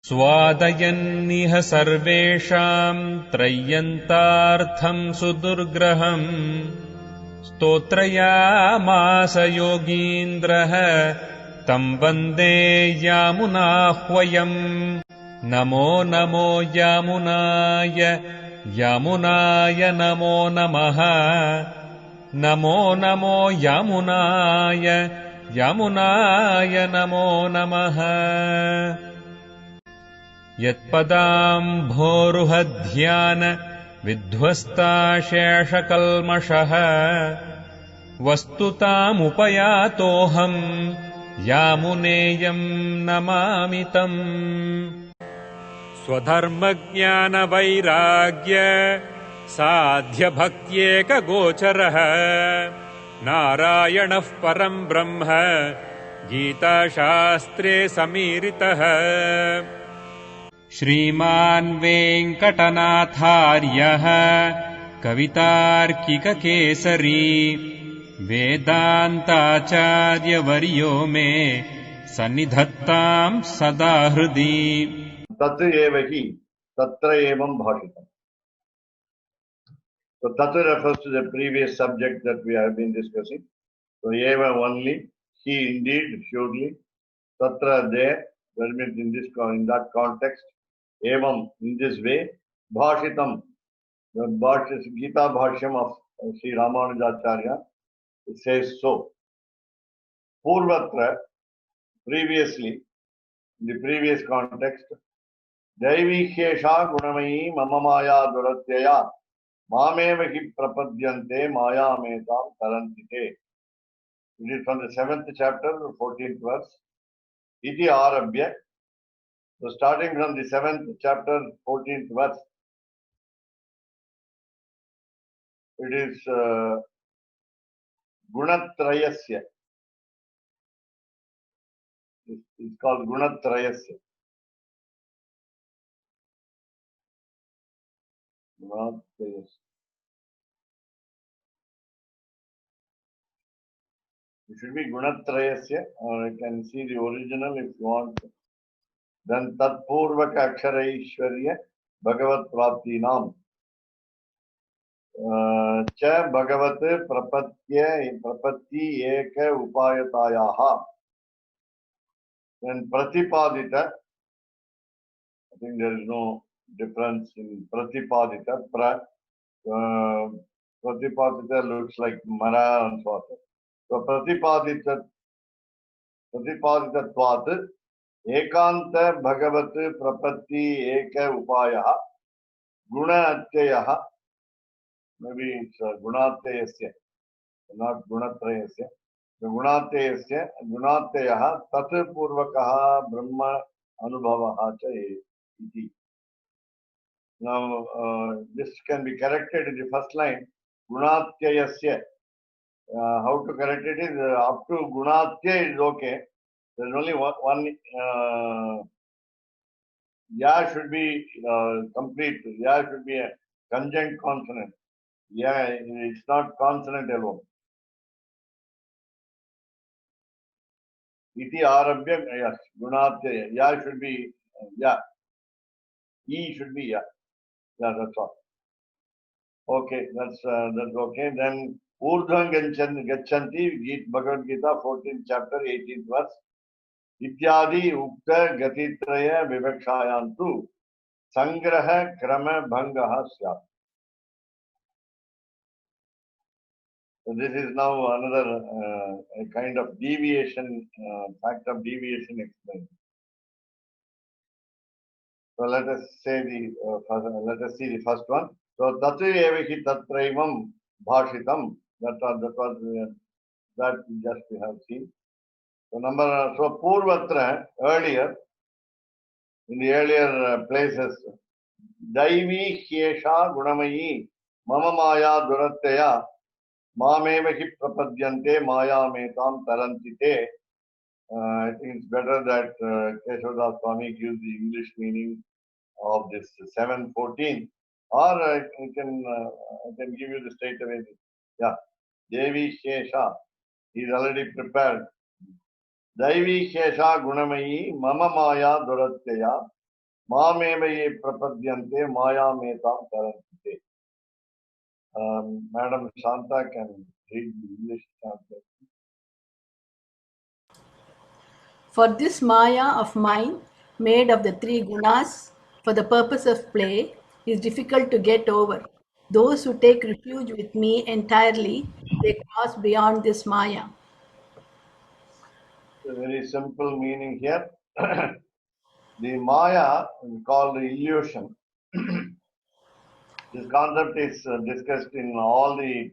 स्वादयन्निह सर्वेषाम् त्रय्यन्तार्थम् सुदुर्ग्रहम् स्तोत्रयामास योगीन्द्रः तम् वन्दे यामुनाह्वयम् नमो नमो यामुनाय यामुनाय नमो नमः नमो नमो यामुनाय यामुनाय नमो नमः यत्पदाम्भोरुहध्यान विध्वस्ताशेषकल्मषः वस्तुतामुपयातोऽहम् यामुनेयम् नमामि तम् स्वधर्मज्ञानवैराग्य साध्यभक्त्येकगोचरः नारायणः परम् ब्रह्म गीताशास्त्रे समीरितः श्रीमान् वेङ्कटनाथार्यः कवितार्किककेसरी वेदान्ताचार्यवर्यो मे सन्निधत्ताम् सदा हृदि तत् एव हि तत्र एवं भाषितम्. So tat refers to the previous subject that we have been discussing. So eva only, he indeed, surely, tatra there, that means in that context, evam in this way, bhashitam, the Gita Bhashyam of Sri Ramanujacharya, it says so. Purvatra, previously, in the previous context, Daivikhesha gunamayi mamamaya duratyaya mameva hi prapadyante maya metam tarantite. It is from the 7th chapter, 14th verse. Iti arabhya. So starting from the 7th chapter, 14th verse, it is Gunatrayasya. It's called Gunatrayasya. Gunatrayasya. It should be Gunatrayasya, or I can see the original if you want. Then Tatpurvaka Akshara Ishwarya Bhagavat Prapti Nam. Cha Bhagavat Prapatti Eka Upayatayaha. Then Pratipadita, I think there is no difference in Pratipadita. Pratipadita looks like Mara and so on. So Pratipaditvatvat Ekanta Bhagavat Prapatti Eka Upayaha Guna Atyayaha. Maybe it's Gunatyasya, not Gunatrayasya. The Gunatyasya, Tat Purvakaha Brahma Anubhavaha cha iti. Now, this can be corrected in the first line. Gunatyasya. How to correct it is up to Gunatya is okay. There is only one Ya should be complete. Ya should be a conjunct consonant. Yeah, it's not consonant alone. Iti arabhya, yes, Gunatya. Ya should be ya. E should be ya. Yeah, that's all. Okay, that's okay. Then Urdhvam Gachanti, Bhagavad Gita, 14th chapter, 18th verse. Ityadi Ukta Gatitraya Vivakshayantu Sangraha Krama Bhangaha Syat. So this is now another a kind of deviation, fact of deviation explained. So let us say let us see the first one. So tatu evahi tatraivam bhashitam. That just we have seen. So Purvatra earlier, in the earlier places, Daivi Hyesha Gunamayi Mama Maya Duratyaya Mameva hi prapadyante maya metam tarantite. I think it's better that Keshavdas Swami gives the English meaning of this 7:14, or I can give you the straight away. Yeah, Devi Shesha, he's already prepared. Daivi Shesha Gunamayi Mama Maya Duratyaya Mameva ye prapadyante maya metam tarantite. Madam Shanta can read the English translation. For this Maya of mine, made of the three gunas for the purpose of play, is difficult to get over. Those who take refuge with me entirely, they cross beyond this Maya. It's a very simple meaning here. The Maya is called the illusion. This concept is discussed in all the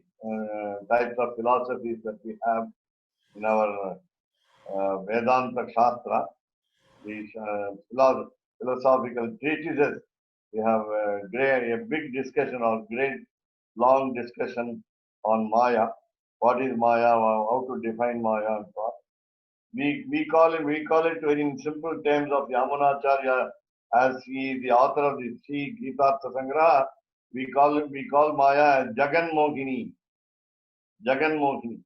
types of philosophies that we have in our Vedanta Shastra, these philosophical treatises. We have a big discussion or great long discussion on Maya. What is Maya? How to define Maya and so on. We call it in simple terms of Yamunacharya, as he is the author of the Gitartha Sangraha. We call Maya as Jagan Mohini. Jagan Mohini.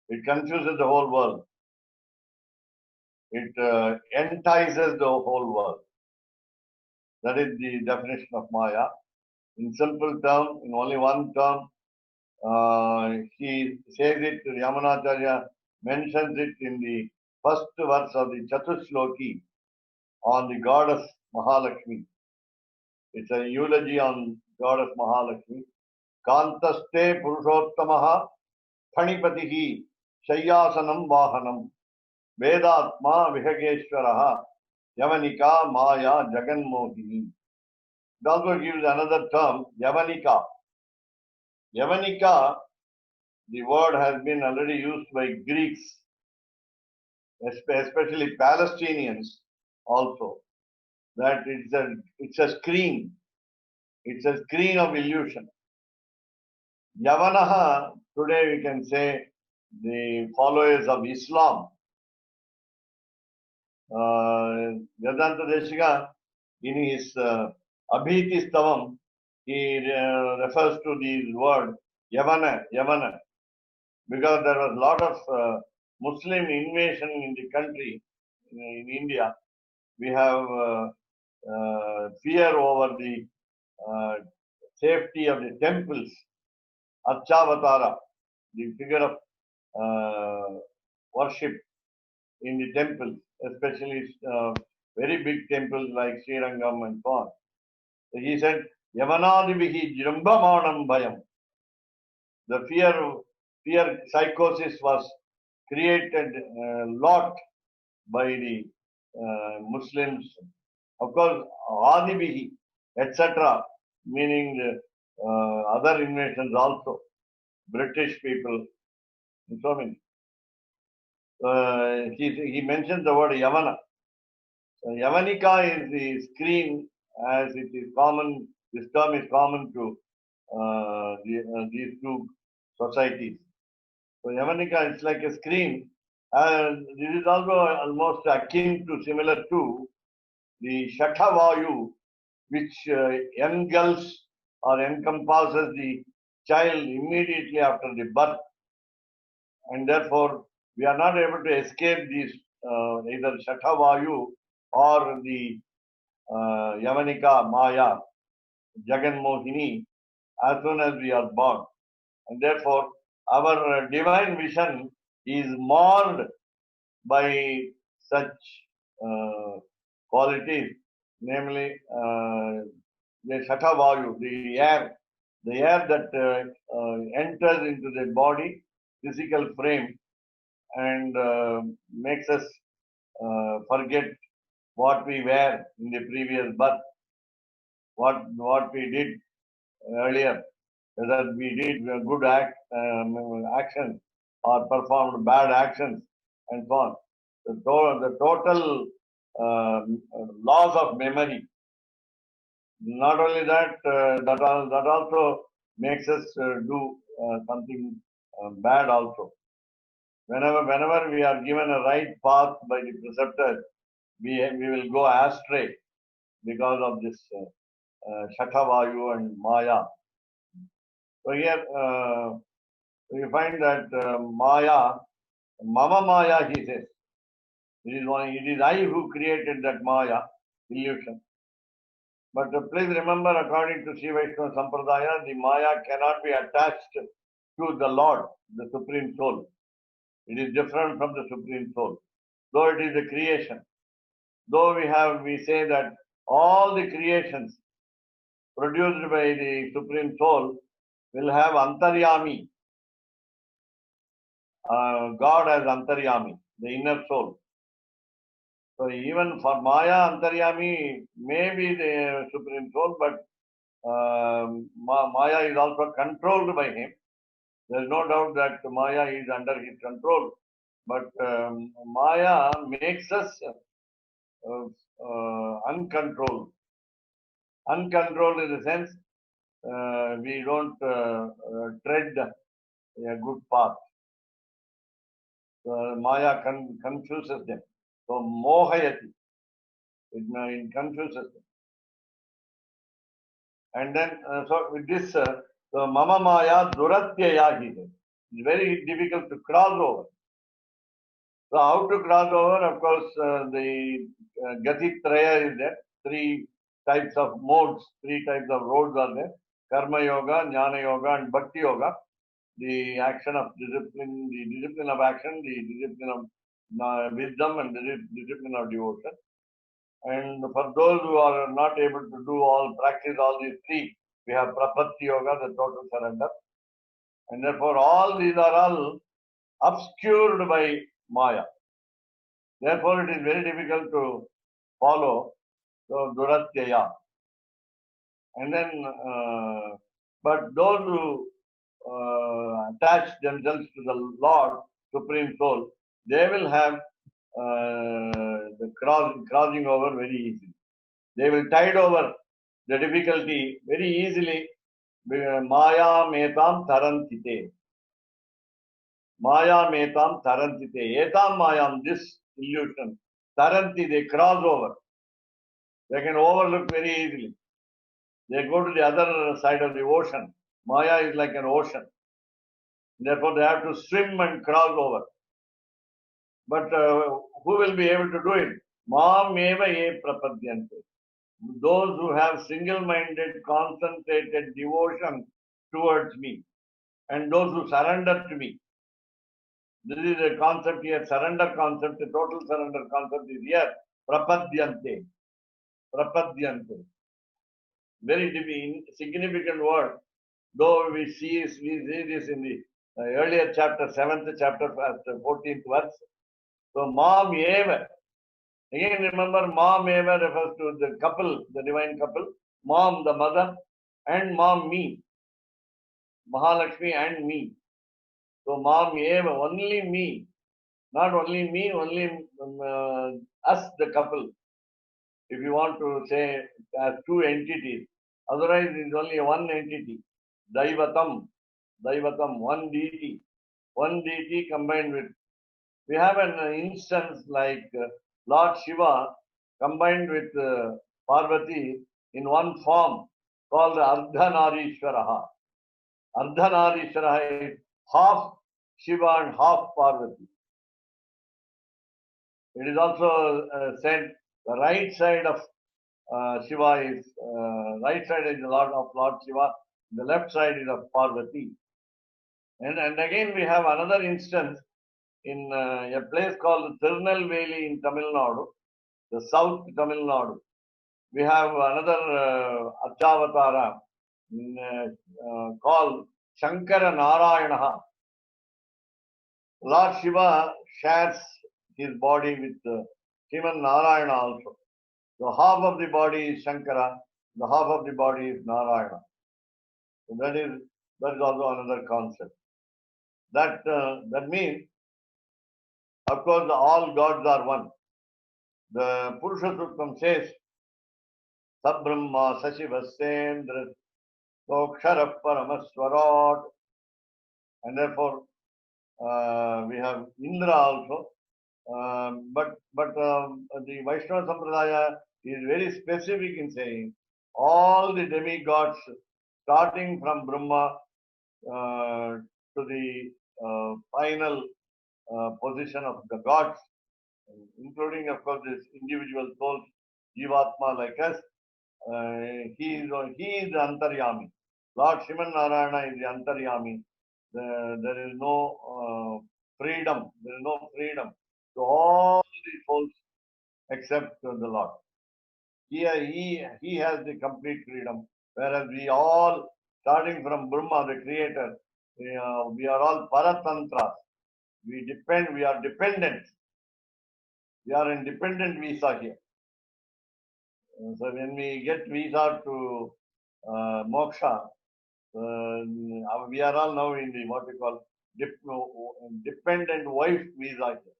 It confuses the whole world. It entices the whole world. That is the definition of Maya. In simple term, in only one term, he says it, Yamunacharya mentions it in the first verse of the Chatushloki on the goddess Mahalakshmi. It's a eulogy on goddess Mahalakshmi. Kantaste Purushottamaha Phanipatihi Shayyasanam Vahanam Vedatma Vihageshwaraha Yavanika Maya Jaganmohini. It also gives another term, Yavanika. Yavanika, the word has been already used by Greeks, especially Palestinians also, that it's a screen. It's a screen of illusion. Yavanaha, today we can say the followers of Islam. Vedanta Deshika, in his Abhiti Stavam, he refers to the word Yavana, because there was a lot of Muslim invasion in the country, in India. We have fear over the safety of the temples. Archavatara, the figure of worship in the temples, especially very big temples like Srirangam and so on. So he said, Yavanadivihi Jrambamanam Bhayam. The fear psychosis was created a lot by the Muslims. Of course, Adibihi, etc., meaning other invasions also, British people, and so many. He mentioned the word Yavana. Yavanika is the screen, as it is common, this term is common to these two societies. So Yavanika is like a screen, and this is also almost akin to, similar to the Shatavayu, which engulfs or encompasses the child immediately after the birth, and therefore we are not able to escape these either Shatavayu or the Yavanika Maya, Jagan Mohini, as soon as we are born. And therefore, our divine vision is marred by such qualities, namely the Shatavayu, the air that enters into the body, physical frame, and makes us forget what we were in the previous birth, what we did earlier, whether we did good actions or performed bad actions, and so on. The total loss of memory. Not only that, that also makes us do something bad also. Whenever we are given a right path by the preceptor, we will go astray because of this Shatavayu and Maya. So here we find that Maya, Mama Maya, he says, it is I who created that Maya. illusion. But please remember, according to Shiva Vaishnava Sampradaya, the Maya cannot be attached to the Lord, the Supreme Soul. It is different from the Supreme Soul, though it is a creation. Though we say that all the creations produced by the Supreme Soul will have Antaryami. God as Antaryami, the inner soul. So even for Maya, Antaryami may be the Supreme Soul, but Maya is also controlled by him. There is no doubt that Maya is under his control. But Maya makes us uncontrolled. Uncontrolled in the sense we don't tread a good path. Maya confuses them. So mohayati, it confuses them. And then, so with this, so mama maya duratyaya, he said. It's very difficult to cross over. So how to cross over? Of course, the gati traya is there. Three types of modes, three types of roads are there. Karma yoga, jnana yoga, and bhakti yoga. The action of discipline, the discipline of action, the discipline of wisdom, and the discipline of devotion. And for those who are not able to practice all these three, we have prapatti yoga, the total surrender. And therefore, all these are all obscured by Maya. Therefore, it is very difficult to follow. So, duratyaya. And then, but those who attach themselves to the Lord, Supreme Soul, they will have the crossing over very easily. They will tide over the difficulty very easily. Maya metam tarantite. Maya metam tarantite. Etam mayam, this illusion. Taranti, they cross over. They can overlook very easily. They go to the other side of the ocean. Maya is like an ocean. Therefore, they have to swim and cross over. But who will be able to do it? Mam eva ye prapadyante. Those who have single-minded, concentrated devotion towards me, and those who surrender to me. This is a concept here, surrender concept, the total surrender concept is here. Prapadyante. Prapadyante. Very significant word. Though we see this in the earlier chapter, 7th chapter, 14th verse. So, Mam eva. Again, remember, Mam eva refers to the couple, the divine couple. Mom, the mother, and Mom, me. Mahalakshmi and me. So, Mam eva, only me. Not only me, only us, the couple. If you want to say as two entities. Otherwise, it is only one entity. Daivatam, one deity. One deity combined with. We have an instance like Lord Shiva combined with Parvati in one form called Ardhanarishwaraha. Ardhanarishwaraha is half Shiva and half Parvati. It is also said the right side of Shiva is right side is the Lord Shiva, the left side is of Parvati. And again we have another instance in a place called Tirunelveli in Tamil Nadu, the South Tamil Nadu. We have another Archavatara called Shankara Narayanaha. Lord Shiva shares his body with Shivan Narayana also. So half of the body is Shankara, the half of the body is Narayana. So that is also another concept. That means, of course, all gods are one. The Purusha Suktam says, Sabbrahma Sashivasendra Sokshara Paramaswarat. And therefore, we have Indra also. But the Vaishnava Sampradaya is very specific in saying all the demigods, starting from Brahma to the final position of the gods, including, of course, these individual souls Jivatma like us. He is the Antaryami. Lord Shivan Narayana is the Antaryami. There is no freedom. There is no freedom to all the souls except the Lord. He has the complete freedom, whereas we all, starting from Brahma, the creator, we are all paratantras. We are dependent. We are in dependent visa here. So when we get visa to moksha, we are all now in the what we call dependent wife visa here.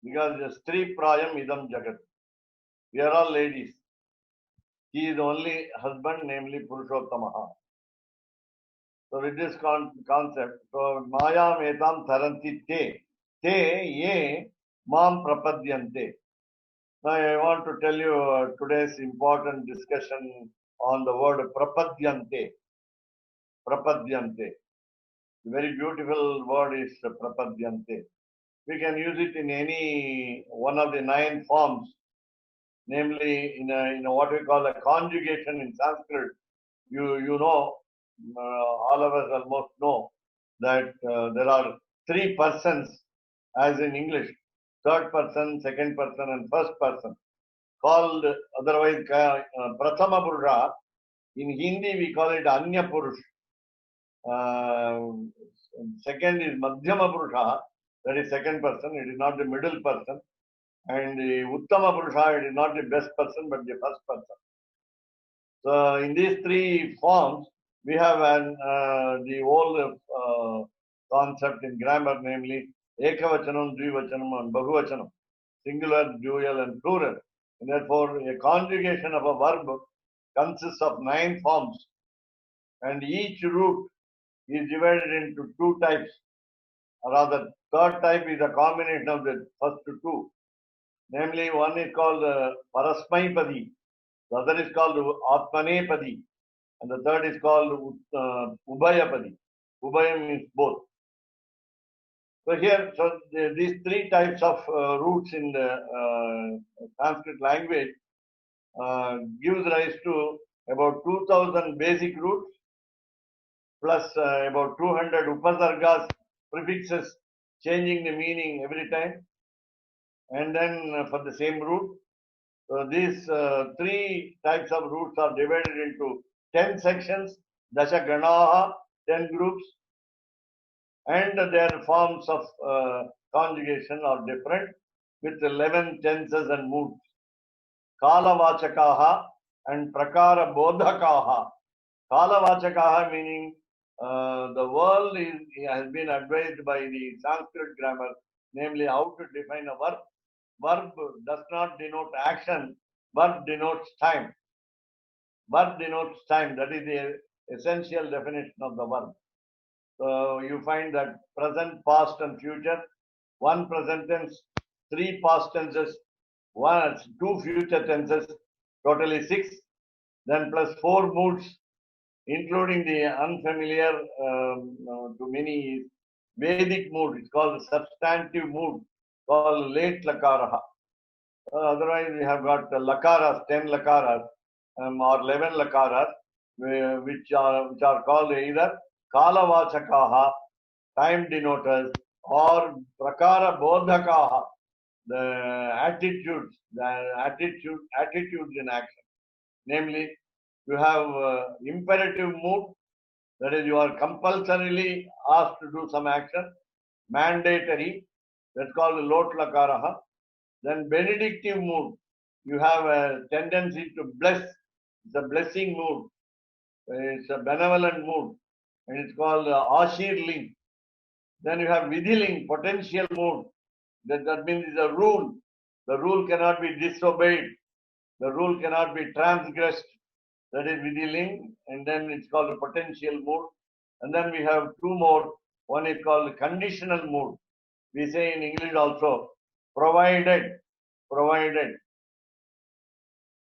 Because the Stri Prayam Idam Jagat. We are all ladies. He is the only husband, namely Purushottamaha. So with this concept, so Maya Metam Taranti Te Ye Mam Prapadyante. Now I want to tell you today's important discussion on the word Prapadyante. Prapadyante. The very beautiful word is Prapadyante. We can use it in any one of the 9 forms, namely in a what we call a conjugation in Sanskrit. You know, all of us almost know that there are 3 persons, as in English, third person, second person, and first person, called otherwise Prathama Purusha. In Hindi, we call it Anya Purush. Second is Madhyama Purusha, that is second person, it is not the middle person. And the Uttama Purusha, it is not the best person, but the first person. So in these 3 forms, we have the whole concept in grammar, namely Ekavachanam, Dvivachanam, and Bahuvachanam, singular, dual, and plural. And therefore, a conjugation of a verb consists of 9 forms, and each root is divided into 2 types. Or rather, third type is a combination of the first 2. Namely, one is called Parasmaipadi, the other is called Atmanepadi, and the third is called Ubhayapadi. Ubhayam means both. So here, these 3 types of roots in the Sanskrit language gives rise to about 2000 basic roots, plus about 200 upasargas, prefixes, changing the meaning every time. And then for the same root, these 3 types of roots are divided into 10 sections, Dasha Ganaha, 10 groups, and their forms of conjugation are different with 11 tenses and moods. Kalavachakaha and Prakara Bodhakaha. Kalavachakaha meaning the world has been advised by the Sanskrit grammar, namely how to define a verb. Verb does not denote action, verb denotes time. Verb denotes time, that is the essential definition of the verb. So you find that present, past, and future, 1 present tense, 3 past tenses, 2 future tenses, totally 6, then plus 4 moods, including the unfamiliar to many Vedic mood. It's called substantive mood, called late lakaraha. Otherwise, we have got lakaras, 10 lakaras, or 11 lakaras, which are called either kalavachakaha, time denoters, or prakara bodhakaha, the attitudes in action. Namely, you have imperative mood, that is, you are compulsorily asked to do some action. Mandatory, that's called lot lakaraha. Then benedictive mood, you have a tendency to bless. It's a blessing mood. It's a benevolent mood, and it's called ashirling. Then you have vidhiling, potential mood. That means it's a rule. The rule cannot be disobeyed. The rule cannot be transgressed. That is vidhiling, and then it's called a potential mood. And then we have 2 more. One is called conditional mood. We say in English also, provided.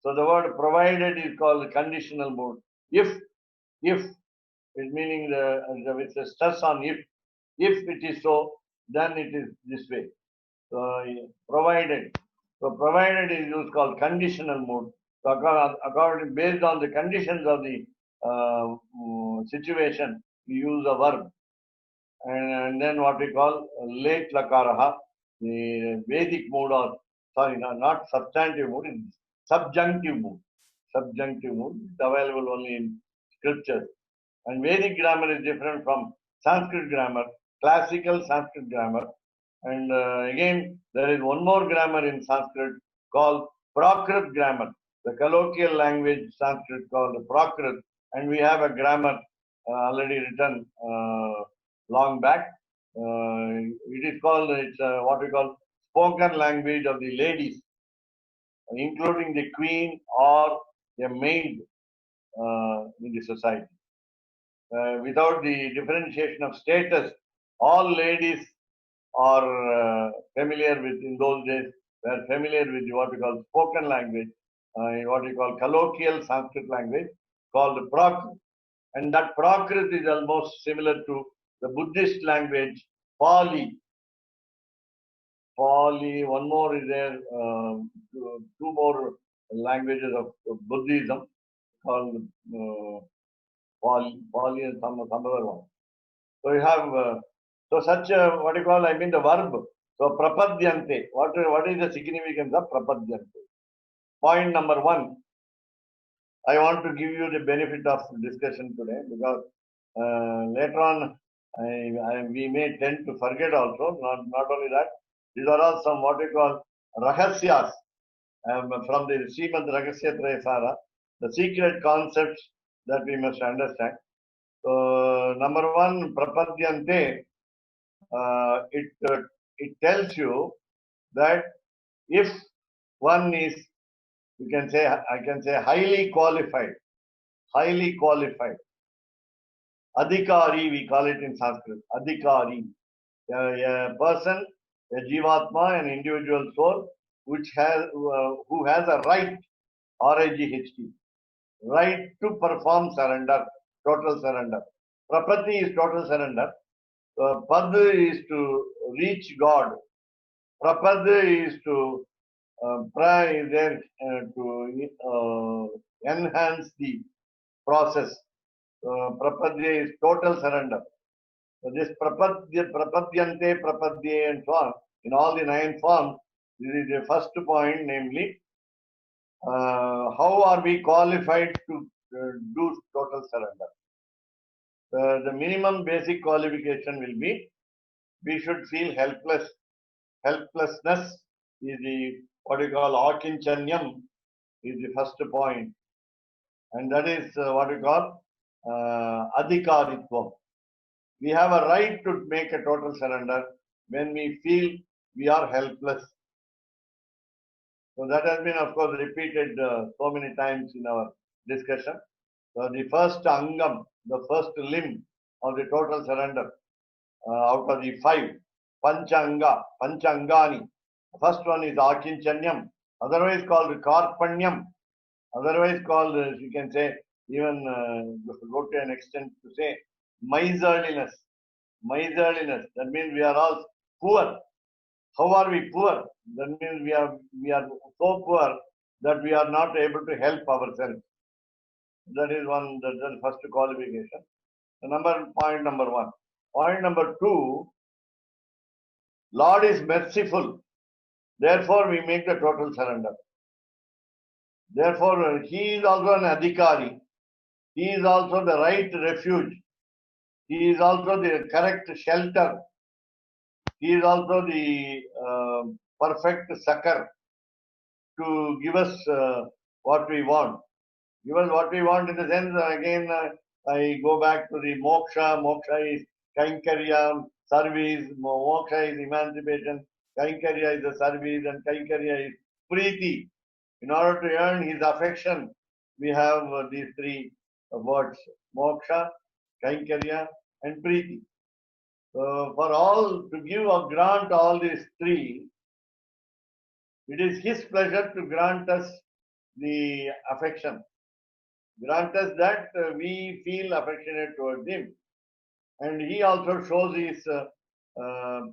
So the word provided is called conditional mood. If is meaning with a stress on if it is so, then it is this way. So provided. So provided is used called conditional mood. So according based on the conditions of the situation, we use a verb. And then what we call late lakaraha, the Vedic mood, or sorry, not substantive mood, it's subjunctive mood. Subjunctive mood is available only in scriptures. And Vedic grammar is different from Sanskrit grammar, classical Sanskrit grammar. And again, there is one more grammar in Sanskrit called Prakrit grammar, the colloquial language Sanskrit called Prakrit. And we have a grammar already written long back. It is called, it's what we call spoken language of the ladies, including the queen or a maid in the society. Without the differentiation of status, all ladies are familiar with, in those days, were familiar with what we call spoken language, what we call colloquial Sanskrit language called Prakrit. And that Prakrit is almost similar to the Buddhist language, Pali. Pali, one more is there, two more languages of Buddhism called Pali and some other one. So you have, so such what you call, I mean the verb. So prapadyante, what is the significance of prapadyante? Point number one, I want to give you the benefit of discussion today, because later on we may tend to forget also. Not only that, these are all some what we call rahasyas from the Srimad Rahasya Trayasara, the secret concepts that we must understand. So number one, prapadyante, it tells you that if one is, I can say highly qualified, adhikari, we call it in Sanskrit, adhikari, a person, a jivatma, an individual soul, which has who has a right, R-I-G-H-T, right to perform surrender, total surrender. Prapatti is total surrender. Pad is to reach God. Prapad is to pra is there to enhance the process. Prapadya is total surrender. So this prapadyante, prapadye, and so on, in all the 9 forms, this is the first point, namely, how are we qualified to do total surrender? The minimum basic qualification will be, we should feel helpless. Helplessness is the, what we call akinchanyam, is the first point. And that is what we call adhikaritvam. We have a right to make a total surrender when we feel we are helpless. So that has been, of course, repeated so many times in our discussion. So the first angam, the first limb of the total surrender out of the 5, panchangani. The first one is akinchanyam, otherwise called karpanyam, otherwise called, you can say, even go to an extent to say miserliness. Miserliness, that means we are all poor. How are we poor? That means we are so poor that we are not able to help ourselves. That is one, that's the first qualification. Point number 1. Point number 2, Lord is merciful. Therefore, we make the total surrender. Therefore, He is also an adhikari. He is also the right refuge. He is also the correct shelter. He is also the perfect succor to give us what we want. Give us what we want in the sense, again, I go back to the moksha. Moksha is kainkarya, service. Moksha is emancipation. Kainkarya is the service, and kainkarya is preeti. In order to earn His affection, we have these 3 words: moksha, kainkarya, and preeti. So for all, to give or grant all these 3, it is His pleasure to grant us the affection. Grant us that we feel affectionate towards Him. And He also shows His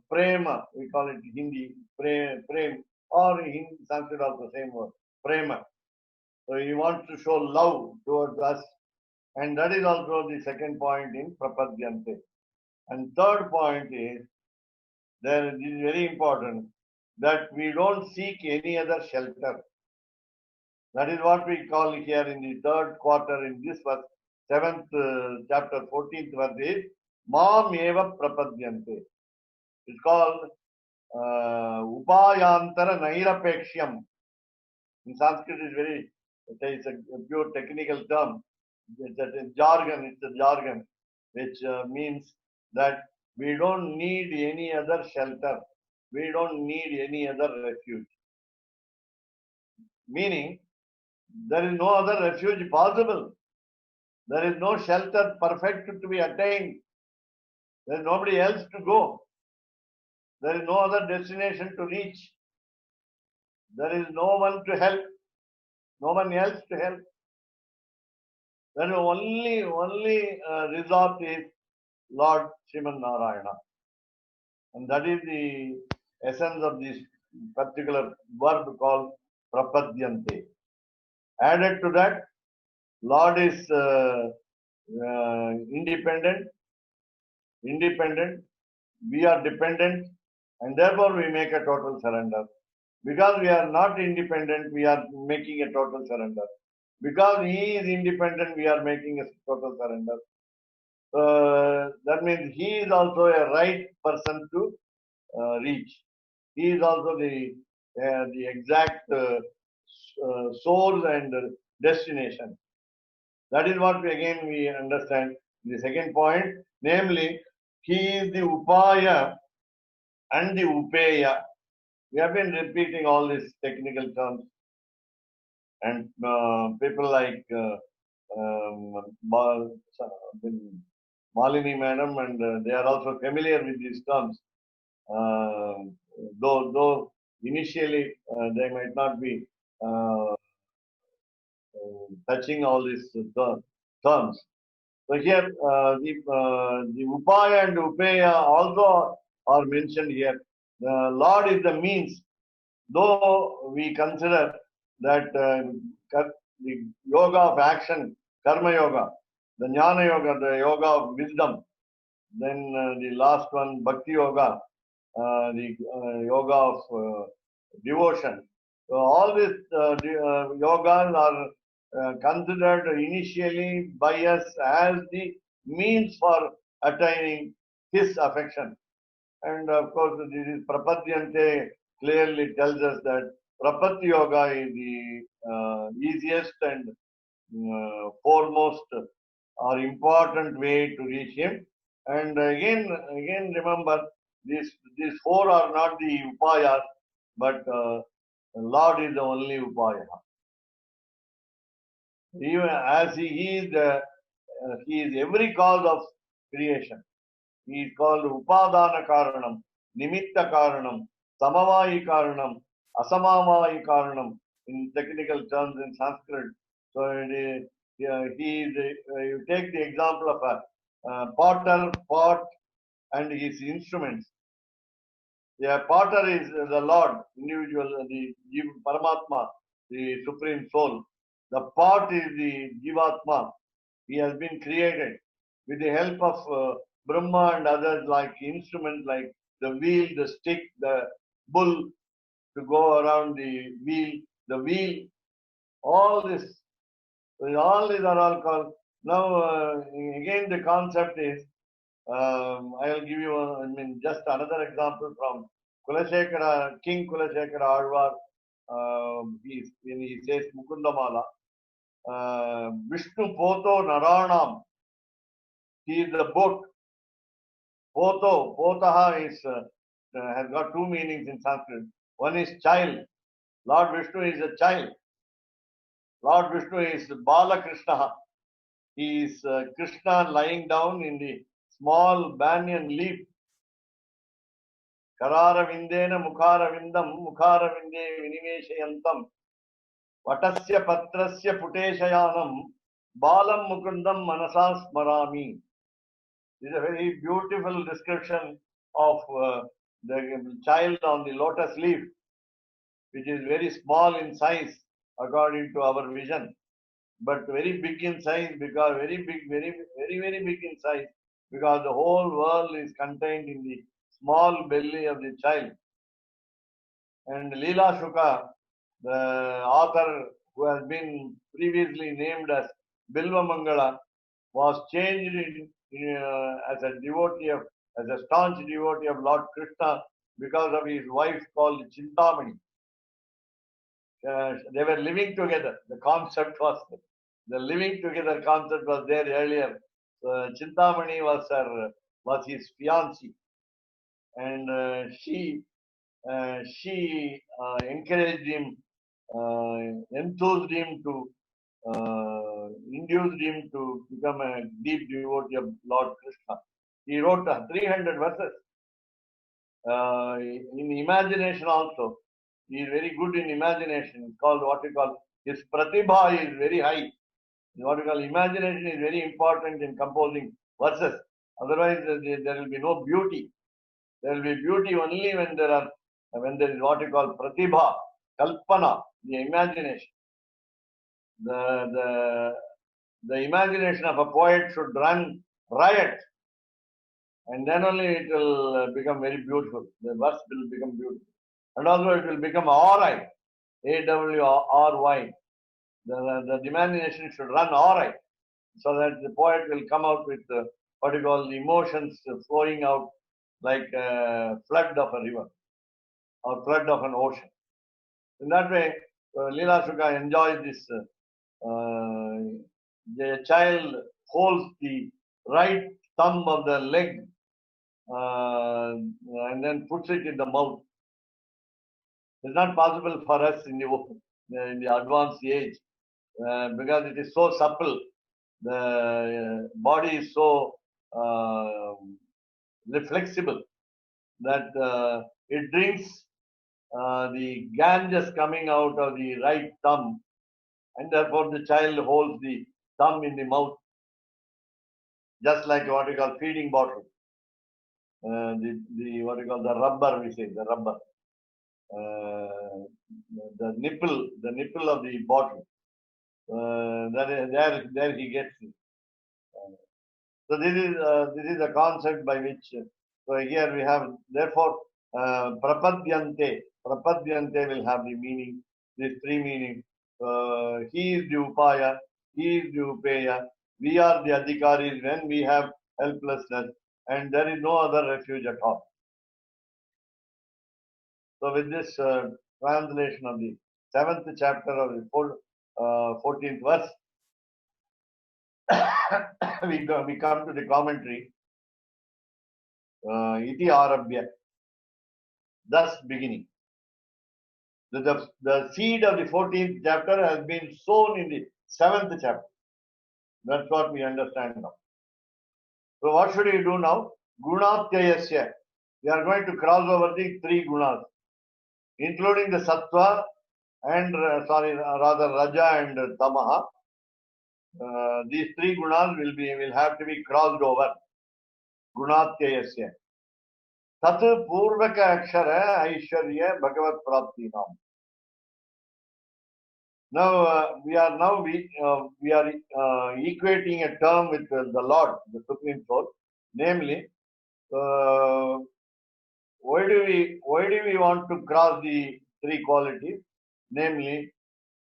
prema, we call it in Hindi, prem, or in Sanskrit also same word, prema. So he wants to show love towards us, and that is also the second point in prapadyante. And third point is, there it is very important that we don't seek any other shelter. That is what we call here in the third quarter in this verse, 7th chapter, 14th verse is Mam eva prapadyante. It's called Upayantara Nairapeksham. In Sanskrit, it's a pure technical term. It's a jargon which means that we don't need any other shelter. We don't need any other refuge. Meaning, there is no other refuge possible. There is no shelter perfect to be attained. There is nobody else to go. There is no other destination to reach. There is no one to help. No one else to help. Then only resort is Lord Sriman Narayana. And that is the essence of this particular verb called prapadyante. Added to that, Lord is independent. We are dependent, and therefore we make a total surrender. Because we are not independent, we are making a total surrender. Because he is independent, we are making a total surrender. That means he is also a right person to reach. He is also the exact source and destination. That is what we understand. The second point, namely, he is the upaya and the upeya. We have been repeating all these technical terms, and people like Malini madam, and they are also familiar with these terms. Though initially they might not be touching all these terms. So here the upaya and upeya also are mentioned here. The Lord is the means, though we consider that the yoga of action, karma yoga, the jnana yoga, the yoga of wisdom, then the last one, bhakti yoga, the yoga of devotion. So all these yogas are considered initially by us as the means for attaining his affection. And of course, this is Prapadyante clearly tells us that Prapatti Yoga is the easiest and foremost or important way to reach him. And again remember, these four are not the upayas, but Lord is the only upaya. Even as he is every cause of creation. He is called Upadana Karanam, Nimitta Karanam, Samavayi Karanam, Asamavayi Karanam in technical terms in Sanskrit. So he is you take the example of a potter, pot, and his instruments. The potter is the Lord, individual, the Paramatma, the Supreme Soul. The pot is the Jivatma. He has been created with the help of Brahma and others, like instruments like the wheel, the stick, the bull to go around the wheel, all this. All these are all called. Now, again, the concept is, I'll give you, just another example from King Kulashekara Alvar. When he says Mukundamala, Vishnu Poto Naranam. He is the boat. Potaha has got two meanings in Sanskrit. One is child. Lord Vishnu is a child. Lord Vishnu is Bala Krishna. He is Krishna lying down in the small banyan leaf. Karara Vindena Mukhara Vindam Mukhara Vinde Vinimeshayantam Vatasya Patrasya Puteshayanam Balam Mukundam Manasas Marami. This is a very beautiful description of the child on the lotus leaf. which is very small in size according to our vision, but very big in size because very big in size because the whole world is contained in the small belly of the child. And Leela Shuka, the author who has been previously named as Bilva Mangala, was changed as a devotee of, as a staunch devotee of Lord Krishna because of his wife called Chintamani. They were living together. The concept was, the living together concept was there earlier. Chintamani was his fiancée, and she encouraged him, enthused him to, induced him to become a deep devotee of Lord Krishna. He wrote 300 verses. In imagination also, he is very good in imagination. It's called what we call, his pratibha is very high. What we call imagination is very important in composing verses. Otherwise, there will be no beauty. There will be beauty only when there is what we call pratibha, kalpana, the imagination. The imagination of a poet should run riot, and then only it will become very beautiful. The verse will become beautiful, and also it will become awry, AWRY. The imagination should run awry, so that the poet will come out with what you call emotions flowing out like a flood of a river or flood of an ocean. In that way, Leela Shuka enjoys this. The child holds the right thumb of the leg and then puts it in the mouth. It's not possible for us in the advanced age because it is so supple. The body is so flexible that it drinks the ganges coming out of the right thumb, and therefore the child holds the thumb in the mouth, just like what we call feeding bottle. The what we call the rubber, we say the rubber, the nipple of the bottle. There he gets it. So this is a concept by which. So here we have, therefore, prapadyante will have the meaning. These three meanings. He is the upaya. He is the upeya. We are the adhikaris when we have helplessness, and there is no other refuge at all. So with this translation of the 7th chapter of the 14th verse, we come to the commentary. Iti arabhya, thus beginning. The seed of the 14th chapter has been sown in the 7th chapter. That's what we understand now. So what should we do now? Gunatyayasya. We are going to cross over the three gunas, including the sattva and rather raja and tamaha. These three gunas will have to be crossed over. Gunatyayasya. Tat purvaka akshara aishwarya bhagavat prapti nam. Now we are equating a term with the Lord, the Supreme Soul. Namely, why do we want to cross the three qualities? Namely,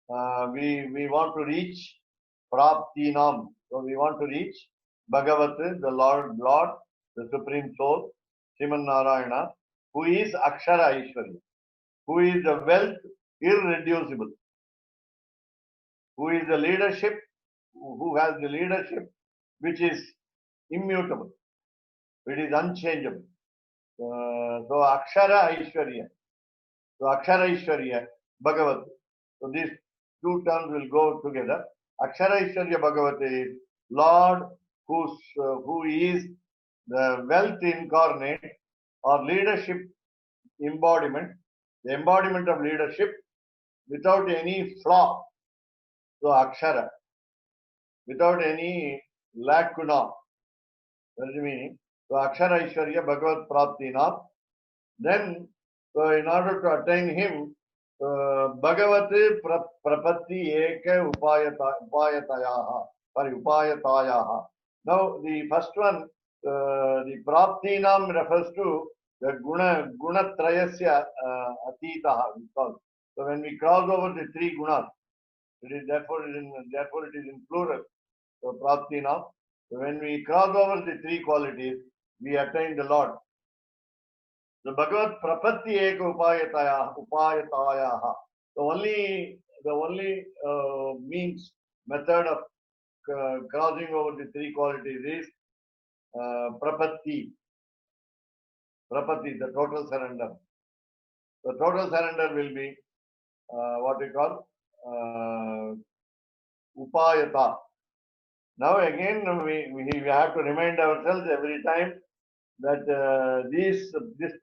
we want to reach prapti nam. So we want to reach Bhagavat, the Lord, the Supreme Soul, Sriman Narayana, who is Akshara Aishwarya, who is the wealth irreducible, who is the leadership, who has the leadership which is immutable, it is unchangeable. So Akshara Aishwarya. So Akshara Aishwarya, Bhagavat. So these two terms will go together. Akshara Aishwarya Bhagavat is Lord who is the wealth incarnate or leadership embodiment, the embodiment of leadership without any flaw. So Akshara, without any lacuna. That's the meaning. So Akshara Aishwarya Bhagavat Prapti Nam. Then, so in order to attain him, Bhagavati prapatti eka upayatayaha. Sorry, upayatayaha. Now the first one, the praptinam refers to the gunatrayasya atitaha. So when we cross over the three gunas, it is therefore it is in plural. So praptinam. So when we cross over the three qualities, we attain the Lord. The Bhagavad Prapatti Eka Upayatayaha. The only means, method of crossing over the three qualities is Prapatti. Prapatti, the total surrender. The total surrender will be what we call Upayata. Now again, we have to remind ourselves every time that this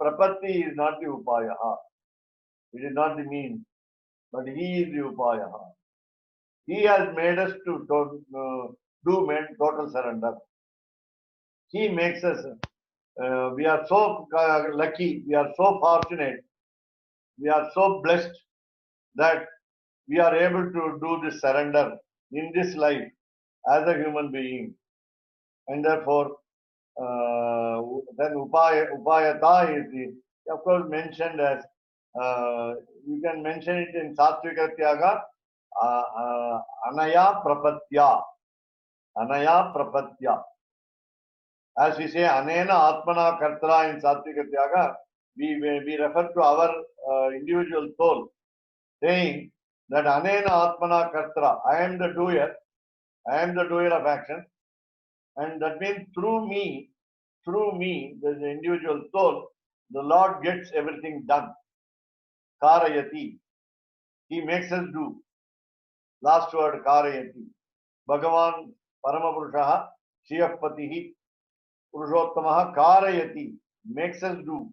Prapatti is not the Upayaha. It is not the means, but he is the Upayaha. He has made us to do total surrender. He makes us, we are so lucky, we are so fortunate, we are so blessed that we are able to do this surrender in this life as a human being. And therefore, then Upayata is the, of course, mentioned as, you can mention it in Sattvika Tyaga, Anaya Prapatya. Anaya Prapatya. As we say, Anena Atmana Kartara in Sattvika Tyaga, we refer to our individual soul, saying that Anena Atmana Kartara, I am the doer of action, and that means through me, the individual soul, the Lord gets everything done. Karayati. He makes us do. Last word, Karayati. Bhagavan Paramapurushaha Shiyapatihi Purushottamaha Karayati. Makes us do.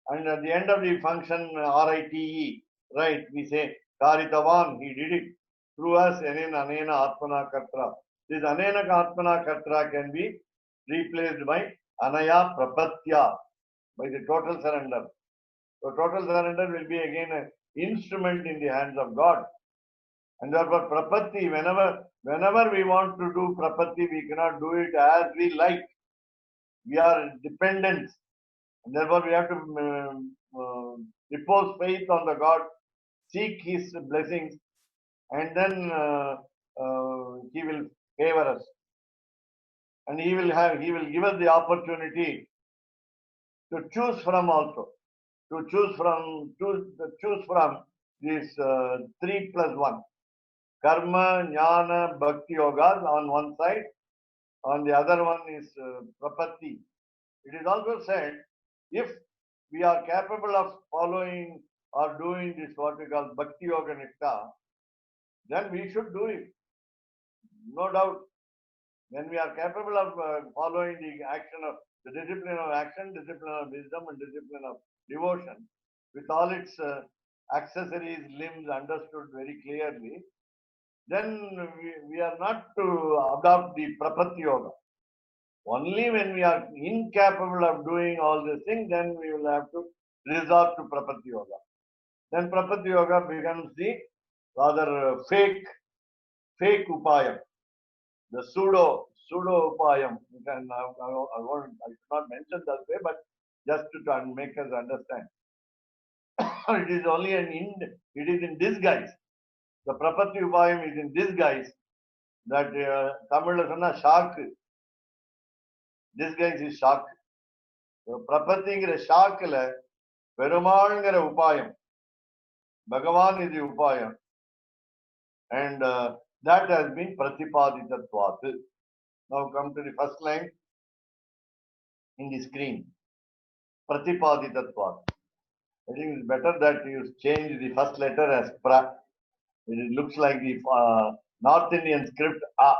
And at the end of the function, RITE, right, we say Karitavan, he did it. Through us, Anena Atmana Kartra. This Anena Atmana Kartra can be replaced by Anaya Prapatya, by the total surrender. So total surrender will be again an instrument in the hands of God. And therefore Prapatti, whenever we want to do Prapatti, we cannot do it as we like. We are dependent. And therefore we have to repose faith on the God, seek His blessings, and then He will favor us. And He will give us the opportunity to choose from also. To choose from these 3 plus 1. Karma, Jnana, Bhakti Yogas on one side. On the other one is Prapatti. It is also said, if we are capable of following or doing this what we call Bhakti Yoga Nishta, then we should do it. No doubt. When we are capable of following the action of the discipline of action, discipline of wisdom, and discipline of devotion, with all its accessories, limbs understood very clearly, then we are not to adopt the Prapatti Yoga. Only when we are incapable of doing all these things, then we will have to resort to Prapatti Yoga. Then Prapatti Yoga becomes the rather fake upayam, the pseudo upayam. I should not mention that way, but just to make us understand. It is only it is in disguise. The Prapatti Upayam is in disguise. That Tamil சொன்னா ஷாக்கு. Disguise is ஷாக்கு. பிரபத்திங்கிற ஷாக்குல பெருமாள்ங்கிற உபாயம், Bhagavan is the upayam, and that has been pratipaditatvāt. Now come to the first line in the screen. Pratipaditatvāt. I think it's better that you change the first letter as pra. It looks like the North Indian script A.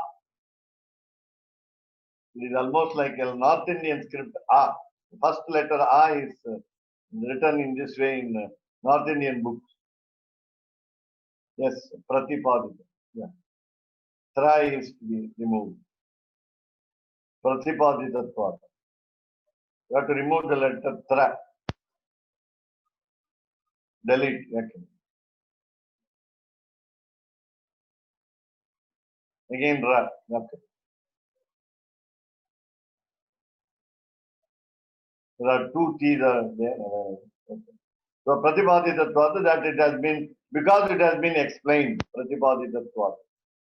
It is almost like a North Indian script A. The first letter A is written in this way in North Indian books. Yes, Pratipadita. Yeah. Tra is to be removed. Pratipaditatvāt. You have to remove the letter Tra. Delete. Okay. Again, Ra. Okay. There are two T's are there. Okay. So Pratipaditatvat, that it has been, because it has been explained, Pratipaditatvat.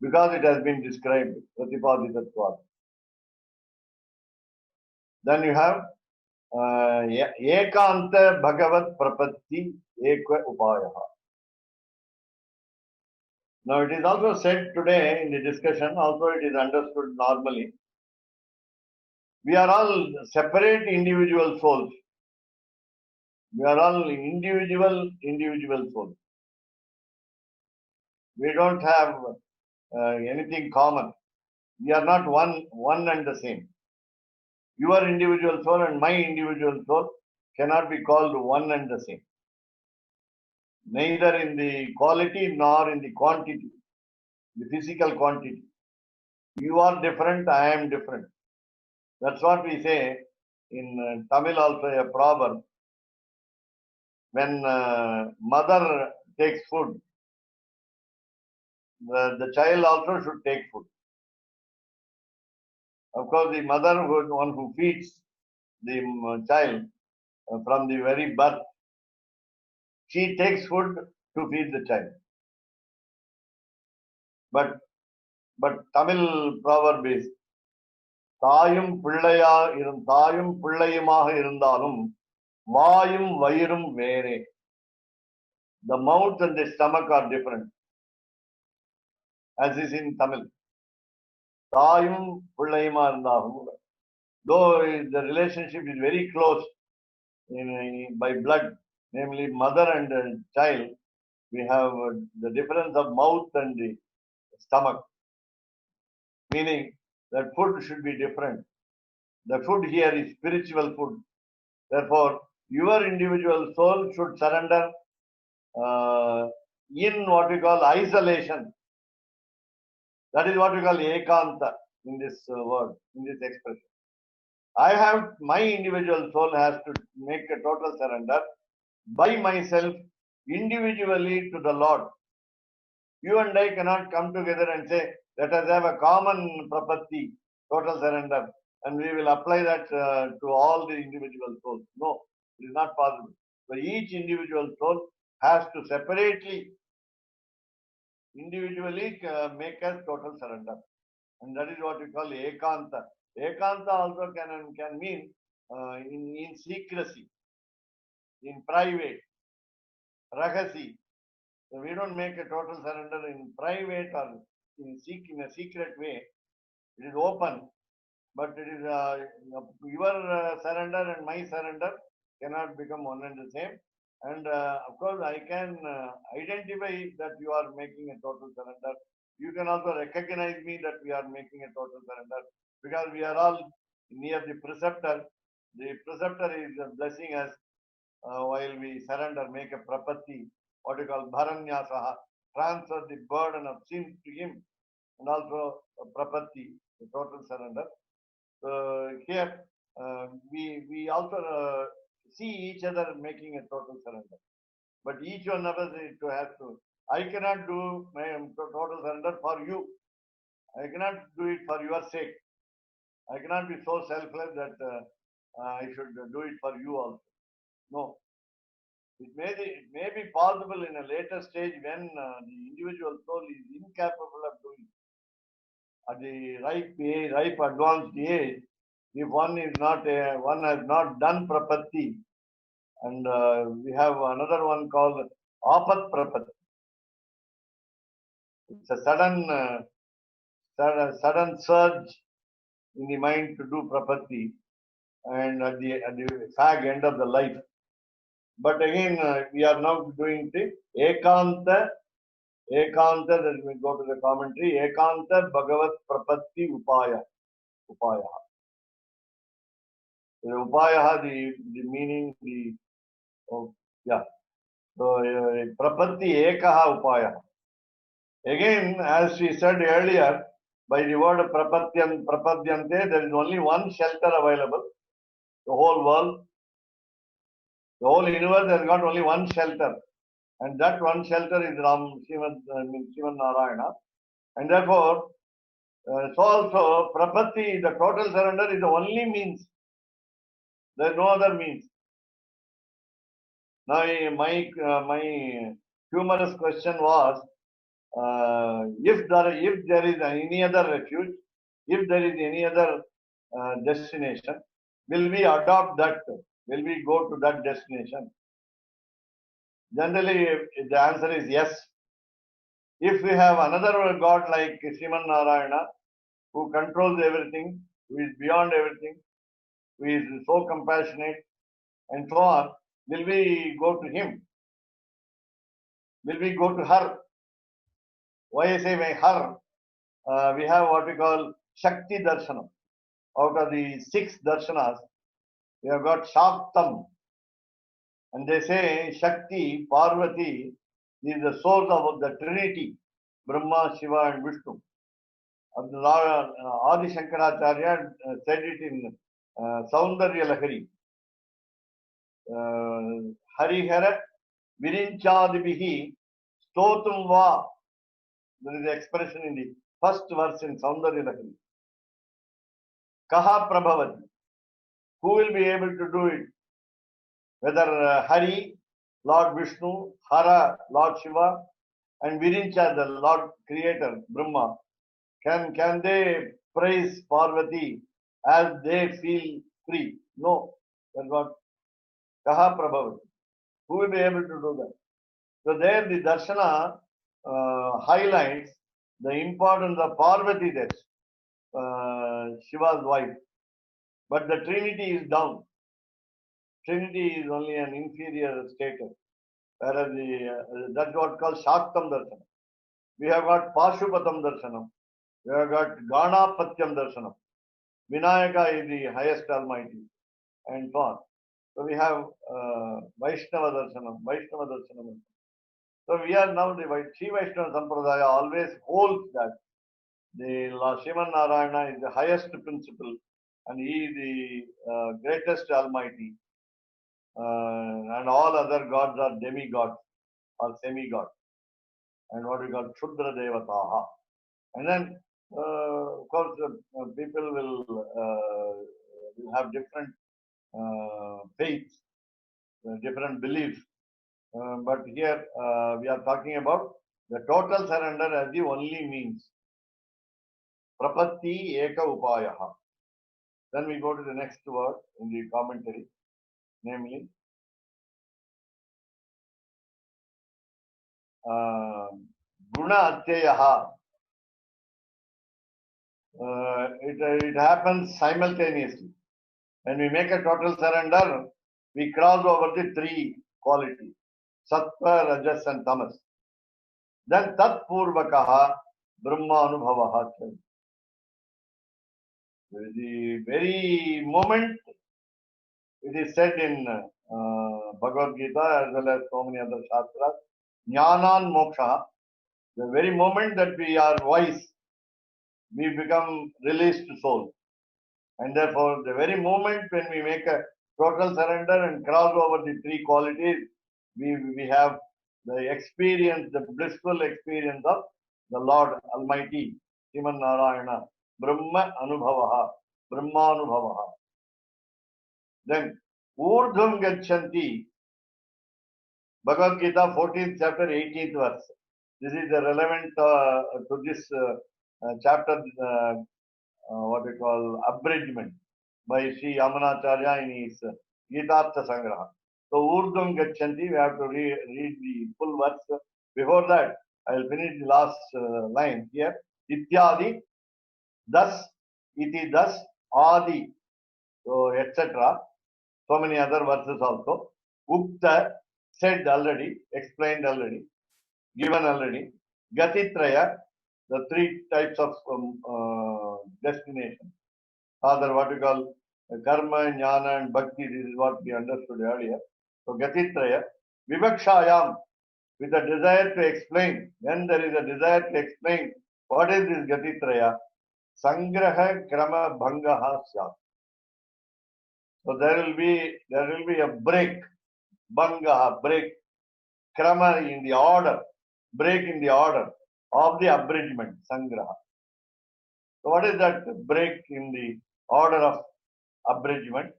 Because it has been described, Pratipaditatvat. Then you have Ekanta Bhagavat Prapatti Ekva Upayaha. Now it is also said today in the discussion, also it is understood normally. We are all separate individual souls. We are all individual souls. We don't have anything common. We are not one and the same. Your individual soul and my individual soul cannot be called one and the same. Neither in the quality nor in the quantity, the physical quantity. You are different, I am different. That's what we say in Tamil also, a proverb. When mother takes food, the child also should take food. Of course, the mother one who feeds the child from the very birth, she takes food to feed the child. But Tamil proverb is தாயும் பிள்ளையுமாக இருந்தாலும் வாயும் வயிறும் வேறே. The mouth and the stomach are different, as is in Tamil. தாயும் பிள்ளையுமா இருந்தாலும், though the relationship is very close by blood, namely mother and child, we have the difference of mouth and the stomach, meaning that food should be different. The food here is spiritual food. Therefore, your individual soul should surrender in what we call isolation. That is what we call ekanta in this word, in this expression. My individual soul has to make a total surrender by myself individually to the Lord. You and I cannot come together and say, let us have a common prapatti, total surrender, and we will apply that to all the individual souls. No, it is not possible. So each individual soul has to separately, individually make a total surrender. And that is what we call ekanta. Ekanta also can mean in secrecy, in private, rahasi. So we don't make a total surrender in private or in a secret way. It is open, but it is your surrender and my surrender cannot become one and the same. And of course, I can identify that you are making a total surrender. You can also recognize me that we are making a total surrender, because we are all near the preceptor. The preceptor is blessing us while we surrender, make a prapatti, what we call bharanyasaha, transfer the burden of sin to him, and also prapatti, the total surrender. Here we also see each other making a total surrender, but each one of us has to. I cannot do my total surrender for you. I cannot do it for your sake. I cannot be so selfless that I should do it for you also. No. It may be possible in a later stage when the individual soul is incapable of doing it. At the ripe advanced age, if one has not done prapatti, and we have another one called apat prapatti. It's a sudden surge in the mind to do prapatti, and at the fag end of the life. But again, we are now doing the ekanta, that we go to the commentary, ekanta bhagavat prapatti upaya. The upaya, the meaning, so prapatti ekaha upaya. Again, as we said earlier, by the word prapadyante, there is only one shelter available. The whole world, the whole universe has got only one shelter. And that one shelter is Sriman Narayana. And therefore, So also, prapatti, the total surrender is the only means. There is no other means. Now, my humorous question was, if there is any other refuge, if there is any other destination, will we adopt that? Will we go to that destination? Generally, the answer is yes. If we have another God like Sriman Narayana, who controls everything, who is beyond everything, who is so compassionate, and so on, will we go to him? Will we go to her? Why I say her? We have what we call Shakti Darshanam. Out of the 6 darshanas, we have got Shaktam. And they say Shakti, Parvati is the source of the Trinity, Brahma, Shiva and Vishnu. Adi Shankaracharya said it in Saundarya Lahari. Harihara Virinchadibihi Stotum Va. There is the expression in the first verse in Saundarya Lahari. Kaha Prabhavati. Who will be able to do it? Whether Hari, Lord Vishnu, Hara, Lord Shiva, and Virincha, the Lord Creator, Brahma, can they praise Parvati as they feel free? No. That's what Kaha Prabhavati. Who will be able to do that? So there the Darshana highlights the importance of Parvati there, Shiva's wife. But the Trinity is down. Trinity is only an inferior status. Whereas that's what called Shaktam Darshanam. We have got Pashupatam Darshanam. We have got Ganapatyam Darshanam. Vinayaka is the highest Almighty, and so on. So we have Vaishnava Darshanam. So we are now the Sri Vaishnava Sampradaya always holds that the Sriman Narayana is the highest principle and he is the greatest Almighty, and all other gods are demigods or semi-gods, and what we call Shudra Devataha. And then, of course, people will have different faiths, different beliefs. But here we are talking about the total surrender as the only means. Prapatti Eka Upayaha. Then we go to the next word in the commentary, namely Guna Atyayaha. It happens simultaneously. When we make a total surrender, we cross over the 3 qualities, Sattva, Rajas and Tamas. Then Tat Purvakaha Brahma Anubhavaha. The very moment it is said in Bhagavad Gita as well as so many other Shastras, Jnanan Moksha, the very moment that we are wise, we become released soul. And therefore, the very moment when we make a total surrender and cross over the 3 qualities, we have the experience, the blissful experience of the Lord Almighty, Sriman Narayana, Brahma Anubhavaha, Brahma Anubhavaha. Then, Urdhvam Gachanti, Bhagavad Gita, 14th chapter, 18th verse. This is relevant to this chapter, what we call abridgment by Sri Yamunacharya in his Gitartha Sangraha. So, Urdhvam Gachanti, we have to read the full verse. Before that, I will finish the last line here. Ityadi, thus, iti, thus, adi, so etc. So many other verses also. Ukta, said already, explained already, given already. Gatitraya, the 3 types of destination. Other what we call karma, jnana and bhakti. This is what we understood earlier. So Gatitraya, Vivakshayam, with a desire to explain. When there is a desire to explain what is this Gatitraya, Sangraha Krama Bhangaha Syat. So there will be a break, Bhangaha, break, Krama in the order, break in the order of the abridgment, Sangraha. So what is that break in the order of abridgment?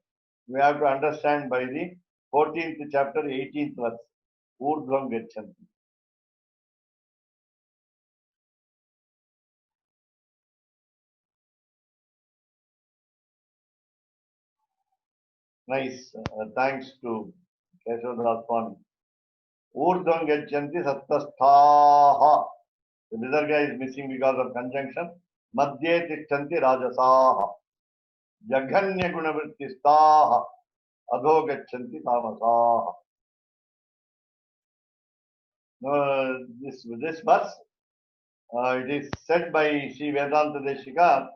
We have to understand by the 14th chapter, 18th verse. Urdhvam gachanti. Nice. Thanks to Keshav Swami. Urdhvam gachanti sattasthaha. The Visarga is missing because of conjunction. Madhye tischanti rajasaha. Jaghanya gunavrittistaha. Adho gachanti tamasaha. This verse, it is said by Sri Vedanta Deshika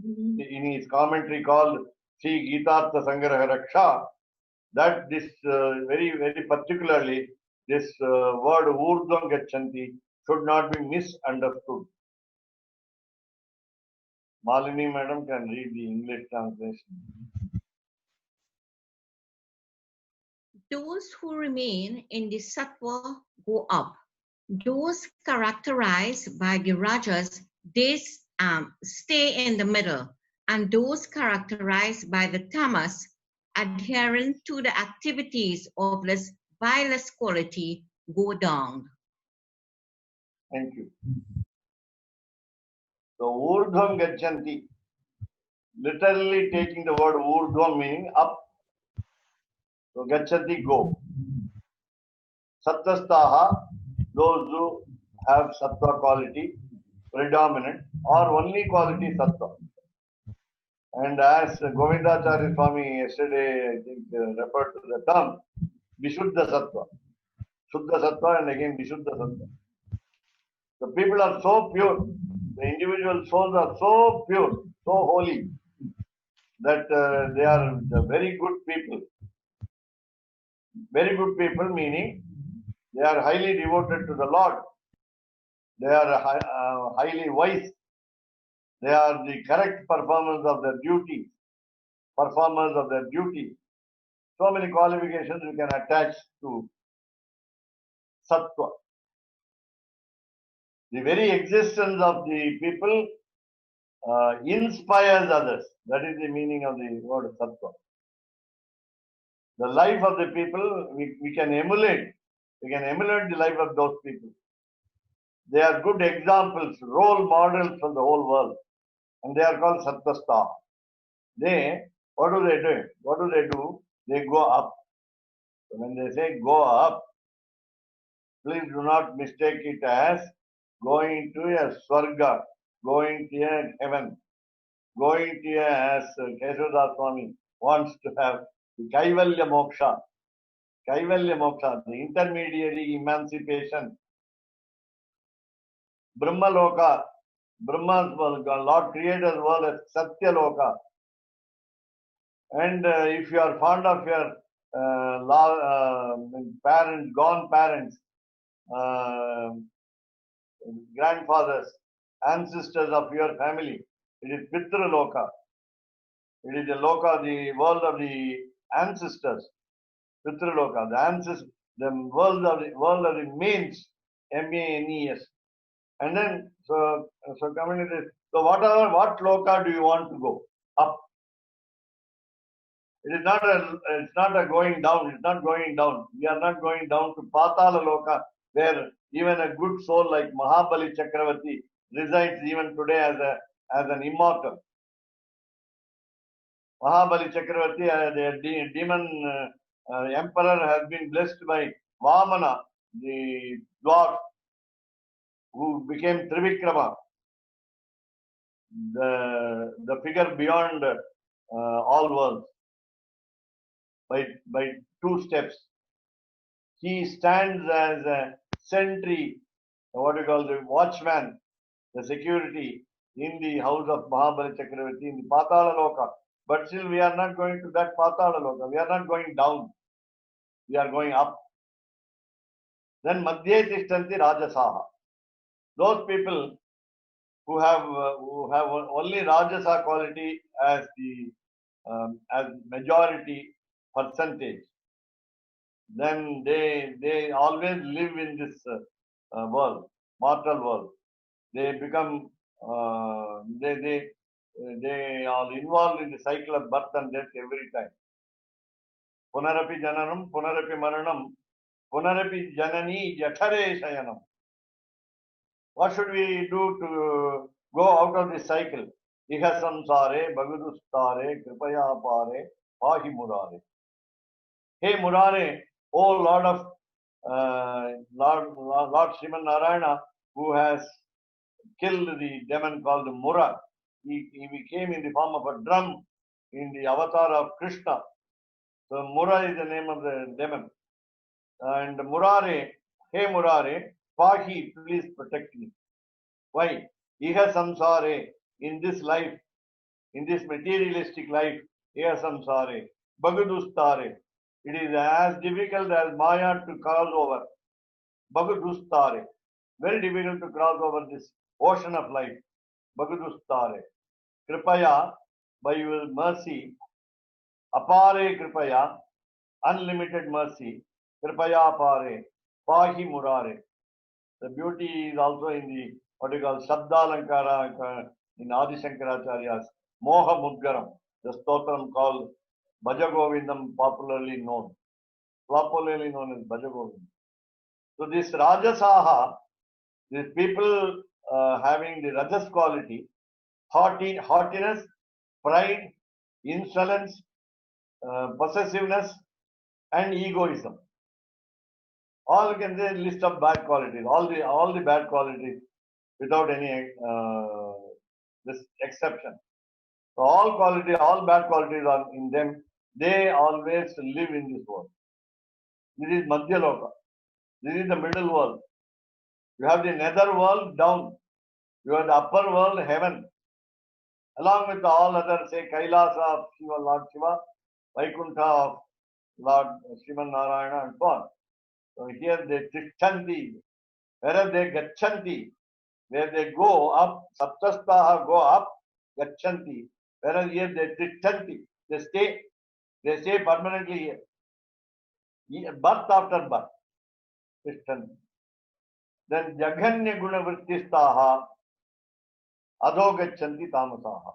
in his commentary called Sri Gitartha Sangraha Raksha, that this very, very particularly this word Urdhvam Gachanti should not be misunderstood. Malini madam can read the English translation. Those who remain in the sattva go up. Those characterized by the rajas, they stay in the middle. And those characterized by the tamas, adherent to the activities of this vilest quality, go down. Thank you. So Urdhvam Gachanti, literally taking the word Urdhvam meaning up. So Gachanti, go. Sattvastaha, those who have sattva quality predominant or only quality sattva. And as Govindacharya Swami yesterday, I think, referred to the term Vishuddha Sattva. Shuddha Sattva and again Vishuddha Sattva. The people are so pure, the individual souls are so pure, so holy, that they are the very good people. Very good people meaning they are highly devoted to the Lord. They are highly wise. They are the correct performers of their duty. Performers of their duty. So many qualifications we can attach to Sattva. The very existence of the people inspires others. That is the meaning of the word Sattva. The life of the people we can emulate. We can emulate the life of those people. They are good examples, role models for the whole world. And they are called Sattvastha. What do they do? What do they do? They go up. So when they say go up, please do not mistake it as going to a Swarga, going to a heaven, going to a, as Keshav Swami wants to have the Kaivalya Moksha. Kaivalya Moksha, the intermediary emancipation. Brahma Loka, Brahma's world, Lord Creator's world as Satya Loka. And if you are fond of your parents, gone parents, grandfathers, ancestors of your family, it is Pitra Loka. It is the Loka, the world of the ancestors. Pitra Loka, the ancestors, the world of the manes, M-A-N-E-S. And then, so coming to this, so what Loka do you want to go? Up. It's not a going down. It's not going down. We are not going down to Patala Loka, where even a good soul like Mahabali Chakravarti resides even today as an immortal. Mahabali Chakravarti, the demon emperor, has been blessed by Vamana, the dwarf, who became Trivikrama, the figure beyond all worlds. By 2 steps. He stands as a sentry, what we call the watchman, the security in the house of Mahabali Chakravarti in the Patala Loka. But still we are not going to that Patala Loka. We are not going down. We are going up. Then Madhye Tishtanti Rajasaha. Those people who have only Rajasa quality as the as majority percentage, then they always live in this world, mortal world. They become they are involved in the cycle of birth and death every time. Punarapi jananam, punarapi maranam, punarapi janani jathare shayanam. What should we do to go out of this cycle? Iha samsare, bagudustare, kripaya pare, pahi murare. Hey Murare, oh Lord of Lord Sriman Narayana, who has killed the demon called Mura. He became in the form of a drum in the avatar of Krishna. So Mura is the name of the demon. And Murare, hey Murare, Pahi, please protect me. Why? Iha samsare, in this life, in this materialistic life, iha samsare, bagudustare. It is as difficult as Maya to cross over. Bagudustare. Very difficult to cross over this ocean of life. Bagudustare. Kripaya, by your mercy, apare kripaya, unlimited mercy, kripaya apare, pahi murare. The beauty is also in the what you call Shabdalankara in Adi Shankaracharya's Moha Mudgaram, the stotram called Bhajagovindam, popularly known as Bhajagovindam. So this Rajasaha, these people having the Rajas quality, haughtiness, pride, insolence, possessiveness, and egoism. All you can say list of bad qualities. All the bad qualities without any this exception. So all bad qualities are in them. They always live in this world. This is Madhyaloka. This is the middle world. You have the nether world down. You have the upper world, heaven. Along with all other, say, Kailasa of Shiva, Lord Shiva, Vaikuntha of Lord Sriman Narayana, and so on. So here they Tishtanti, whereas they Gachanti, where they go up, Saptastaha go up, Gachanti, whereas here they Tishtanti, they stay permanently here. Birth after birth, Tishtanti. Then Jaganya Guna Vrittistaha, Adho Gachanti Tamasaha.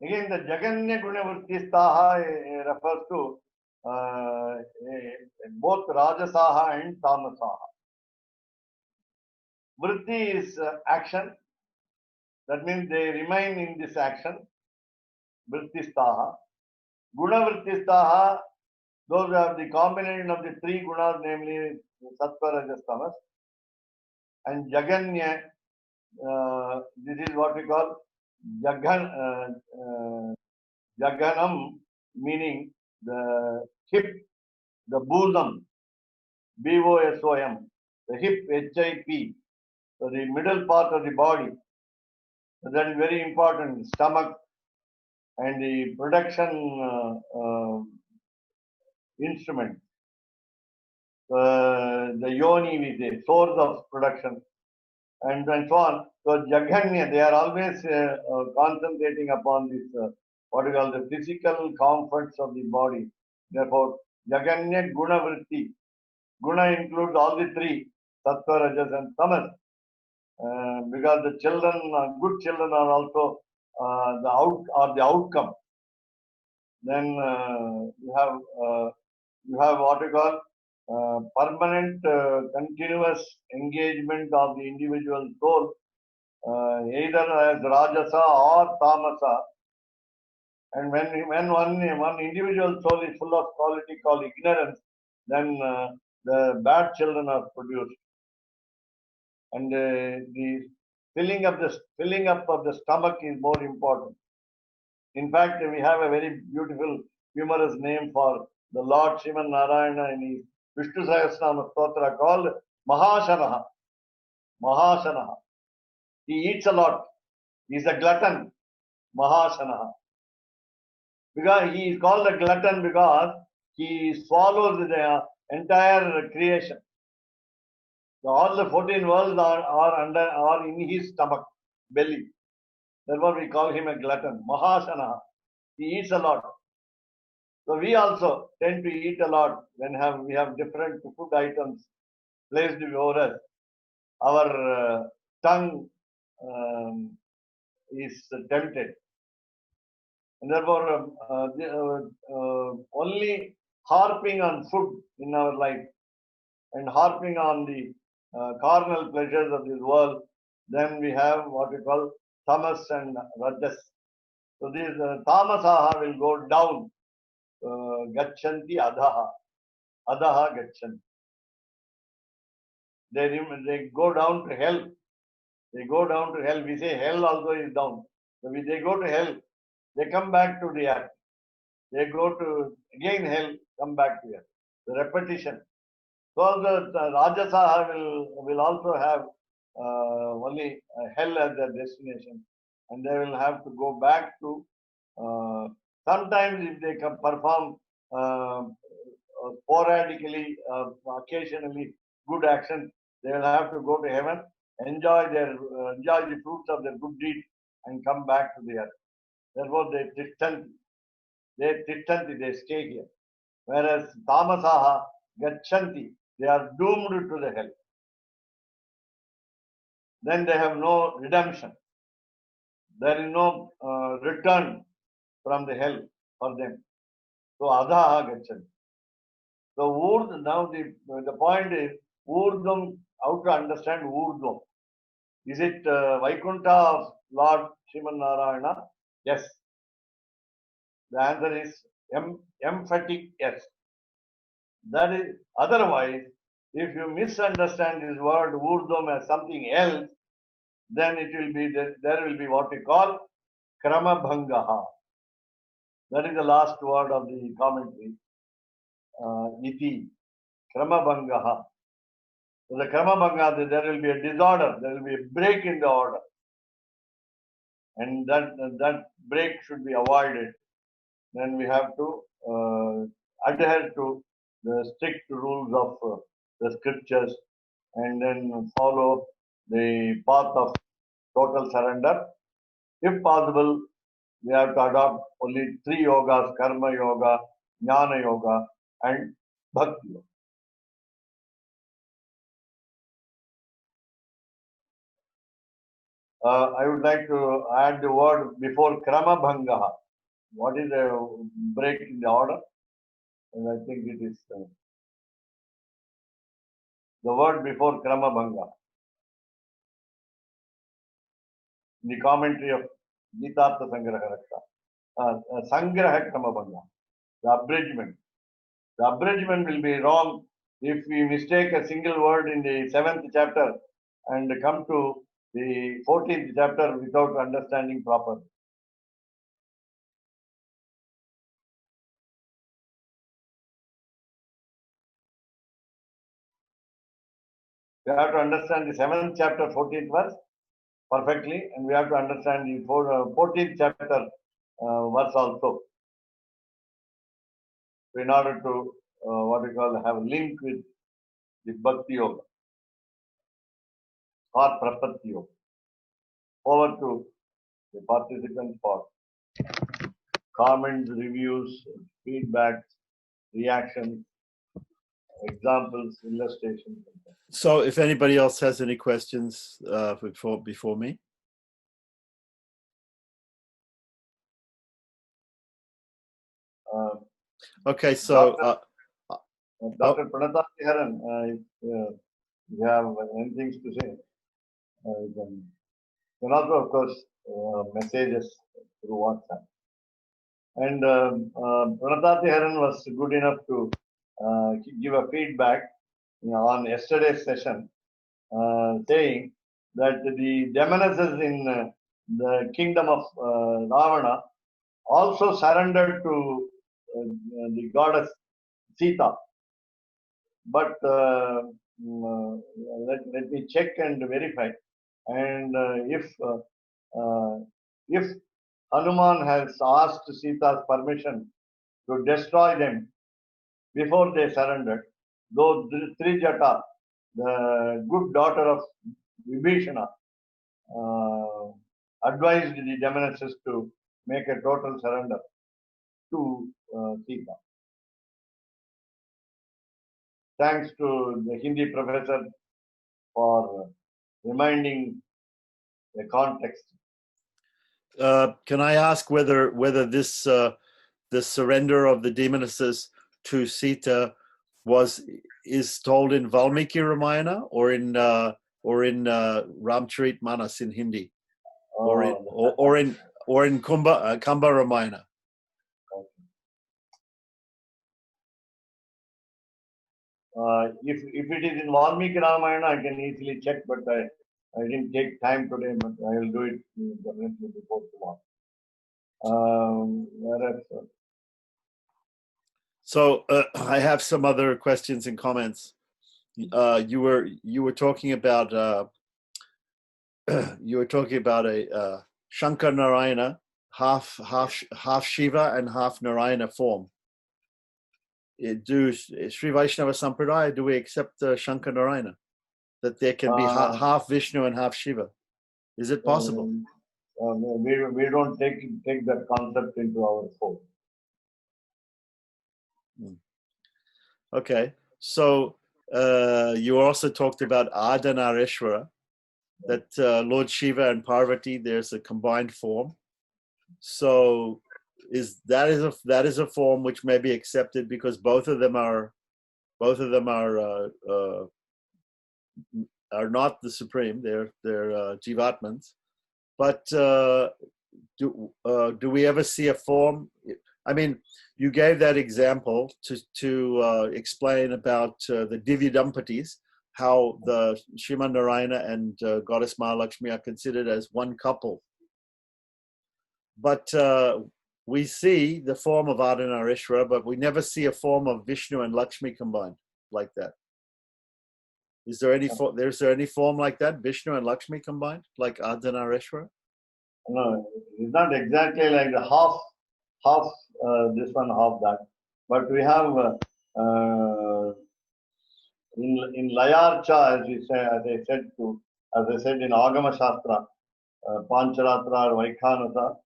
Again, the Jaganya Guna Vrittistaha refers to both Rajasaha and Tamasaha. Vritti is action. That means they remain in this action. Vrittistaha. Guna Vrittistaha, those are the combination of the three gunas, namely Sattva, Rajas, Tamas. And Jaganya, this is what we call Jaganam, meaning the hip, the bosom, BOSOM, the hip, HIP, so the middle part of the body. So that is very important. Stomach and the production instrument. The yoni is a source of production, and so on. So Jaganya, they are always concentrating upon this, what we call the physical comforts of the body. Therefore, Jaganya Guna Vritti. Guna includes all the three, Sattva, Rajas, and Tamas. Because the children, good children are also the outcome. Then you have what we call permanent, continuous engagement of the individual soul, either as Rajasa or Tamasa. And when one individual soul is full of quality called ignorance, then the bad children are produced. And the filling up of the stomach is more important. In fact, we have a very beautiful, humorous name for the Lord Sriman Narayana in his Vishnu Sahasranama Stotra called Mahashanaha. Mahashanaha. He eats a lot. He is a glutton. Mahashanaha. Because he is called a glutton because he swallows the entire creation. So all the 14 worlds are in his stomach, belly. Therefore we call him a glutton. Mahashanaha. He eats a lot. So we also tend to eat a lot when we have different food items placed before us. our tongue is tempted. And therefore, only harping on food in our life and harping on the carnal pleasures of this world, then we have what we call tamas and rajas. So these tamasaha will go down, gachanti adaha, adaha gachanti. They go down to hell. They go down to hell. We say hell also is down. So they go to hell. They come back to the earth. They go to again hell, come back to earth. The repetition. So the Rajasaha will also have only hell as their destination, and they will have to go back to. Sometimes if they can perform sporadically, occasionally good action, they will have to go to heaven, enjoy the fruits of their good deed, and come back to the earth. Therefore, they stay here. Whereas tamasaha gachanti, they are doomed to the hell. Then they have no redemption. There is no return from the hell for them. So adhaha gachanti. So now the point is urdhvam. How to understand urdhvam? Is it Vaikuntha of Lord Sriman Narayana? Yes. The answer is emphatic yes. That is, otherwise, if you misunderstand this word urdhvam as something else, then it will be there will be what we call krama bhangaha. That is the last word of the commentary. Iti krama bhangaha. So the krama bhanga, there will be a disorder. There will be a break in the order, and that break should be avoided. Then we have to adhere to the strict rules of the scriptures, and then follow the path of total surrender. If possible, we have to adopt only 3 yogas: karma yoga, jnana yoga, and bhakti yoga. I would like to add the word before krama bhangaha. What is a break in the order? And I think it is the word before krama bhanga. In the commentary of Gitartha Sangraha, Sangraha krama bhanga. The abridgment. The abridgment will be wrong if we mistake a single word in the 7th chapter and come to the 14th chapter without understanding properly. We have to understand the 7th chapter, 14th verse perfectly, and we have to understand the 14th chapter verse also. So in order to what we call have a link with the Bhakti Yoga or Prapatti Yoga. Over to the participants for comments, reviews, feedbacks, reactions, examples, illustrations. So if anybody else has any questions before me. Okay, so Dr. Pranatha Haran, if you have anything to say, you can also, of course, message us through WhatsApp. And Pranatha Haran was good enough to give a feedback on yesterday's session, saying that the demonesses in the kingdom of Ravana also surrendered to the goddess Sita. But let me check and verify. And if Hanuman has asked Sita's permission to destroy them before they surrendered, though Trijata, the good daughter of Vibhishana, advised the demonesses to make a total surrender to Sita. Thanks to the Hindi professor for reminding the context. Can I ask whether this the surrender of the demonesses to Sita is told in Valmiki Ramayana or in Ramcharit Manas in Hindi, or in Kamba Ramayana? If it is in Valmiki Ramayana, I can easily check, but I didn't take time today, but I will do it definitely before tomorrow. Whereas, So I have some other questions and comments. You were talking about a Shankar Narayana, half Shiva and half Narayana form. Do Sri Vaishnava Sampradaya, do we accept Shankar Narayana, that there can be half Vishnu and half Shiva? Is it possible? We don't take that concept into our fold. Okay, so you also talked about Ardhanareshwara, that Lord Shiva and Parvati, there's a combined form. So that is a form which may be accepted because both of them are not the supreme. They're Jivatmans. But do we ever see a form? I mean, you gave that example to explain about the Divya Dampatis, how the Sriman Narayana and Goddess Mahalakshmi are considered as one couple. But we see the form of Ardhanareshwara, but we never see a form of Vishnu and Lakshmi combined like that. Is there any form like that, Vishnu and Lakshmi combined, like Ardhanareshwara? No, it's not exactly like the half this one, half that. But we have in Layarcha, as I said in Agama Shastra, Pancharatra or Vaikhanasa,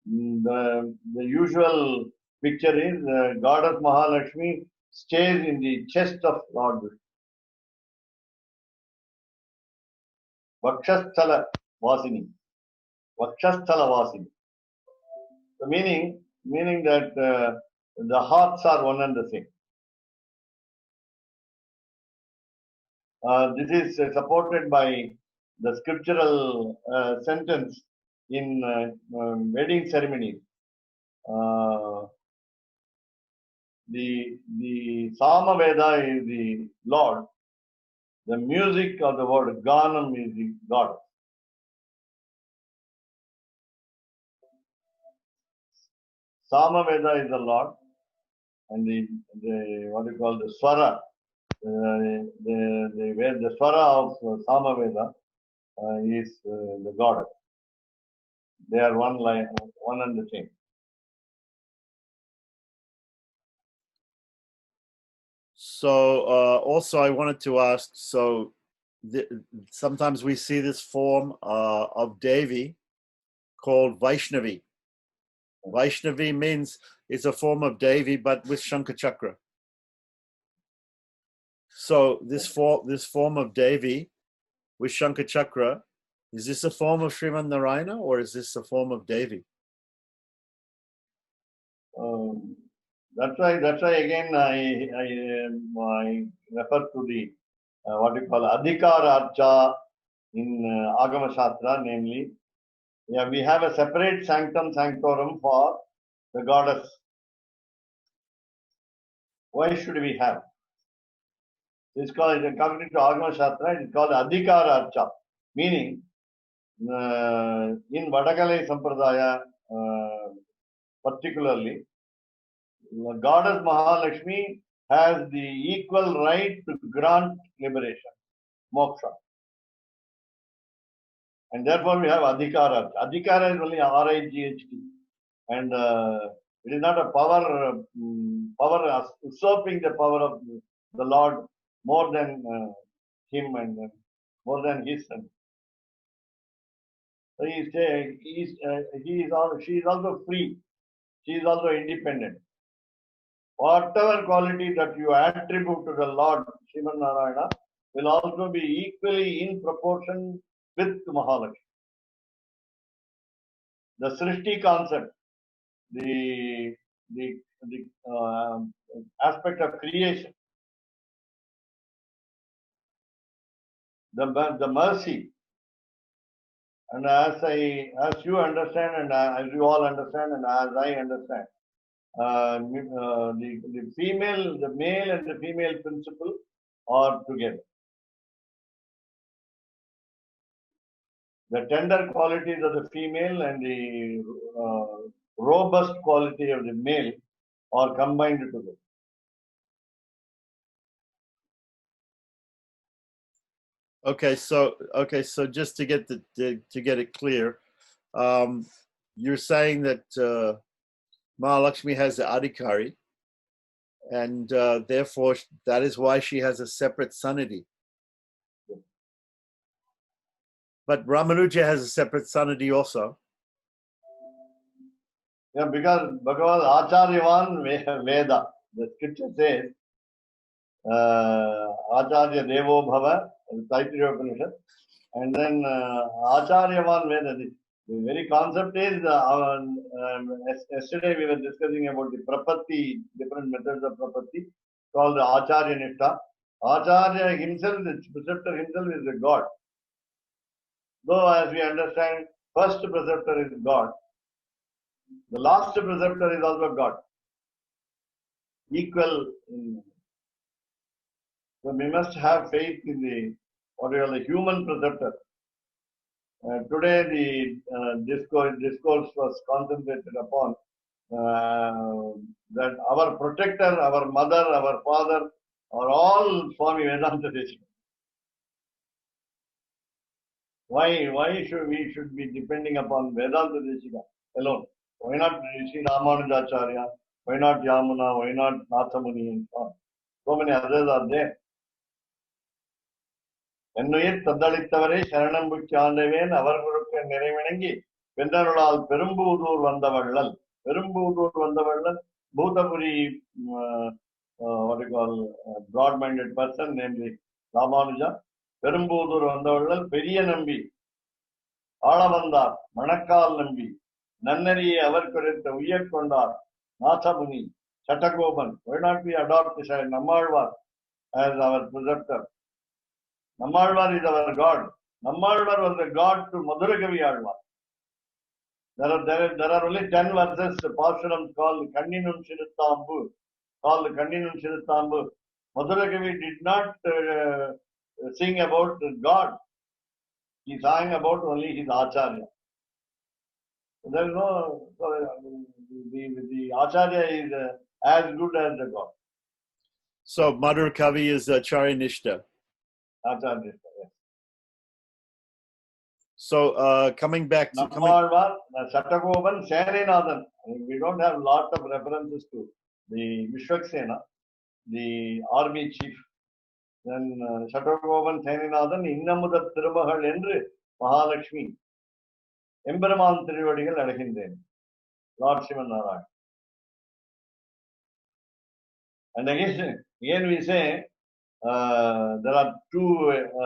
the usual picture is Goddess Mahalakshmi stays in the chest of Lord Vishnu. Vakshasthala Vasini. Vakshasthala Vasini. The meaning that the hearts are one and the same. This is supported by the scriptural sentence in wedding ceremonies. The Samaveda is the Lord. The music of the word Ganam is the God. Samaveda is the Lord, and the what you call the Swara, the Swara of Samaveda is the God. They are one and the same. So also I wanted to ask, so sometimes we see this form of Devi called Vaishnavi. Vaishnavi means it's a form of Devi, but with Shankha Chakra. So this form of Devi with Shankha Chakra, is this a form of Sriman Narayana or is this a form of Devi? That's why again I refer to the what you call Adhikara Archa in Agama Shastra, namely, we have a separate sanctum sanctorum for the goddess. Why should we have? It's called, according to Agama Shastra, it's called Adhikara Archa, meaning in Vadakalai Sampradaya particularly, Goddess Mahalakshmi has the equal right to grant liberation, moksha. And therefore we have Adhikara. Adhikara is only R-I-G-H-T. And it is not a power usurping the power of the Lord more than him and more than his son. So she is also free. She is also independent. Whatever quality that you attribute to the Lord Sriman Narayana will also be equally in proportion with Mahalakshmi. The Srishti concept, the aspect of creation, the mercy, and as you understand, and as you all understand, and as I understand, the male and the female principle are together. The tender qualities of the female and the robust quality of the male are combined together. Okay, so just to get it clear, you're saying that Mahalakshmi has the adhikari, and therefore that is why she has a separate sanidhi. But Ramanuja has a separate sanidhi also. Yeah, because Bhagavad Acharyavan Veda, the scripture says, Acharya Devo Bhava, Taittiriya Upanishad, and then Acharyavan Veda. The very concept is, yesterday we were discussing about the prapatti, different methods of prapatti, called the Acharya Nishta. Acharya himself, the preceptor himself is a god. Though, as we understand, first preceptor is God, the last preceptor is also God. Equal. So we must have faith in the human preceptor. Today the discourse was concentrated upon that our protector, our mother, our father are all Swami Vedanta Deshika. Why should we be depending upon Vedanta Deshika alone? Why not Sri Ramanujacharya? Why not Yamuna? Why not Nathamuni and so on? So many others are there. என்னுயிர் தத்தளித்தவரே சரணம் புக்கி ஆண்டவேன் அவர் குழுக்க நிறைவணங்கி வென்றருளால் Perumbudur வந்தவள்ளல் Bhutapuri, what you call broad-minded person, namely Ramanuja, Perumboodur வந்தவள்ளல் பெரிய நம்பி ஆளவந்தார் மணக்கால் நம்பி நன்னறியை அவர் குறித்த Uyyakondar நாசமுனி Chatagoban. Why not we adopt Nammalvar as our preceptor? Nammalvar is our God. Nammalvar was a god to Madhuragavi Alvar. There are only 10 verses, Pashuram called Kanninum Shiruthambu. Madhuragavi did not sing about God. He sang about only his Acharya. There is no, the Acharya is as good as the God. So Madhur Kavi is Acharya Nishta. Acharya Nishta, yes. So coming back to Chatagoban, Sarenathan. We don't have a lot of references to the Vishwaksena, the army chief. Then Chatagoban, Sarenathan, Innamudha Tirumahal Endru, Mahalakshmi, Emberaman Tiruvadigal Adakindrain, Lord Sivanarayan. And again we say there are two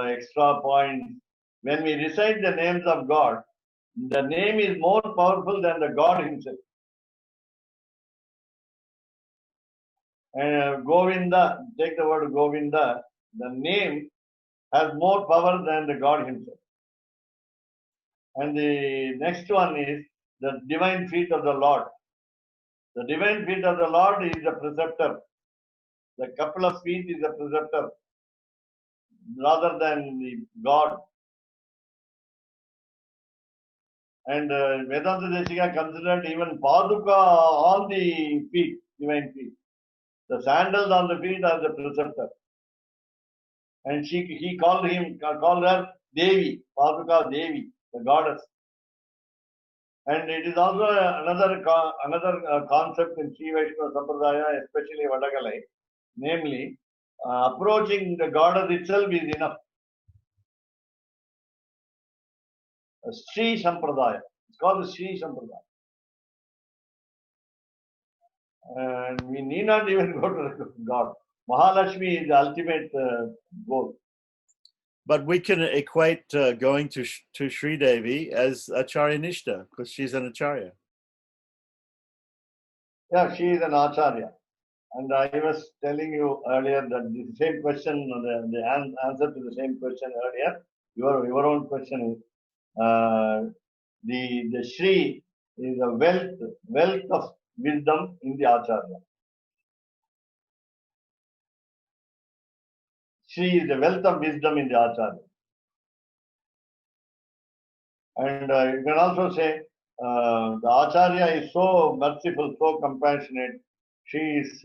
extra points. When we recite the names of God, the name is more powerful than the God himself. Govinda, take the word Govinda, the name has more power than the God himself. And the next one is the divine feet of the Lord. The divine feet of the Lord is the preceptor. The couple of feet is the preceptor rather than the God. And Vedanta Deshika considered even Paduka on the feet, divine feet. The sandals on the feet are the preceptor. And he called her Devi, Paduka Devi, the goddess. And it is also another concept in Sri Vaishnava Sampradaya, especially Vadagalai, namely, approaching the goddess itself is enough. Sri Sampradaya. It's called the Sri Sampradaya. And we need not even go to God. Mahalakshmi is the ultimate goal. But we can equate going to Sri Devi as Acharya Nishta because she's an Acharya. Yeah, she is an Acharya. And I was telling you earlier that the same question, the answer to the same question earlier, your own question is the Shri is a wealth of wisdom in the Acharya. Shri is the wealth of wisdom in the Acharya. And you can also say the Acharya is so merciful, so compassionate. She is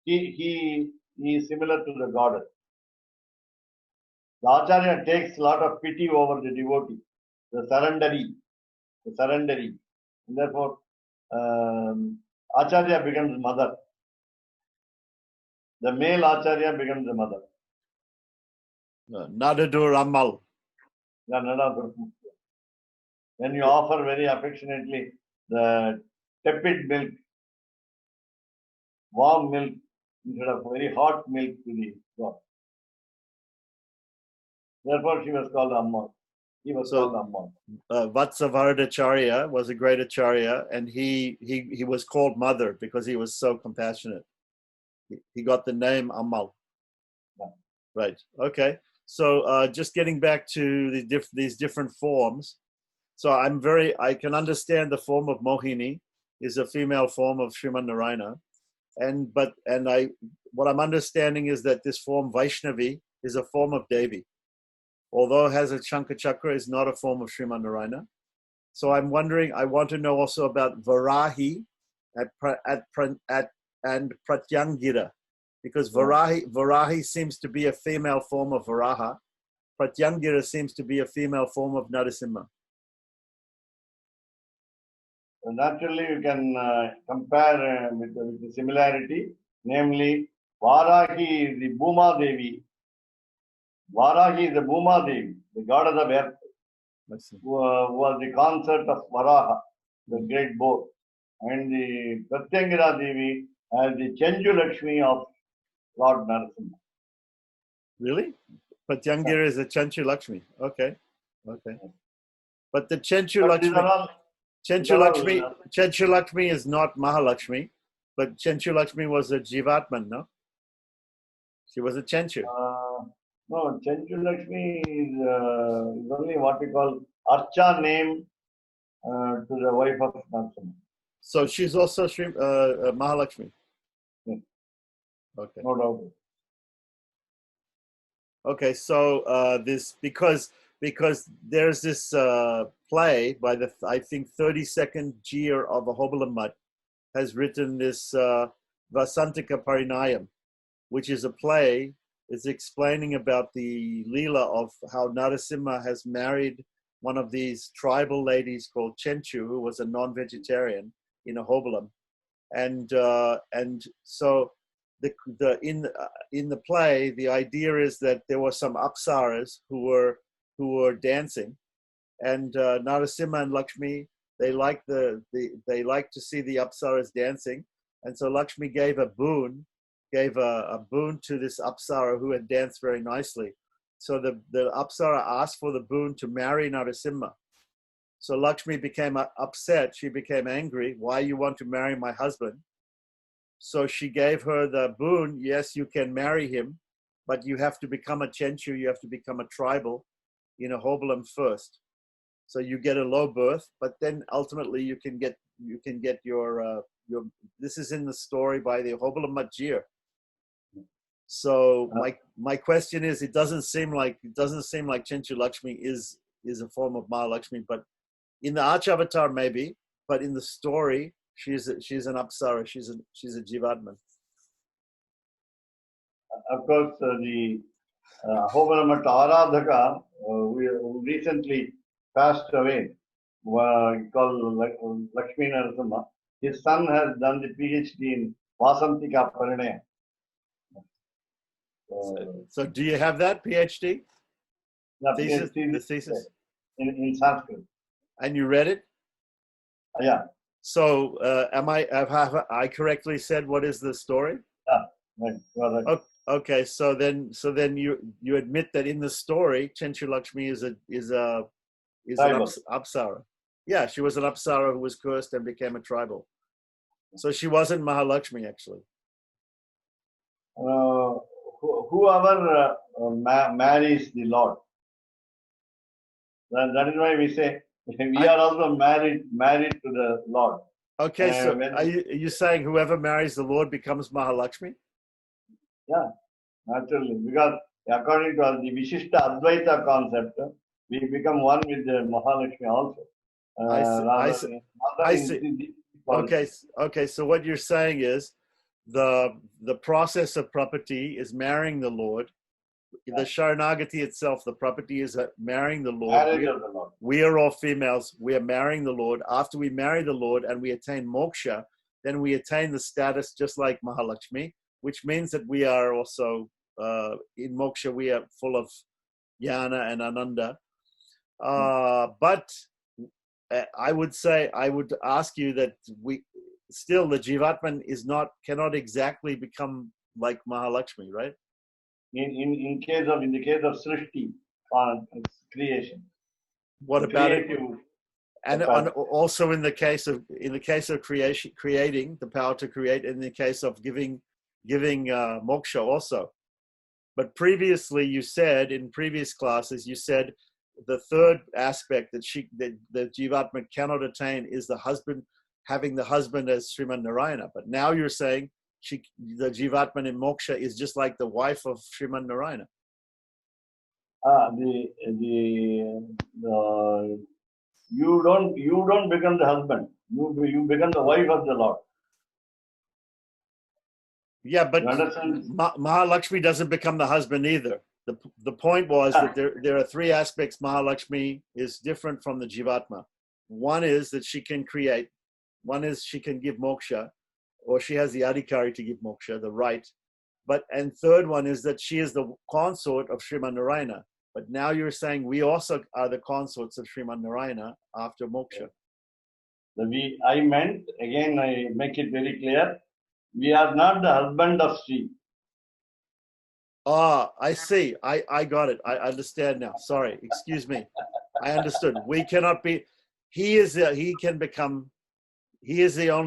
he is similar to the goddess. The Acharya takes a lot of pity over the devotee, the surrenderee. And therefore, Acharya becomes mother. The male Acharya becomes the mother. Nadadur Ammal. When you offer very affectionately the tepid milk, warm milk, instead of very hot milk to the god. Therefore, she was called Ammal. He was called Ammal. Vatsavaracharya was a great Acharya, and he was called mother because he was so compassionate. He got the name Ammal. Yeah. Right. Okay. So just getting back to these different forms. So I can understand the form of Mohini is a female form of Sriman Narayana. What I'm understanding is that this form Vaishnavi is a form of Devi. Although it has a Shankha Chakra, is not a form of Sriman Narayana. So I'm wondering, I want to know also about Varahi and Pratyangira, because Varahi seems to be a female form of Varaha. Pratyangira seems to be a female form of Narasimha. So naturally, you can compare with the similarity, namely Varahi is the Bhuma Devi. Varahi is the Bhuma Devi, the goddess of earth, who was the consort of Varaha, the great boar. And the Pratyangira Devi as the Chenju Lakshmi of Lord Narasimha. Really? Pratyangira is a Chenju Lakshmi. Okay. But the Chenju Lakshmi is not Mahalakshmi, but Chenju Lakshmi was a Jivatman, no? She was a Chenju. No, Chenju Lakshmi is only what we call Archa name to the wife of Narasimha. So she's also Mahalakshmi. Yes. Okay. No doubt. Okay, so this because there's this play by the I think 32nd Jir of Ahobilamat has written this Vasantika Parinayam, which is a play. It's explaining about the Leela of how Narasimha has married one of these tribal ladies called Chenchu, who was a non-vegetarian in Ahobilam, and so in the play, the idea is that there were some apsaras who were dancing, and Narasimha and Lakshmi they like to see the apsaras dancing, and so Lakshmi gave a boon to this apsara who had danced very nicely. So the apsara asked for the boon to marry Narasimha. So Lakshmi became upset. She became angry. Why you want to marry my husband? So she gave her the boon. Yes, you can marry him, but you have to become a Chenchu. You have to become a tribal in Ahobilam first. So you get a low birth, but then ultimately you can get your. This is in the story by the Ahobilam Majir. So my question is, it doesn't seem like Chenchu Lakshmi is a form of Mahalakshmi, but in the Archavatar maybe, but in the story she's an Apsara, she's a Jivatman. Of course, the Ahobilam Aradhaka who recently passed away, called Lakshmi Narasimha. His son has done the PhD in Vasantika Parinaya. So do you have that PhD? The thesis? In Sanskrit. And you read it? Yeah. So have I correctly said what is the story? Yeah, right. Okay, so then you admit that in the story, Chenchu Lakshmi is an Tribal. apsara. Yeah, she was an apsara who was cursed and became a tribal. So she wasn't Mahalakshmi actually. Whoever marries the Lord. That is why we say we are also married to the Lord. Okay, so when- are you saying whoever marries the Lord becomes Mahalakshmi? Yeah, naturally, because according to the Vishishta Advaita concept, we become one with the Mahalakshmi also. I see. Okay. So what you're saying is the process of property is marrying the Lord. The Sharanagati itself, the property is marrying the Lord. Marriage of the Lord. We are all females. We are marrying the Lord. After we marry the Lord and we attain moksha, then we attain the status just like Mahalakshmi, which means that we are also in moksha. We are full of jnana and ananda. But I would ask you that we still the Jivatman cannot exactly become like Mahalakshmi, right? In the case of Srishti, creation. What about it? Creative And capacity. also in the case of creating the power to create, in the case of giving moksha also. But previously, you said in previous classes, you said the third aspect that the Jivatma cannot attain is having the husband as Sriman Narayana. But now you're saying the Jivatma in moksha is just like the wife of Sriman Narayana. You don't become the husband. You become the wife of the Lord. Yeah, but Mahalakshmi doesn't become the husband either. The point was that there are three aspects Mahalakshmi is different from the Jivatma. One is that she can create. One is she can give moksha, or she has the adhikari to give moksha, the right. And third one is that she is the consort of Sriman Narayana. But now you're saying we also are the consorts of Sriman Narayana after moksha. I meant, again, I make it very clear, we are not the husband of Sri. I see. I got it. I understand now. Sorry. Excuse me. I understood. We cannot be. He is the only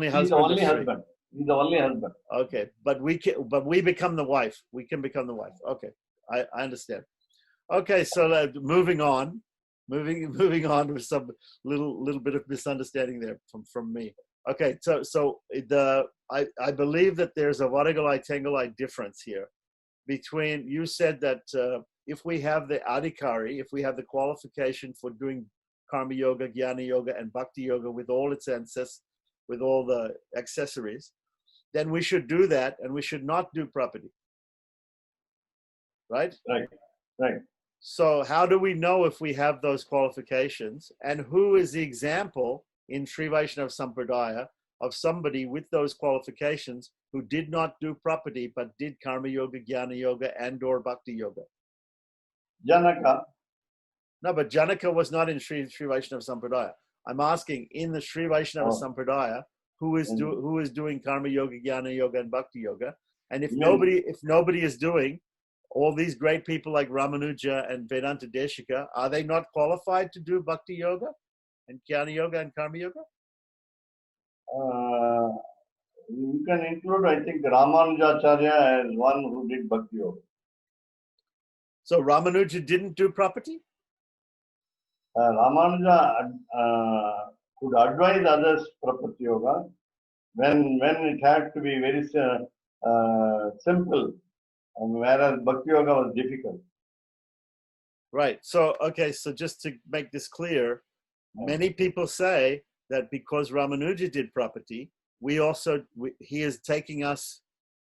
husband. He's the only husband. He's the only husband. Okay, but we become the wife. We can become the wife. Okay, I understand. Okay, so moving on with some little bit of misunderstanding there from me. Okay, so I believe that there's a Vadagalai Tengalai difference here between, you said that if we have the adhikari, if we have the qualification for doing karma yoga, jnana yoga, and bhakti yoga with all its ancestors, with all the accessories, then we should do that, and we should not do property. Right? Right. So how do we know if we have those qualifications, and who is the example in Sri Vaishnava Sampradaya of somebody with those qualifications who did not do property but did karma yoga, jnana yoga, and or bhakti yoga? Janaka. No, but Janaka was not in Sri Vaishnava Sampradaya. I'm asking, in the Sri Vaishnava Sampradaya, who is doing karma yoga, jnana yoga, and bhakti yoga? And if nobody is doing, all these great people like Ramanuja and Vedanta Deshika, are they not qualified to do bhakti yoga and jnana yoga and karma yoga? You can include, I think, Ramanujacharya as one who did bhakti yoga. So Ramanuja didn't do property? Ramanuja could advise others property yoga when it had to be very simple, whereas bhakti yoga was difficult. Right. So, okay, so just to make this clear, many people say that because Ramanuja did property, he is taking us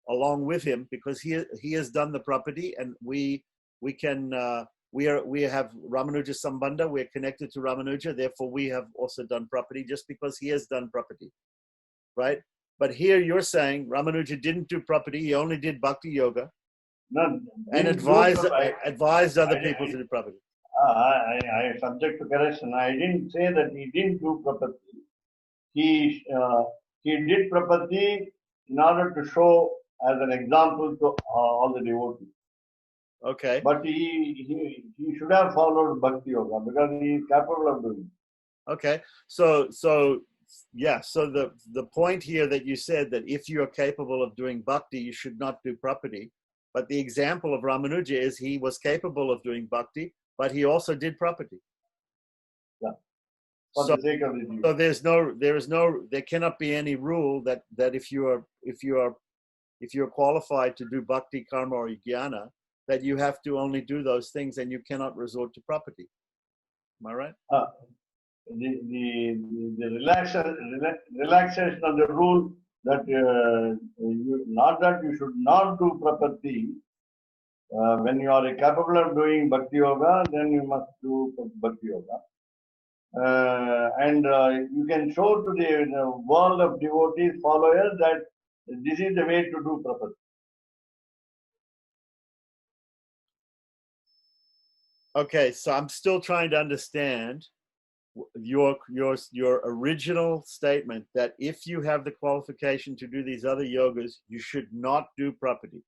along with him because he has done the property, and we have Ramanuja Sambandha, we're connected to Ramanuja, therefore we have also done property just because he has done property, right? But here you're saying Ramanuja didn't do property, he only did bhakti yoga, and advised other people to do property. I subject to correction. I didn't say that he didn't do property. He did property in order to show as an example to all the devotees. Okay. But he should have followed Bhakti Yoga because he is capable of doing it. Okay. So yeah. So the point here that you said that if you are capable of doing bhakti, you should not do prapati. But the example of Ramanuja is he was capable of doing bhakti, but he also did prapati. Yeah. For So, the sake of the Jew. so there cannot be any rule that if you are qualified to do bhakti, karma, or jnana, that you have to only do those things and you cannot resort to prapati. Am I right? The relaxation of the rule that not that you should not do prapati. When you are capable of doing bhakti yoga, then you must do bhakti yoga. And you can show to the world of devotees, followers, that this is the way to do prapati. Okay, so I'm still trying to understand your original statement that if you have the qualification to do these other yogas, you should not do prapati.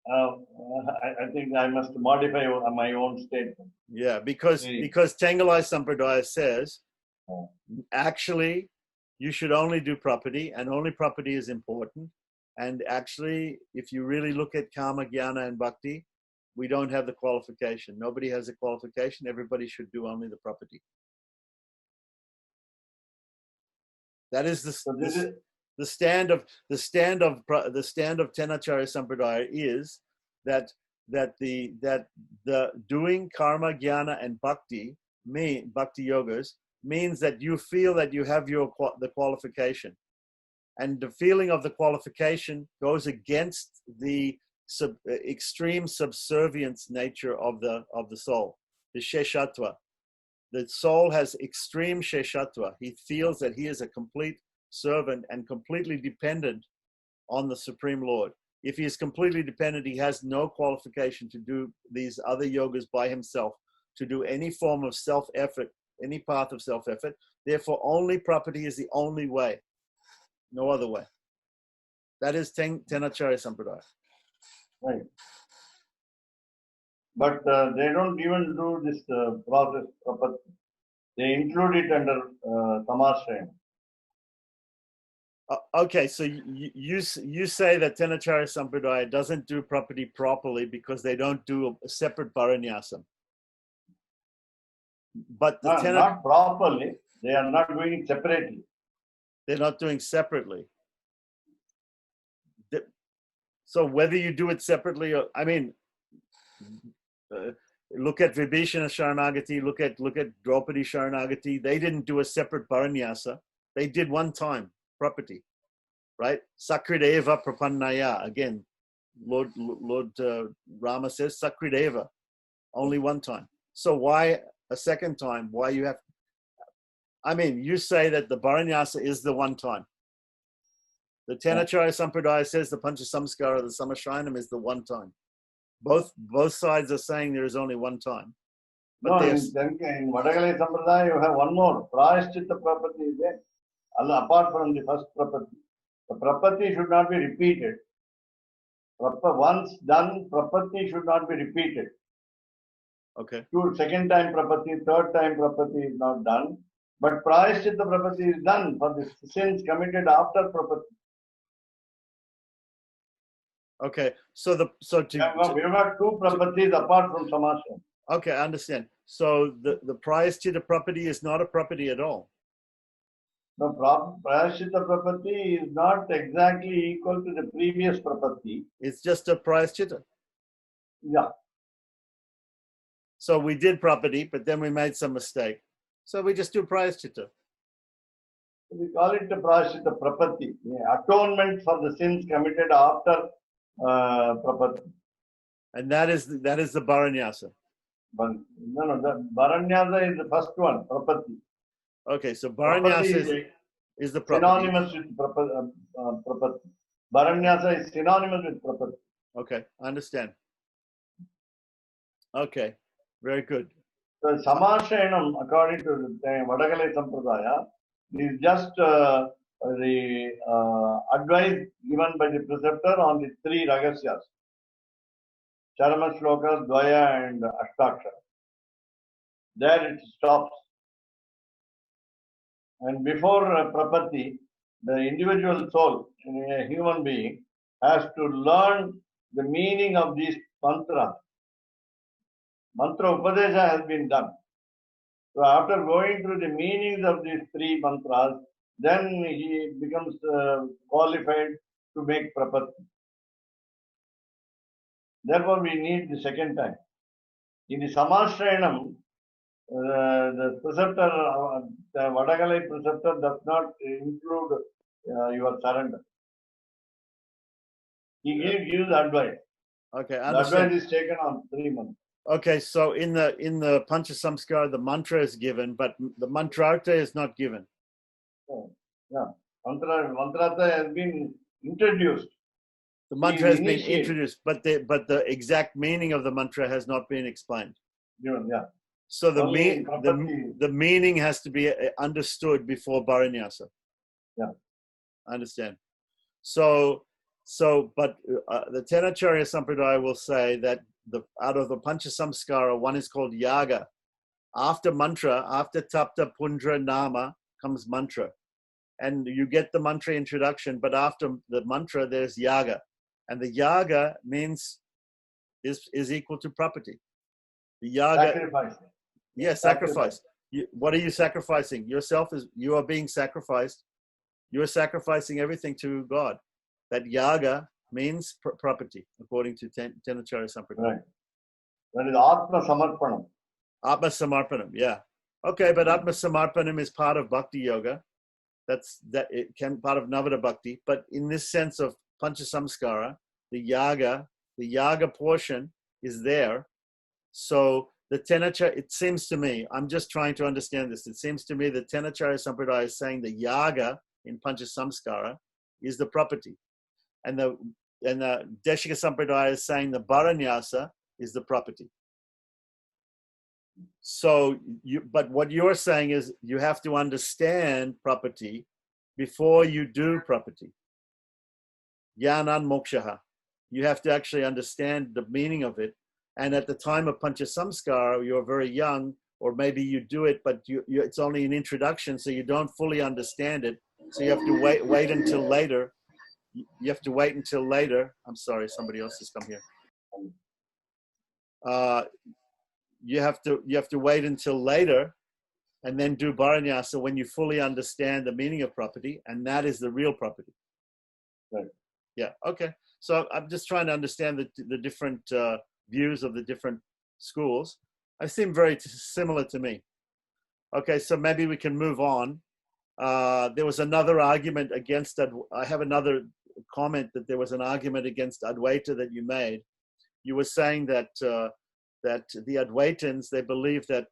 I think I must modify my own statement. Yeah, because Tengalai Sampradaya says actually you should only do prapati, and only prapati is important. And actually, if you really look at karma, jnana, and bhakti, we don't have the qualification. Nobody has a qualification. Everybody should do only the prapati. That is the stand of Tenacharya Sampradaya is that the doing karma, jnana, and bhakti yogas means that you feel that you have the qualification, and the feeling of the qualification goes against the extreme subservience nature of the soul, the sheshatva. The soul has extreme sheshatva. He feels that he is a complete servant and completely dependent on the Supreme Lord. If he is completely dependent, he has no qualification to do these other yogas by himself, to do any form of self-effort, any path of self-effort. Therefore, only prapati is the only way. No other way. That is Tenacharya Sampradaya. Right. But they don't even do this process prapati. They include it under samashrayam. Okay, so you say that Tenacharya Sampradaya doesn't do prapati properly because they don't do a separate paranyasam. But not properly. They are not doing it separately. They're not doing separately. So whether you do it separately, or I mean, look at Vibhishana Sharanagati, look at Draupadi Sharanagati. They didn't do a separate paranyasa. They did one time prapati, right? Sakrideva prapannaya. Again, Lord Rama says Sakrideva, only one time. So why a second time? Why you have? I mean, you say that the paranyasa is the one time. The Tenacharya Sampradaya says the Pancha Samskara, the Samashrayanam, is the one time. Both sides are saying there is only one time. But no, in Vadagalai Sampradaya, you have one more. Prayaschitta prapati is there. Apart from the first prapati. The prapati should not be repeated. Once done, prapati should not be repeated. Okay. Second time prapati, third time prapati is not done. But prayaschitta prapati is done for the sins committed after prapati. Okay, we have got two prapatis apart from samashrayam. Okay, I understand. So the prayaschitta prapati is not a prapati at all. No, prayaschitta prapati is not exactly equal to the previous prapati. It's just a prayaschitta. Yeah. So we did prapati, but then we made some mistake. So we just do prayaschitta. We call it the prayaschitta prapati, atonement for the sins committed after prapati. And that is the Bharanyasa. No, the Bharanyasa is the first one, prapati. Okay, so Bharanyasa is the prapati. Synonymous with prapati. Bharanyasa is synonymous with prapati. Okay, I understand. Okay, very good. So Samashayanam, according to the Vadagalai Sampradaya, is just the advice given by the preceptor on the three ragasyas, Charama Shloka, Dvaya and Ashtakshara. There it stops. And before Prapatti, the individual soul, a human being, has to learn the meaning of these mantras. Mantra Upadesha has been done. So after going through the meanings of these three mantras, then he becomes qualified to make Prapatti. Therefore, we need the second time. In the Samashrayanam, the preceptor, the Vadagalai preceptor does not include your surrender. He gives advice. Okay, I The understand. advice is taken on 3 months. Okay, so in the Pancha Samskara, the mantra is given, but the mantrartha is not given. So, yeah, mantrartha has been introduced. The mantra has been initiated. introduced, but the exact meaning of the mantra has not been explained. Given, yeah. So Only in Prapatti. the meaning has to be understood before Bharanyasa. Yeah. I understand. So but the Tenacharya Sampradaya will say that out of the Pancha Samskara, one is called Yaga. After mantra, after Tapta Pundra Nama comes mantra. And you get the mantra introduction, but after the mantra, there's Yaga. And the Yaga means is equal to property. The Yaga. Sacrifice. Yes, sacrifice. What are you sacrificing? Yourself you are being sacrificed. You are sacrificing everything to God. That Yaga means property, according to Tenacharya Sampradaya. Right. That is Atma Samarpanam. Atma Samarpanam, yeah. Okay, but Atma Samarpanam is part of Bhakti Yoga. It can part of Navada Bhakti. But in this sense of Pancha Samskara, the Yaga portion is there. So the Tenacharya, it seems to me, I'm just trying to understand this. It seems to me that Tenacharya Sampradaya is saying the Yaga in Pancha Samskara is the property. And the Deshika Sampradaya is saying the Bharanyasa is the property. So but what you're saying is you have to understand property before you do property. Jnanan mokshaha. You have to actually understand the meaning of it. And at the time of Pancha Samskara, you're very young, or maybe you do it, but it's only an introduction, so you don't fully understand it. So you have to wait until later. You have to wait until later. I'm sorry, somebody else has come here. You have to wait until later, and then do Bharanyasa when you fully understand the meaning of property, and that is the real property. Right. Yeah. Okay. So I'm just trying to understand the different views of the different schools. They seem very similar to me. Okay. So maybe we can move on. There was another argument against that. I have another comment that there was an argument against Advaita that you made. You were saying that that the Advaitins, they believe that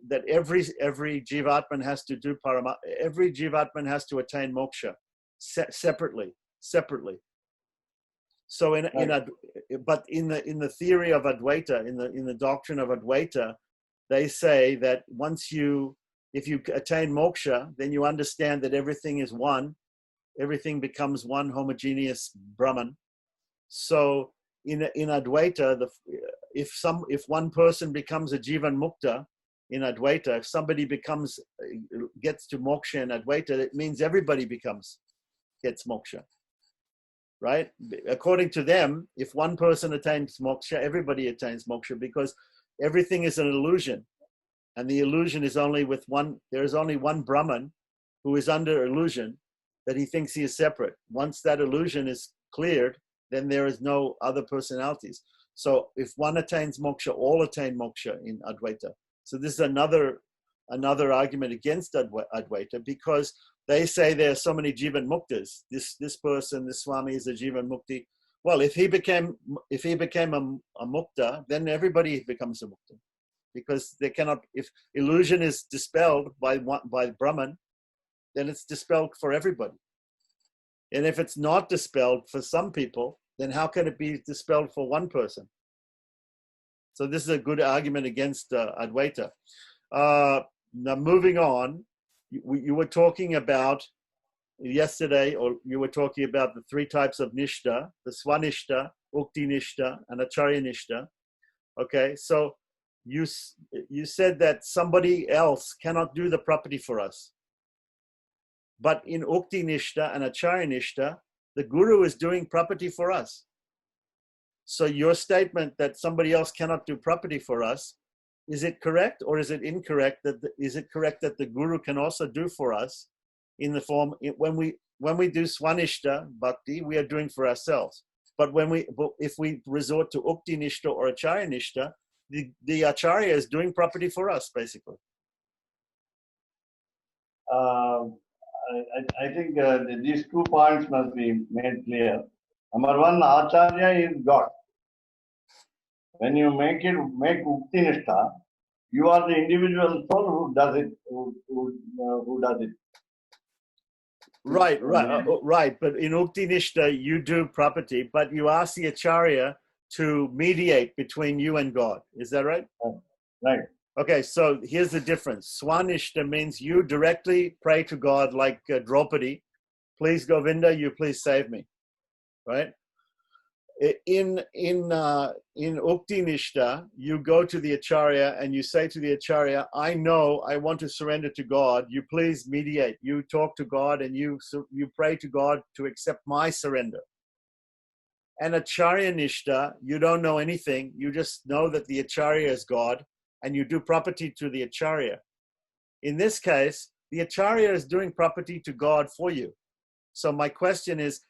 that every Jivatman has to do every Jivatman has to attain moksha separately. So but in the theory of Advaita, in the doctrine of Advaita, they say that if you attain moksha, then you understand that everything is one. Everything becomes one homogeneous Brahman. So in Advaita, if one person becomes a Jivan Mukta in Advaita, if somebody gets to moksha in Advaita, it means everybody gets moksha. Right? According to them, if one person attains moksha, everybody attains moksha, because everything is an illusion. And the illusion is only with one, there is only one Brahman who is under illusion, that he thinks he is separate. Once that illusion is cleared, then there is no other personalities. So if one attains moksha, all attain moksha in Advaita. So this is another argument against Advaita, because they say there are so many Jivan Muktas. This person, this Swami is a Jivan Mukti. Well, if he became a Mukta, then everybody becomes a Mukta. Because they cannot, if illusion is dispelled by Brahman, then it's dispelled for everybody. And if it's not dispelled for some people, then how can it be dispelled for one person? So this is a good argument against Advaita. Now moving on, you were talking about yesterday, or you were talking about the three types of nishta, the swanishta, ukti nishta, and acharya nishta. Okay, so you said that somebody else cannot do the property for us. But in ukti nishta and acharya nishta, the guru is doing property for us. So your statement that somebody else cannot do property for us, is it correct or is it incorrect? Is it correct that the guru can also do for us in the form, when we do swanishta bhakti, we are doing for ourselves. But if we resort to ukti nishta or acharya nishta, the acharya is doing property for us, basically. I think these 2 points must be made clear. Number one, acharya is God. When you make ukti nishta, you are the individual soul who does it. Who does it? Right. But in ukti nishta, you do property, but you ask the acharya to mediate between you and God. Is that right? Right. Okay, so here's the difference. Swanishta means you directly pray to God, like Draupadi, please Govinda, you please save me, right? In ukti nishta, you go to the acharya and you say to the acharya, I know I want to surrender to God. You please mediate. You talk to God and you pray to God to accept my surrender. And acharya nishta, you don't know anything. You just know that the acharya is God, and you do property to the acharya. In this case, the acharya is doing property to God for you. So my question is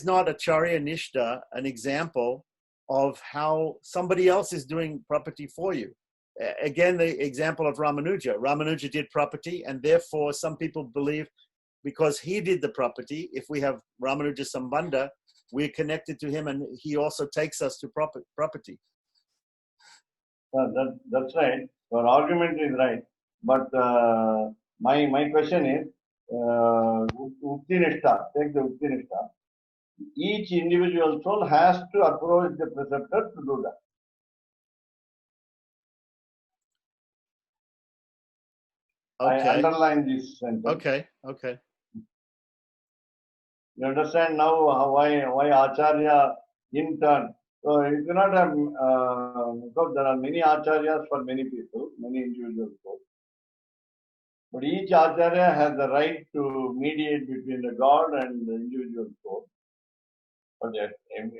not acharya nishta an example of how somebody else is doing property for you? Again, the example of Ramanuja. Ramanuja did property, and therefore some people believe because he did the property, if we have Ramanuja Sambandha, we're connected to him and he also takes us to property. That's right. Your argument is right. But my question is, ukti nishta, take the ukti nishta. Each individual soul has to approach the preceptor to do that. Okay. I underline this sentence. Okay. You understand now why Acharya in turn. So you cannot have, because there are many Acharyas for many people, many individual souls. But each Acharya has the right to mediate between the God and the individual soul. But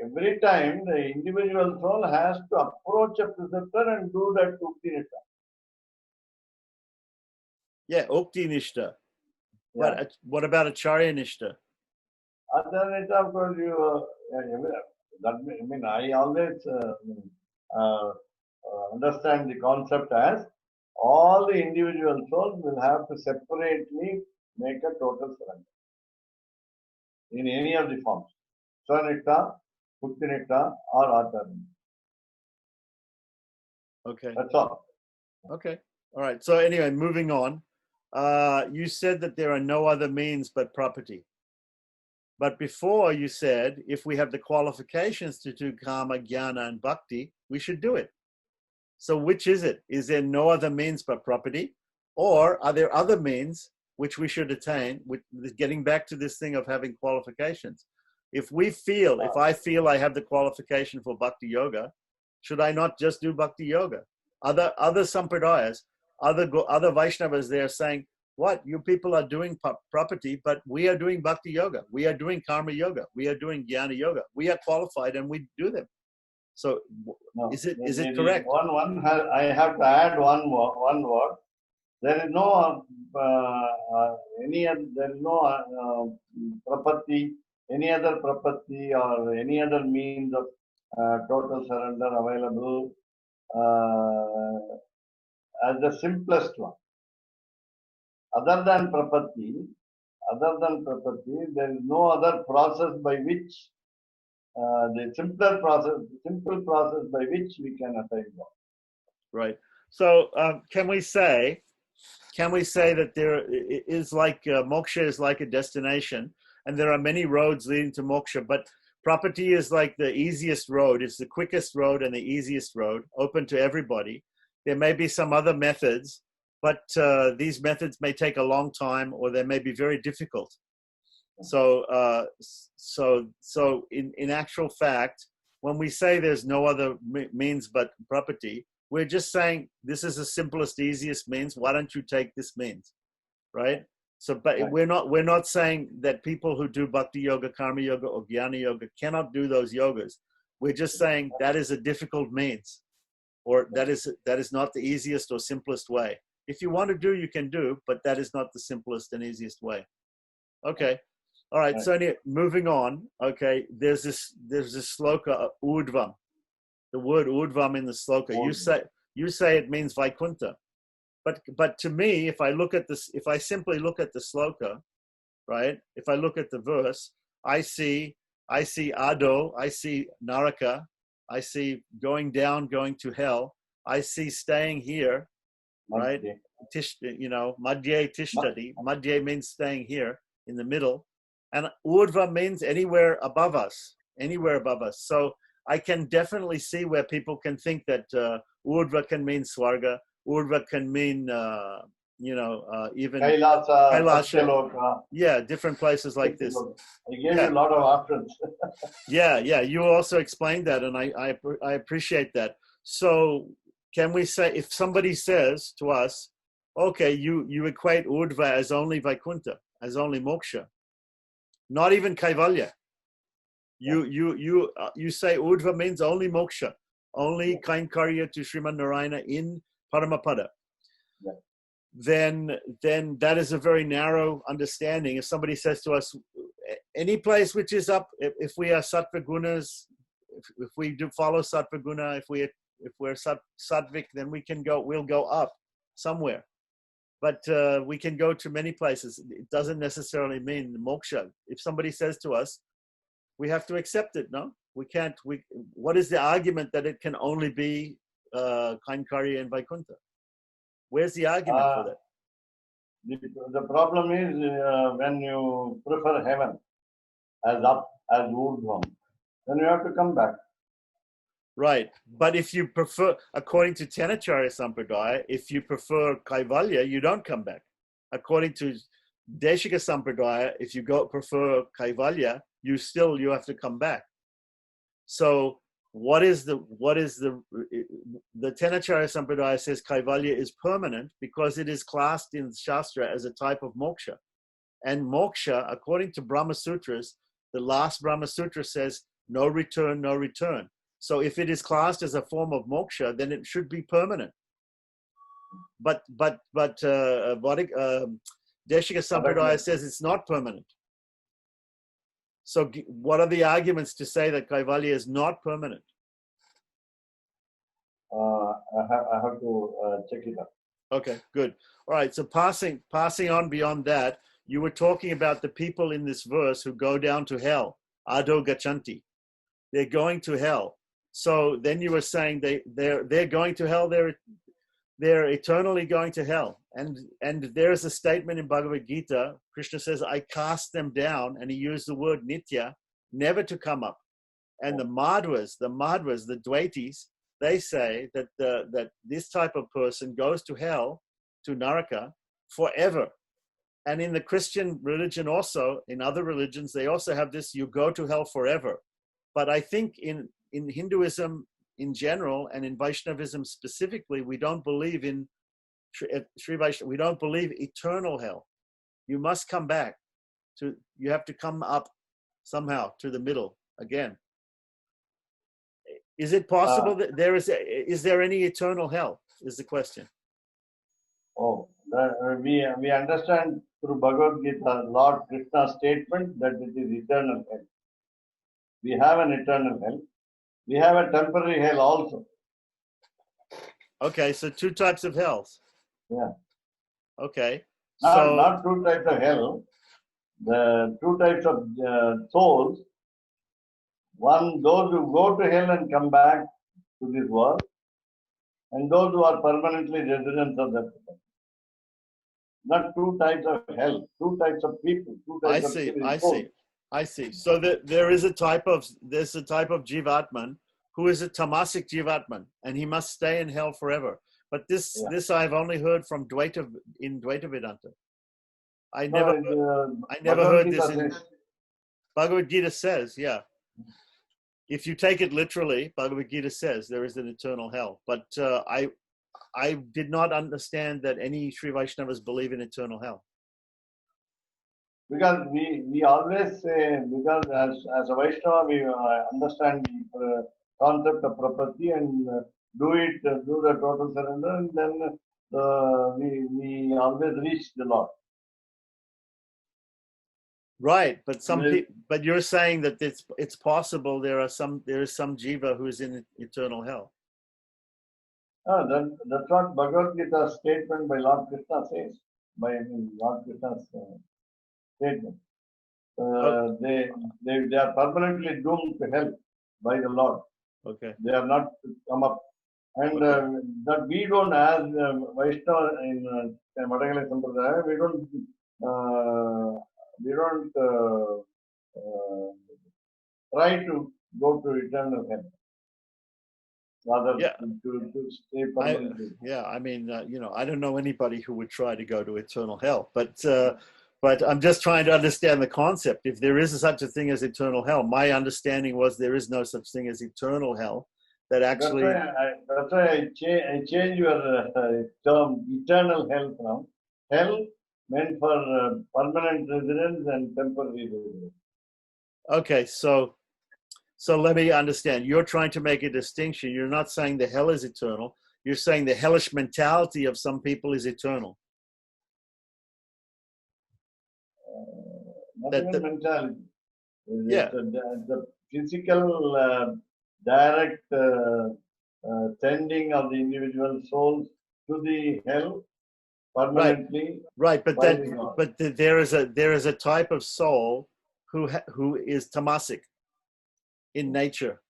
every time the individual soul has to approach a preceptor and do that ukti nishta. Yeah, ukti nishta. Yeah. But what about acharya nishta? Acharya nishta, of course, I always understand the concept as all the individual souls will have to separately make a total surrender in any of the forms. Swanishta, ukti nishta, or acharya. Okay. That's all. Okay. All right. So anyway, moving on. You said that there are no other means but property. But before you said, if we have the qualifications to do karma, jnana, and bhakti, we should do it. So which is it? Is there no other means but property? Or are there other means which we should attain, with getting back to this thing of having qualifications? If I feel I have the qualification for bhakti yoga, should I not just do bhakti yoga? Other sampradayas, other Vaishnavas, they're saying, what? You people are doing property, but we are doing bhakti yoga. We are doing karma yoga. We are doing jnana yoga. We are qualified and we do them. So No, is it correct? I have to add one word. There is no prapatti, any other prapatti or any other means of total surrender available as the simplest one. Other than prapatti, there is no other process by which the simple process by which we can attain God. Right. So can we say that there is like moksha is like a destination, and there are many roads leading to moksha, but property is like the easiest road. It's the quickest road and the easiest road, open to everybody. There may be some other methods, but these methods may take a long time or they may be very difficult. So in actual fact, when we say there's no other means but property, we're just saying this is the simplest, easiest means. Why don't you take this means, right? So, but Right. we're not saying that people who do bhakti yoga, karma yoga, or jnana yoga cannot do those yogas. We're just saying that is a difficult means, or that is not the easiest or simplest way. If you want to do, you can do, but that is not the simplest and easiest way. Okay. All right. Right. So anyway, moving on. Okay. There's this sloka, urdvam. The word urdvam in the sloka. You say it means Vaikuntha. But to me, if I look at this, if I simply look at the sloka, right? If I look at the verse, I see Ado, I see Naraka, I see going down, going to hell. I see staying here, right? Madhye tishtati. Madhye means staying here in the middle. And Urdhva means anywhere above us, So I can definitely see where people can think that Urdhva can mean Swarga, Urdhva can mean, even Kailasa, Kailasha. Satyaloka. Yeah, different places like this. I gave you a lot of options. Yeah, you also explained that, and I appreciate that. So can we say, if somebody says to us, okay, you equate Urdhva as only Vaikuntha, as only moksha, not even Kaivalya. You say Urdhva means only moksha, only Kainkarya to Sriman Narayana in Paramapada. Yeah. Then that is a very narrow understanding. If somebody says to us, any place which is up, if we are sattva gunas, if we do follow sattva guna, if we're sattvic, then we'll go up somewhere. But we can go to many places. It doesn't necessarily mean moksha. If somebody says to us, we have to accept it. No, we can't. What is the argument that it can only be Kainkarya and Vaikuntha? Where's the argument for that? The problem is when you prefer heaven as up, as Urdhvam, then you have to come back. Right. But if you prefer, according to Tenacharya Sampradaya, if you prefer Kaivalya, you don't come back. According to Deshika Sampradaya, if you prefer Kaivalya, you have to come back. So what is the Tenacharya Sampradaya says Kaivalya is permanent because it is classed in Shastra as a type of moksha. And moksha, according to Brahma Sutras, the last Brahma Sutra says, no return, no return. So if it is classed as a form of moksha, then it should be permanent. But Deshika Sampradaya says it's not permanent. So what are the arguments to say that Kaivalya is not permanent? I have to check it out. Okay, good. All right, so passing on beyond that, you were talking about the people in this verse who go down to hell. Ado gachanti. They're going to hell. So then you were saying they're going to hell, they're eternally going to hell. And there's a statement in Bhagavad Gita, Krishna says, I cast them down, and he used the word nitya, never to come up. And the Madhvas, the Dvaitis, they say that this type of person goes to hell, to Naraka, forever. And in the Christian religion also, in other religions, they also have this, you go to hell forever. But I think in Hinduism in general, and in Vaishnavism specifically, we don't believe in Sri Vaishnava, we don't believe eternal hell. You must come back you have to come up somehow to the middle again. Is it possible that is there any eternal hell, is the question. We understand through Bhagavad Gita, Lord Krishna's statement that it is eternal hell. We have an eternal hell. We have a temporary hell also. Okay, so two types of hells. Yeah. Okay. Not two types of hell. The two types of souls. One, those who go to hell and come back to this world, and those who are permanently residents of that world. Not two types of hell, two types of people. I see. So there is a type of Jivatman who is a tamasic Jivatman, and he must stay in hell forever. But this I've only heard from in Dvaita Vedanta. I No, never Bhagavad heard Gita this in says, Bhagavad Gita says, yeah. If you take it literally, Bhagavad Gita says there is an eternal hell. But I did not understand that any Sri Vaishnavas believe in eternal hell. because we always say, because as a Vaishnava, we understand the concept of property and do the total surrender, and then we always reach the Lord. Right, but Well, but you're saying that it's possible there is some jiva who is in eternal hell. that's what Bhagavad Gita statement by Lord Krishna says, by Lord Krishna's statement. They are permanently doomed to hell by the Lord. Okay. They are not to come up. And Okay. that we don't, as Vaishnava in Madhyagali Sampradaya, we don't try to go to eternal hell. Rather, Yeah. to stay permanently. I mean, I don't know anybody who would try to go to eternal hell, but I'm just trying to understand the concept. If there is such a thing as eternal hell, my understanding was there is no such thing as eternal hell. That actually. That's why I change your term eternal hell from hell meant for permanent residence and temporary residence. Okay, so let me understand. You're trying to make a distinction. You're not saying the hell is eternal. You're saying the hellish mentality of some people is eternal. Not even mentality. Yeah. The physical direct sending of the individual souls to the hell permanently. Right, but there is a type of soul who is tamasic in nature,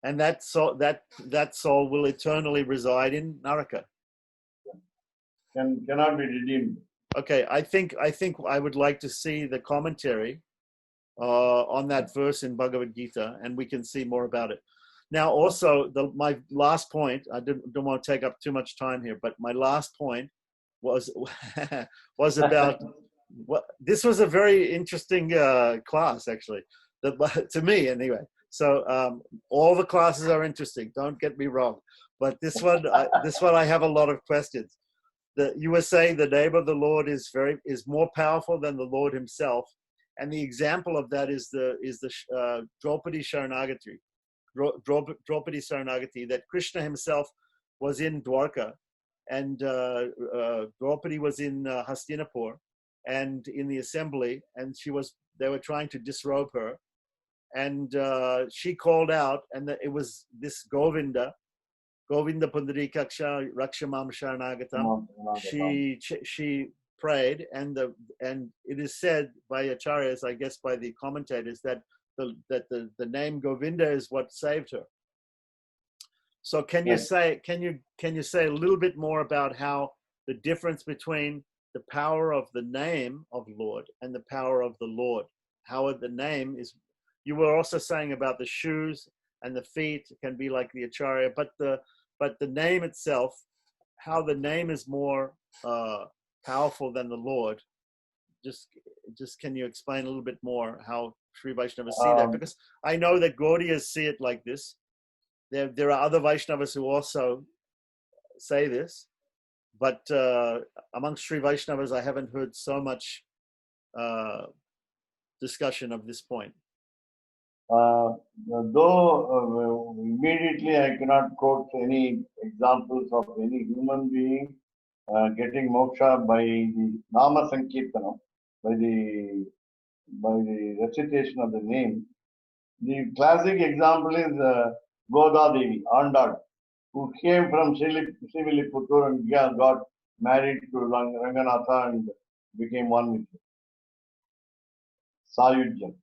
and that soul will eternally reside in Naraka. Cannot be redeemed. Okay, I think I would like to see the commentary on that verse in Bhagavad Gita, and we can see more about it. Now, also, my last point, I don't want to take up too much time here, but my last point was about this was a very interesting class, actually, to me anyway. So all the classes are interesting, don't get me wrong, but this one I have a lot of questions. You were saying the name of the Lord is more powerful than the Lord himself. And the example of that is the Draupadi Sharanagati. Draupadi Saranagati, that Krishna himself was in Dwarka, and Draupadi was in Hastinapur, and in the assembly, and they were trying to disrobe her, and she called out, and it was this Govinda Pundarikaksha Rakshamam Sharanagatam. She prayed, and it is said by acharyas, I guess by the commentators, that the name Govinda is what saved her. So can you say a little bit more about how the difference between the power of the name of Lord and the power of the Lord, how the name is? You were also saying about the shoes and the feet can be like the acharya, but the name itself, how the name is more powerful than the Lord. Just can you explain a little bit more how Sri Vaishnavas see that? Because I know that Gaudiyas see it like this. There are other Vaishnavas who also say this, but amongst Sri Vaishnavas, I haven't heard so much discussion of this point. Though immediately I cannot quote any examples of any human being getting moksha by the Nama Sankirtanam, by the recitation of the name. The classic example is Goda Devi, Andal, who came from Srivilliputturu and got married to Ranganatha and became one with him. Sayujyam.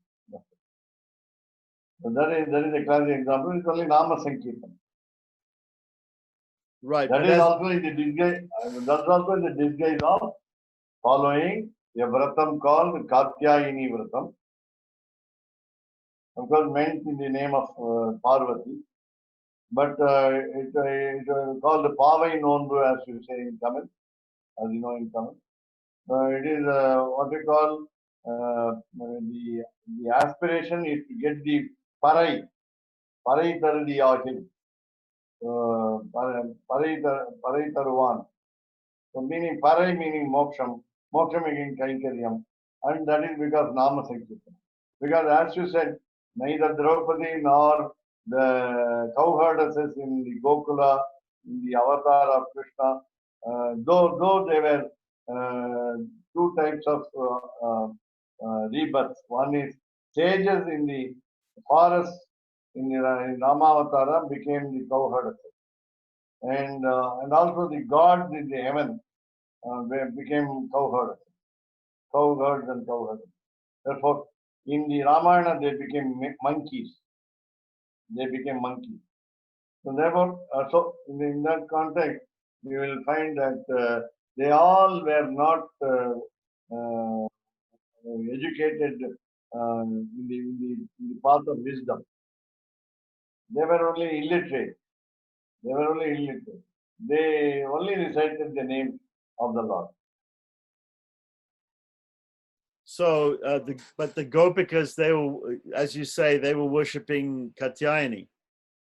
So that is a classic example. It's only Nama Sankirtan. Right. That is also in the disguise. That's also in the disguise of following a vratam called Katyayini Vratam. Of course, meant in the name of Parvati, but it's called the Pavai Nonbu, as you say in Tamil, as you know in Tamil. It is what we call the aspiration is to get the parai tardi agil. Parai taruvan. So meaning parai meaning moksham, moksham meaning kaikaryam, and that is because nama sankirtan. Because as you said, neither Draupadi nor the cowherdesses in the Gokula, in the avatar of Krishna, though they were two types of rebirths. One is sages in the forest in Ramavatara became the cowherdesses, and also the gods in the heaven became cowherds and cowherds. Therefore, in the Ramayana, they became monkeys. They became monkeys. So therefore, in that context, we will find that they all were not educated in the path of wisdom. They were only illiterate. They only recited the name of the Lord. So, but the Gopikas, they were, as you say, they were worshipping Katyayani.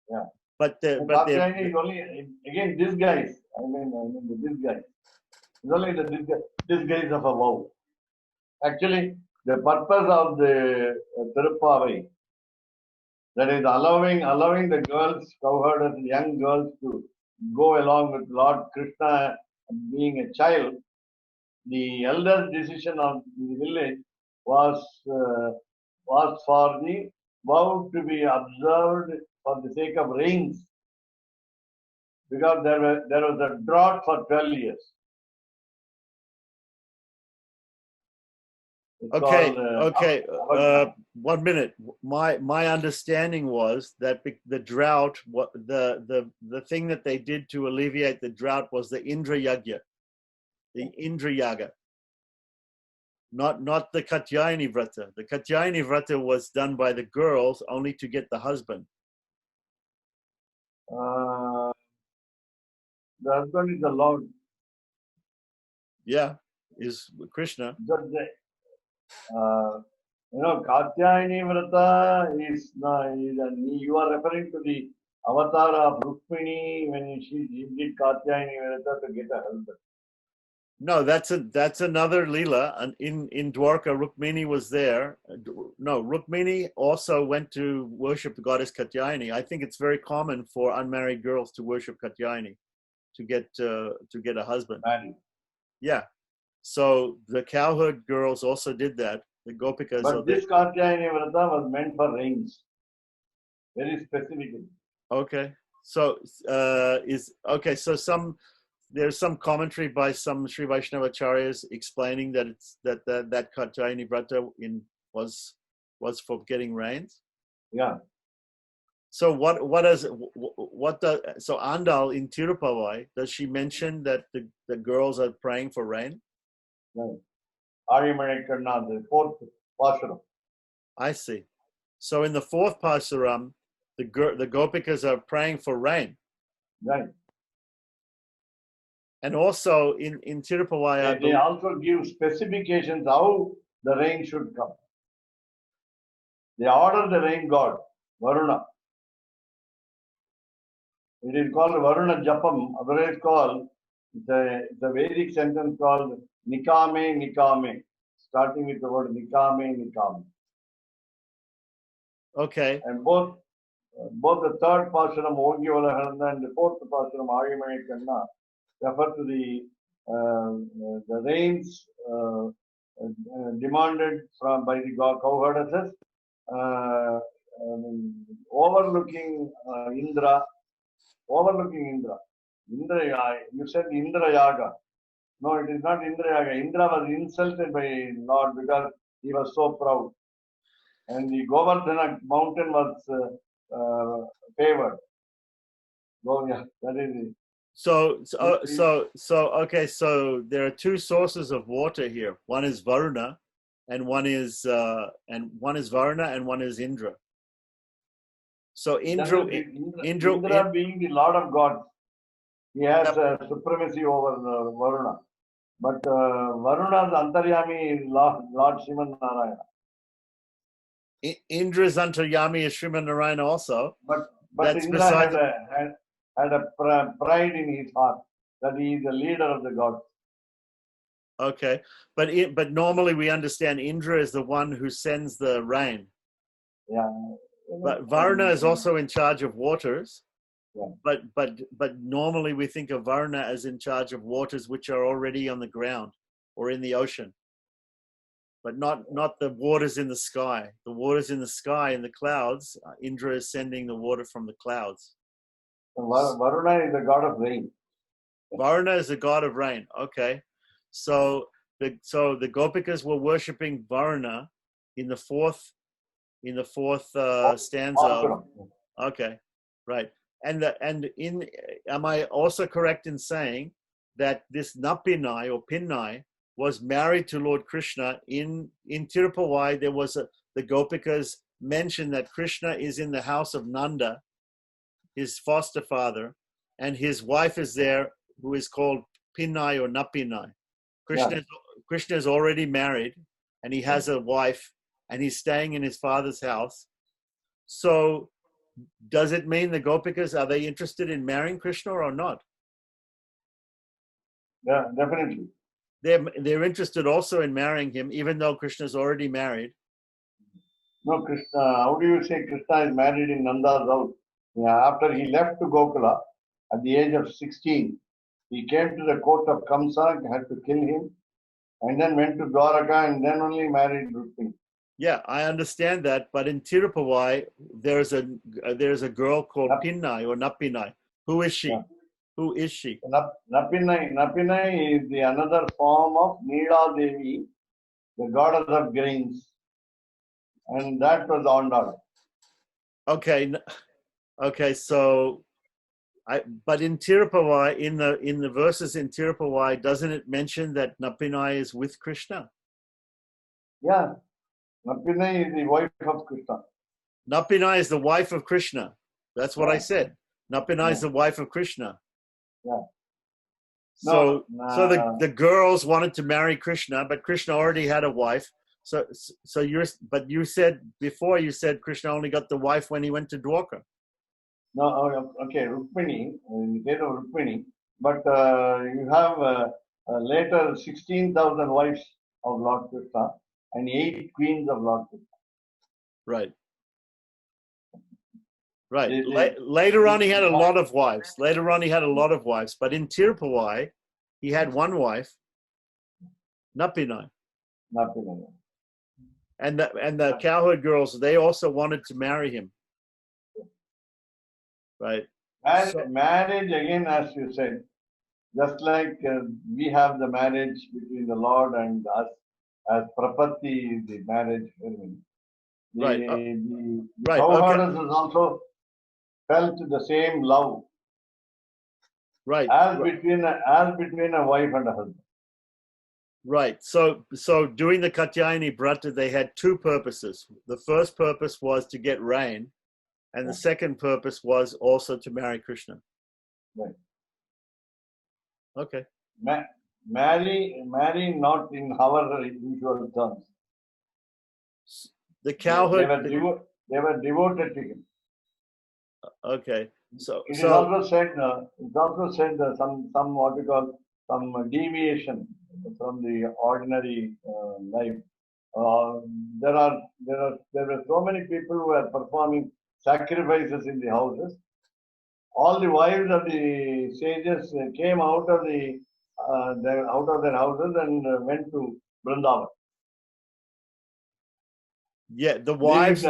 Yeah. But Katyayani is only again disguise. I mean the disguise. It's only the disguise of a vow. Actually, the purpose of the Tirupavai, that is allowing the girls, cowherders, young girls to go along with Lord Krishna being a child. The elders' decision of the village was for the vow to be observed for the sake of rains, because there was a drought for 12 years. It's okay, called, 1 minute. My understanding was that the drought, the thing that they did to alleviate the drought was the Indra Yagya, the Indra Yaga. Not the Katyayani Vrata. The Katyayani Vrata was done by the girls only to get the husband. the husband is the Lord. Yeah, is Krishna. Katyayani Vrata is you are referring to the avatar of Rukmini when she did Katyayani Vrata to get a husband. No, that's another Leela. And in Dwarka, Rukmini was there. No, Rukmini also went to worship the goddess Katyayani. I think it's very common for unmarried girls to worship Katyayani to get a husband. Married. Yeah. So the cowherd girls also did that. The Gopikas. But this Katyayani Vrata was meant for rains. Very specifically. Okay. So so there's some commentary by some Sri Vaishnava acharyas explaining that it's that Katyayani Vrata was for getting rains. Yeah. So so Andal in Tirupavai, does she mention that the girls are praying for rain? No. Arimanekkarna, the fourth Pashuram. I see. So in the fourth Pashuram, the Gopikas are praying for rain. Right. And also in Tirupavai, they also give specifications how the rain should come. They order the rain god, Varuna. It is called Varuna Japam, otherwise called, it's a Vedic sentence called Nikame Nikame, starting with the word Nikame Nikame. Okay. And both the third Pashuram, Ogi Valaharana, and the fourth Pashuram, Arimanekkarna, refer to the rains demanded by the cowherdesses, overlooking Indra. You said Indra Yaga. No, it is not Indra Yaga. Indra was insulted by Lord because he was so proud. And the Govardhana mountain was favored. Yeah, that is it. So there are two sources of water here. One is Varuna, and one is Varuna, and one is Indra. So Indra being the Lord of gods, he has supremacy over Varuna. But Varuna's Antaryami is Lord Sriman Narayana. Indra's Antaryami is Sriman Narayana also. But That's Indra beside had a pride in his heart that he is the leader of the gods. Okay, but normally we understand Indra is the one who sends the rain. Yeah. But Varuna is also in charge of waters. Yeah. But normally we think of Varuna as in charge of waters which are already on the ground or in the ocean. But not the waters in the sky. The waters in the sky, in the clouds, Indra is sending the water from the clouds. Varuna is the god of rain. Varuna is the god of rain. Okay. So the Gopikas were worshipping Varuna in the fourth stanza. Okay. Right. And am I also correct in saying that this Napinai or Pinnai was married to Lord Krishna in Tirupavai? There was the Gopikas mentioned that Krishna is in the house of Nanda, his foster father, and his wife is there, who is called Pinnai or Napinai. Krishna is already married, and he has a wife, and he's staying in his father's house. So, does it mean the Gopikas, are they interested in marrying Krishna or not? Yeah, definitely. They're interested also in marrying him, even though Krishna is already married. No, Krishna. How do you say Krishna is married in Nanda's house? Yeah, after he left to Gokula at the age of 16, he came to the court of Kamsa, had to kill him, and then went to Dwaraka and then only married Rukmini. Yeah, I understand that, but in Tirupavai, there's a girl called Pinnai or Napinai. Who is she? Yeah. Who is she? Napinai is the another form of Neela Devi, the goddess of grains, and that was Ondal. Okay. So, but in Tirupavai, in the verses in Tirupavai, doesn't it mention that Napinai is with Krishna? Yeah, Napinai is the wife of Krishna. Napinai is the wife of Krishna. That's what I said. Napinai is the wife of Krishna. Yeah. So the girls wanted to marry Krishna, but Krishna already had a wife. So you said before, you said Krishna only got the wife when he went to Dwarka. No, okay, Rukmini, in the case of Rukmini, but you have later 16,000 wives of Lord Krishna and 8 queens of Lord Krishna. Right. Later on, he had a lot of wives. But in Tirupavai, he had one wife, Napinai. And the cowherd girls, they also wanted to marry him. Right. Marriage, again, as you said, just like we have the marriage between the Lord and us, as Prapatti, the marriage ceremony. The cowherders is also felt the same love. Right. As between a wife and a husband. Right. So doing the Katyayani Brata, they had two purposes. The first purpose was to get rain, and the second purpose was also to marry Krishna. Right. Okay. Marry not in our usual terms. The cowherd. They were devoted to him. Okay. So it is also said. It's also said some what we call some deviation from the ordinary life. There were so many people who were performing sacrifices in the houses. All the wives of the sages came out of their houses and went to Vrindavan. Yeah, the wives.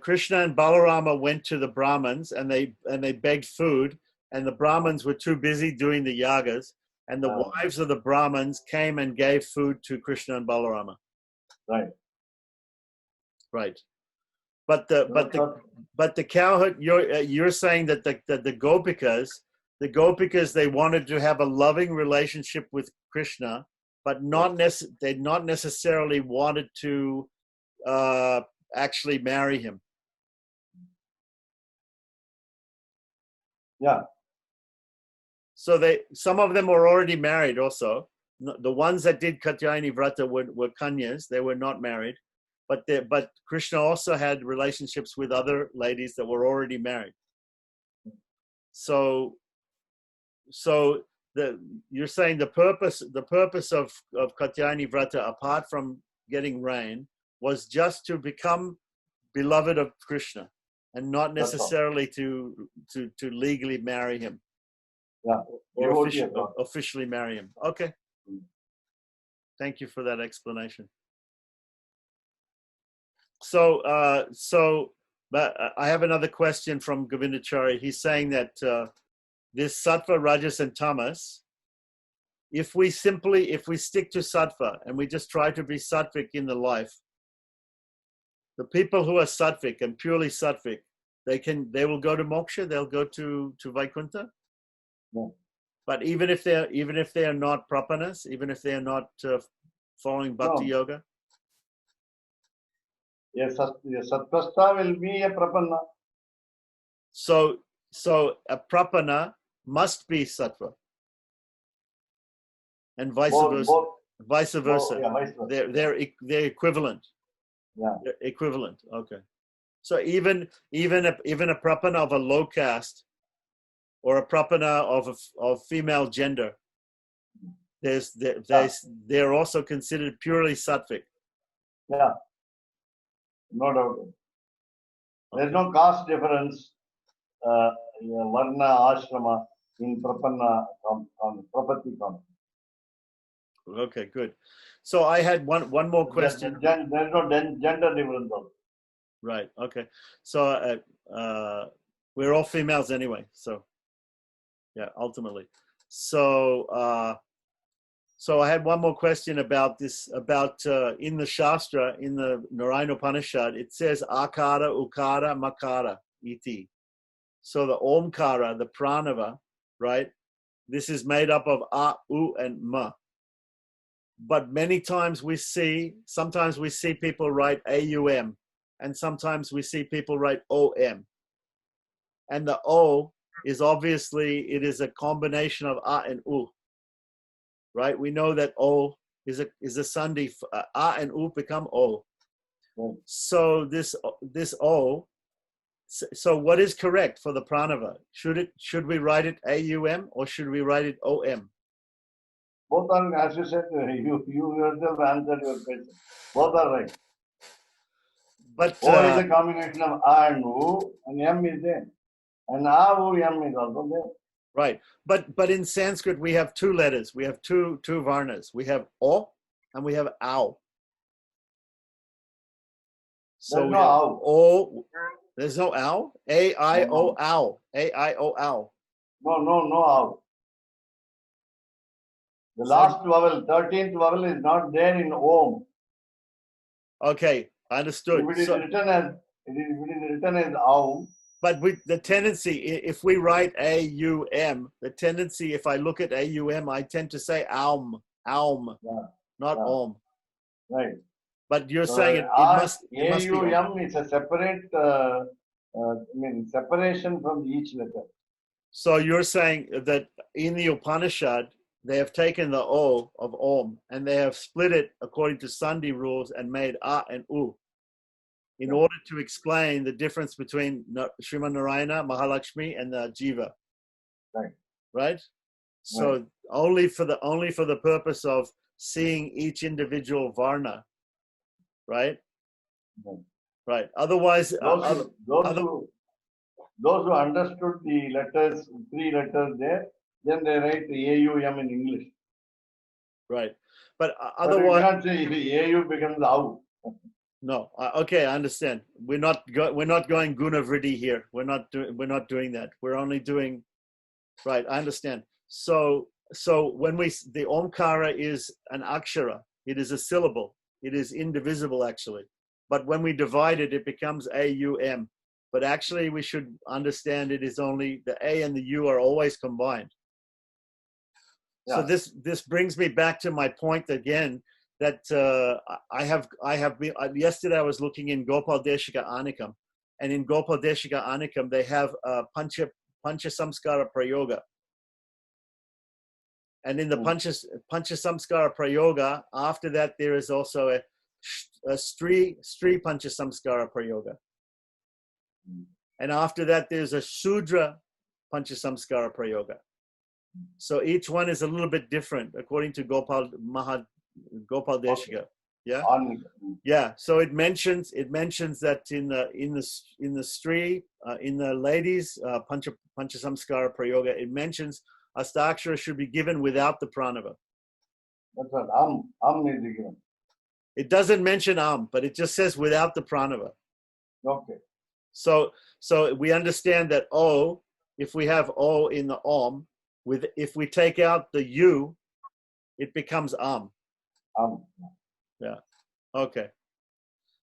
Krishna and Balarama went to the Brahmins and they begged food, and the Brahmins were too busy doing the yagas, and the wives of the Brahmins came and gave food to Krishna and Balarama. Right. But the cowherd, you're saying that the Gopikas, they wanted to have a loving relationship with Krishna, but they not necessarily wanted to actually marry him. Yeah. So some of them were already married also. the ones that did Katyayani Vrata were Kanyas. They were not married, but Krishna also had relationships with other ladies that were already married. So you're saying the purpose of Katyayani Vrata, apart from getting rain, was just to become beloved of Krishna, and not necessarily to legally marry him. Yeah. Or officially marry him. Okay. Thank you for that explanation. So but I have another question from Govindachari. He's saying that this sattva, rajas, and tamas, if we stick to sattva and we just try to be sattvic in the life, the people who are sattvic and purely sattvic, they will go to moksha, they'll go to Vaikuntha. Yeah. But even if they are not prapanas, even if they are not following bhakti yoga. Yes, sattvastha will be a prapanna. So a prapana must be sattva, and vice versa. Vice versa. Yeah, vice versa. They're equivalent. Yeah. They're equivalent. Okay. So even a prapana of a low caste or a prapana of female gender, they're also considered purely sattvic. Yeah. No doubt. There's no caste difference, varna, ashrama in prapanna prapatti count. Okay, good. So I had one more question. There's no gender difference also. Right. Okay. So we're all females anyway. So yeah, ultimately. So I had one more question about this. About in the Shastra, in the Narayana Upanishad, it says akara, ukara, makara, iti. So the omkara, the pranava, right? This is made up of a, u, and ma. But many times sometimes we see people write aum, and sometimes we see people write om. And the o is obviously, it is a combination of a and u, right? We know that o is a sandhi. A and u become o. So this o. So what is correct for the pranava? Should we write it aum or should we write it om? Both are, as you said, you yourself answered your question. Both are right. But O is a combination of A and U, and M is there. And A, U, M is also there. Right. But in Sanskrit, we have two letters. We have two varnas. We have O and we have Au. So There's we no have Au. O. There's no Au? A-I-O, Au. A-I-O, Au. No Au. The last vowel, 13th vowel is not there in Om. Okay, understood. If it is written as Aum. But the tendency, if we write A-U-M, the tendency, if I look at A-U-M, I tend to say Aum, not Om. Right. But you're saying it must be A-U-M is a separate, separation from each letter. So you're saying that in the Upanishad, they have taken the O of Om and they have split it according to Sandhi rules and made A and U in order to explain the difference between Sriman Narayana, Mahalakshmi, and the Jiva. Right. Right? So only for the purpose of seeing each individual Varna. Right? Right. Otherwise, those who understood the letters, 3 letters there, then they write A-U-M in English. Right. But otherwise, but you can't say A-U becomes AU. No. Okay, I understand. We're not going guna vriddhi here. We're not doing that. We're only doing. Right. I understand. So when the omkara is an akshara, it is a syllable. It is indivisible actually. But when we divide it, it becomes A-U-M. But actually, we should understand it is only the A and the U are always combined. Yeah. So this brings me back to my point again that I have been. Yesterday I was looking in Gopal Deshika Anikam, and in Gopal Deshika Anikam they have Pancha Samskara Prayoga, And in the Pancha Samskara Prayoga, after that, there is also a Stri Pancha Samskara Prayoga. And after that, there's a Shudra Pancha Samskara Prayoga. So each one is a little bit different according to Gopal Deshika. Yeah. Yeah. So it mentions that in the Stri, in the ladies, Pancha Samskara Prayoga, it mentions Astakshara should be given without the pranava. That's what is given. It doesn't mention but it just says without the pranava. Okay. So we understand that O, if we have O in the Om, if we take out the U, it becomes Yeah. Okay.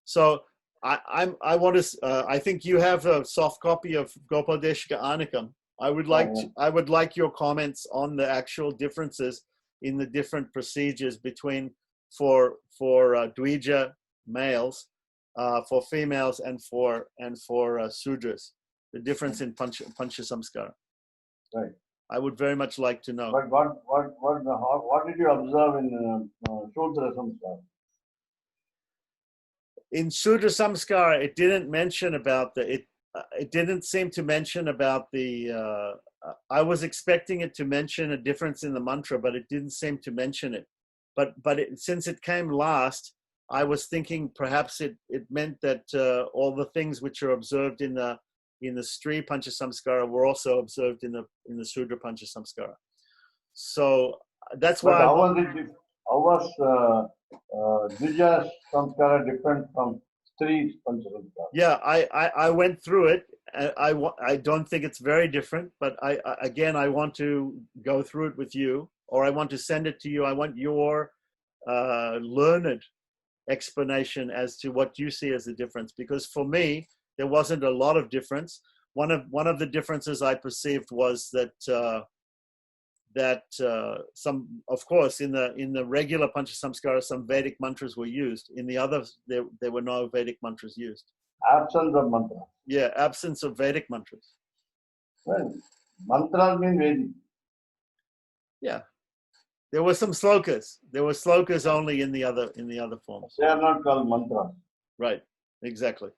So I want to. I think you have a soft copy of Gopadeshika Anakam. I would like your comments on the actual differences in the different procedures between for Dvija males, for females, and for Sudras. The difference in Pancha Samskara. Right. I would very much like to know. But what did you observe in Shudra Samskara? In Sudra Samskara, it didn't mention about it didn't seem to mention about the. I was expecting it to mention a difference in the mantra, but it didn't seem to mention it. But since it came last, I was thinking perhaps it meant that all the things which are observed in the Stri Pancha Samskara were also observed in the Sudra Pancha Samskara. So that's why. How was Dvija Samskara different from Stri Pancha Samskara? Yeah, I went through it. I don't think it's very different, but I want to go through it with you, or I want to send it to you. I want your learned explanation as to what you see as the difference, because for me there wasn't a lot of difference. One of the differences I perceived was that some, of course, in the regular Pancha Samskara, some Vedic mantras were used. In the others, there were no Vedic mantras used. Absence of mantra. Yeah, absence of Vedic mantras. Well, mantras mean Vedic. Yeah, there were some slokas. There were slokas only in the other forms. They are not called mantras. Right. Exactly.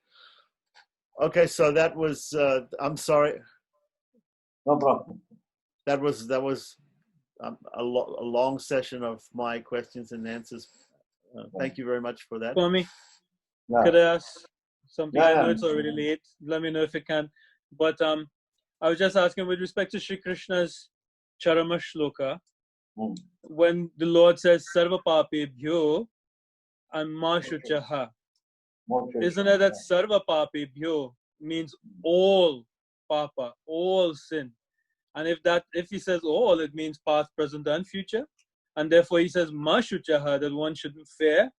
Okay, so that was. I'm sorry. No problem. That was a long session of my questions and answers. Thank you very much for that. Swami, Yeah. could I ask something? Yeah, I know yeah. it's already late. Let me know if it can. But I was just asking with respect to Sri Krishna's Charama Shloka, when the Lord says Sarva Papebhyo and Ma Shuchaha, isn't it that Sarva Papebhyo means all Papa, all sin? And if he says all, it means past, present, and future. And therefore he says Ma Shuchaha, that one shouldn't fear.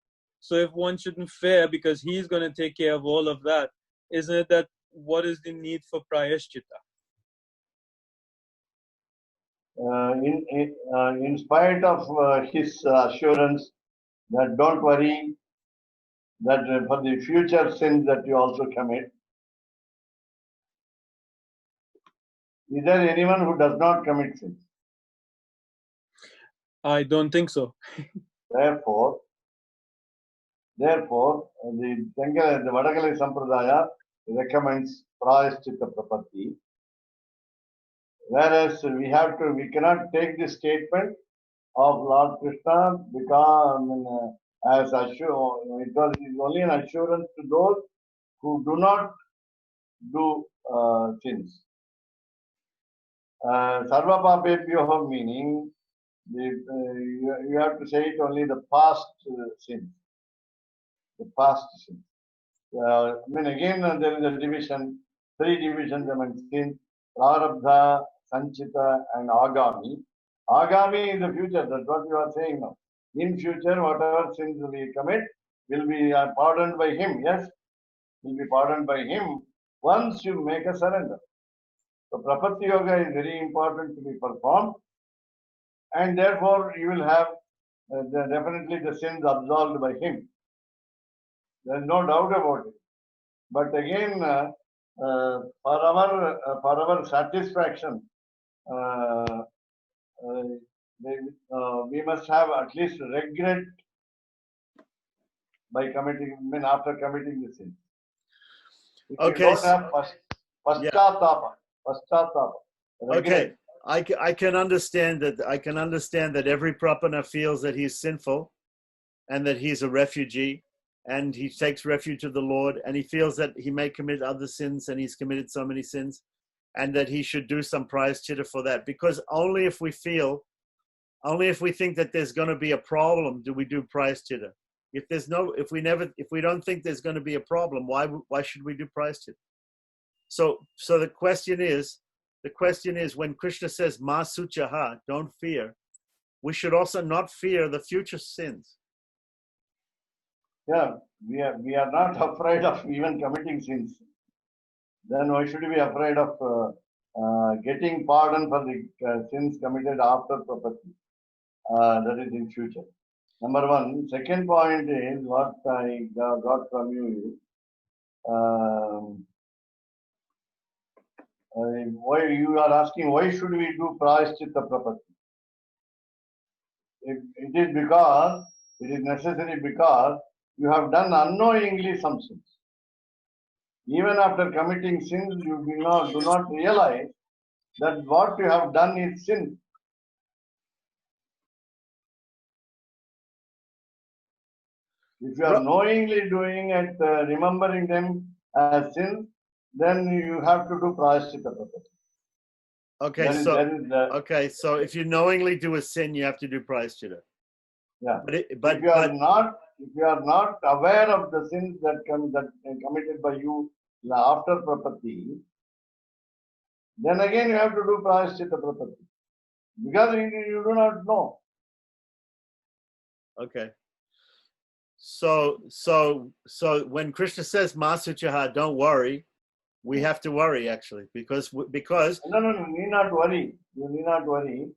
So if one shouldn't fear because he's going to take care of all of that, isn't it that what is the need for Prayashchitta? In spite of his assurance that don't worry, that for the future sins that you also commit, is there anyone who does not commit sins? I don't think so. Therefore, the Vadagali Sampradaya recommends Prayashchitta Prapatti, whereas we cannot take this statement of Lord Krishna because as it is only an assurance to those who do not do sins. Sarva Papebhyo meaning you have to say it only the past sins. The past sins. Again there is a division, 3 divisions among sins: Prarabdha, Sanchita, and Agami. Agami is the future. That's what you are saying now. In future, whatever sins we commit will be pardoned by him. Yes, will be pardoned by him once you make a surrender. So Prapatti Yoga is very important to be performed, and therefore you will have definitely the sins absolved by him. There is no doubt about it. But again, for our satisfaction, must have at least regret by committing, after committing the sin. If you Okay, don't have paschatapa, Okay, I can understand that. I can understand that every prapana feels that he's sinful, and that he's a refugee, and he takes refuge of the Lord, and he feels that he may commit other sins, and he's committed so many sins, and that he should do some prayaschitta for that. Because only if we think that there's going to be a problem, do we do prayaschitta. If we don't think there's going to be a problem, why should we do prayaschitta? So the question is, when Krishna says ma suchaha, don't fear, we should also not fear the future sins. Yeah, we are not afraid of even committing sins. Then why should we be afraid of getting pardon for the sins committed after prapatti? That is in future. Number one. Second point is what I got from you is why you are asking why should we do prayaschitta prapatti? It is necessary because you have done unknowingly some sins. Even after committing sins, you do not realize that what you have done is sin. If you are knowingly doing it, remembering them as sins, then you have to do prayaschitta prapatti. Okay, so if you knowingly do a sin, you have to do prayaschitta. Yeah. But if you are not aware of the sins that committed by you after prapatti, then again you have to do prayaschitta prapatti because you do not know. Okay. So when Krishna says Masuchaha, don't worry, we have to worry actually because no, need not worry. You need not worry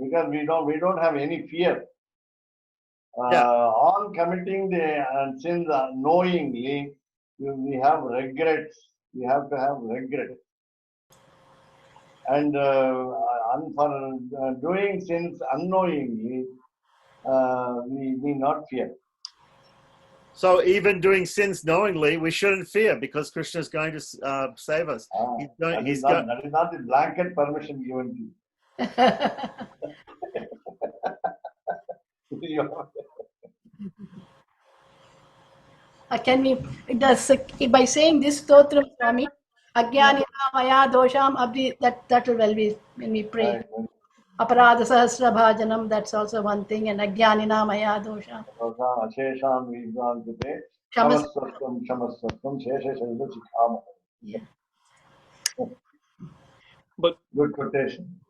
because we don't have any fear. On committing the sins knowingly, we have regrets. We have to have regrets. And for doing sins unknowingly, we need not fear. So even doing sins knowingly, we shouldn't fear because Krishna is going to save us. That is not the blanket permission given to you. Can we, by saying this stotram, Swami, Ajnanina Maya Dosham Abdi, that will well be when we pray. Aparadha Sahasra Bhajanam, that's also one thing, and Ajnanina Maya Dosham. Ashesham Vidvankite, Shamaswastam, Shesha Shaiva Chikhama. Yeah. But good quotation.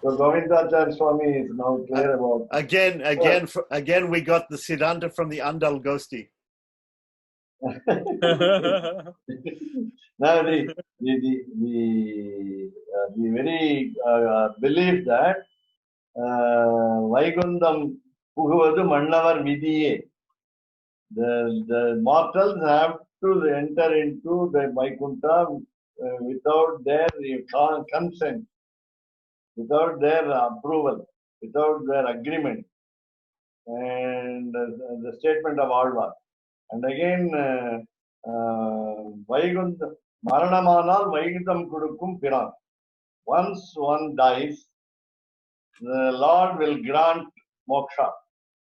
So Govindacharya Swami is now clear about. Again, we got the Siddhanta from the Andal Gosti. Now the very belief that Vaikundam Puhuvadu Mannavar Vidiye, the mortals have to enter into the Vaikuntha without their consent, without their approval, without their agreement, and the statement of Alvar. And again, Vaikuntha Maranamanal Vaikuntham Kudukkum Piran. Once one dies, the Lord will grant moksha.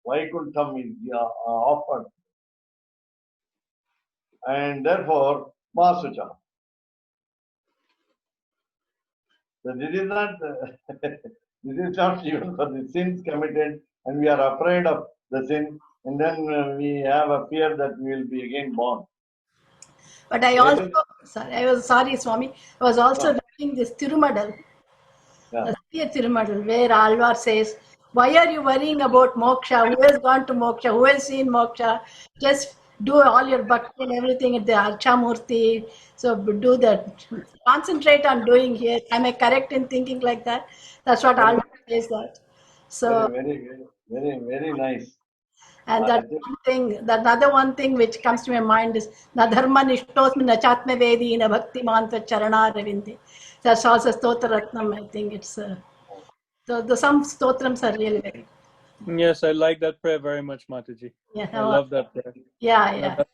Vaikuntham is offered. And therefore, Masucha. So this is not even for the sins committed, and we are afraid of the sin, and then we have a fear that we will be again born. But I was sorry, Swami. I was also reading this Thirumadal, Thirumadal, where Alvar says, "Why are you worrying about moksha? Who has gone to moksha? Who has seen moksha? Just do all your bhakti and everything at the Archamurti. So do that. Concentrate on doing here." Am I correct in thinking like that? That's what Alvar says that. So very nice. And that another one thing which comes to my mind is na dharma nishtosmi na chatme vedi na bhakti manta charana ravindi. That's also Stotra Ratnam. I think it's some stotrams are really very. Yes, I like that prayer very much, Mataji. Yeah, I love that prayer. yeah. That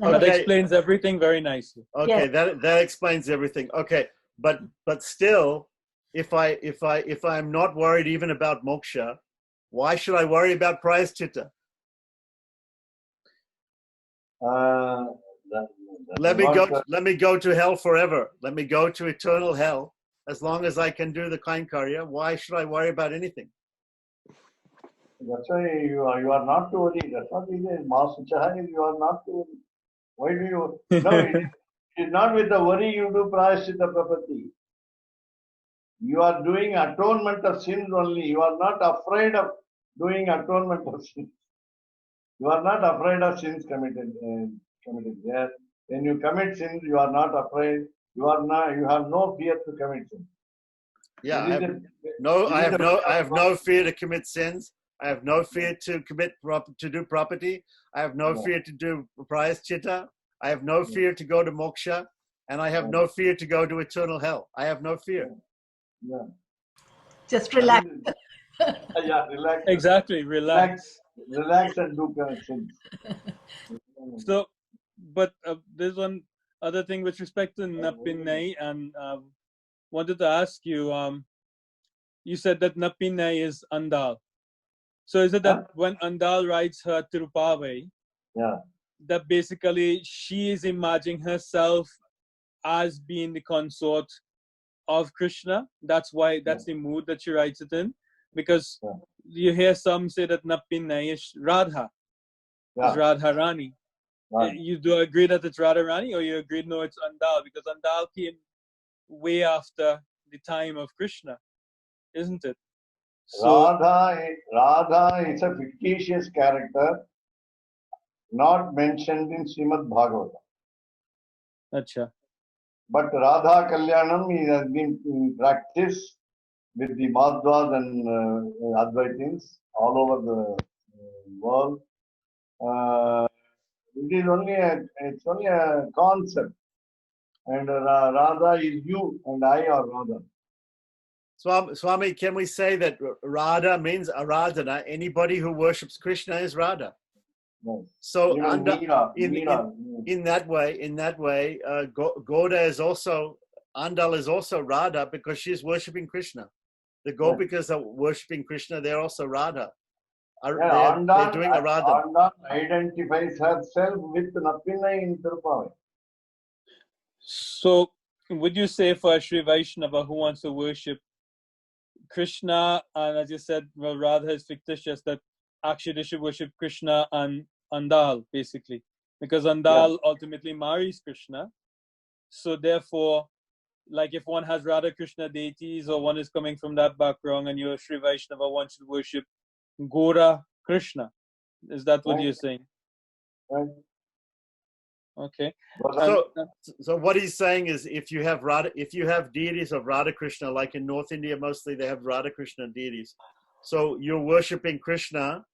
Okay. explains everything very nicely. Okay, Yes. that explains everything. Okay, but still, if I'm not worried even about moksha, why should I worry about prayaschitta? Let me go to hell forever. Let me go to eternal hell as long as I can do the kind karya. Why should I worry about anything? That's why you are not to worry. That's what it is. Master Chahan is you are not to worry. Why do you? No, it is not with the worry you do prayaschitta prapatti. You are doing atonement of sins only. You are not afraid of doing atonement of sins. You are not afraid of sins committed. Yes. When you commit sins, you are not afraid. You have no fear to commit sins. Yeah, I have no fear to commit sins. I have no fear to do property. I have no fear to do prayaschitta. I have no fear to go to moksha, and I have no fear to go to eternal hell. I have no fear. Yeah. Just relax. Yeah, relax. Exactly, relax. Relax and do sins. So, but there's one other thing with respect to Napinai, and wanted to ask you. You said that Napinai is Andal. So is it that when Andal rides her Tirupavai, yeah, that basically she is imagining herself as being the consort of Krishna? That's the mood that she writes it in, because you hear some say that Napinai is Radha, is Radharani. Right. You do agree that it's Radharani, or you agree no, it's Andal, because Andal came way after the time of Krishna, isn't it? So Radha is a fictitious character not mentioned in Srimad Bhagavatam. Acha. But Radha Kalyanam has been in practice with the Madhvas and Advaitins all over the world. It's only a concept. And Radha is you and I are Radha. Swami, can we say that Radha means Aradhana? Anybody who worships Krishna is Radha. Yes. So in that way, Goda is also, Andal is also Radha because she's worshipping Krishna. The Gopikas are worshipping Krishna, they're also Radha. They're doing a Radha. Andal identifies herself with Napinai in Tirupavai. So would you say for a Sri Vaishnava who wants to worship Krishna, and as you said, well, Radha is fictitious, that actually they should worship Krishna and Andal, basically, because Andal ultimately marries Krishna. So therefore, like if one has Radha Krishna deities, or one is coming from that background, and you're a Sri Vaishnava, one should worship Gora Krishna. Is that what you're saying? Right. Okay. So what he's saying is, if you have deities of Radha Krishna, like in North India, mostly they have Radha Krishna deities. So you're worshipping Krishna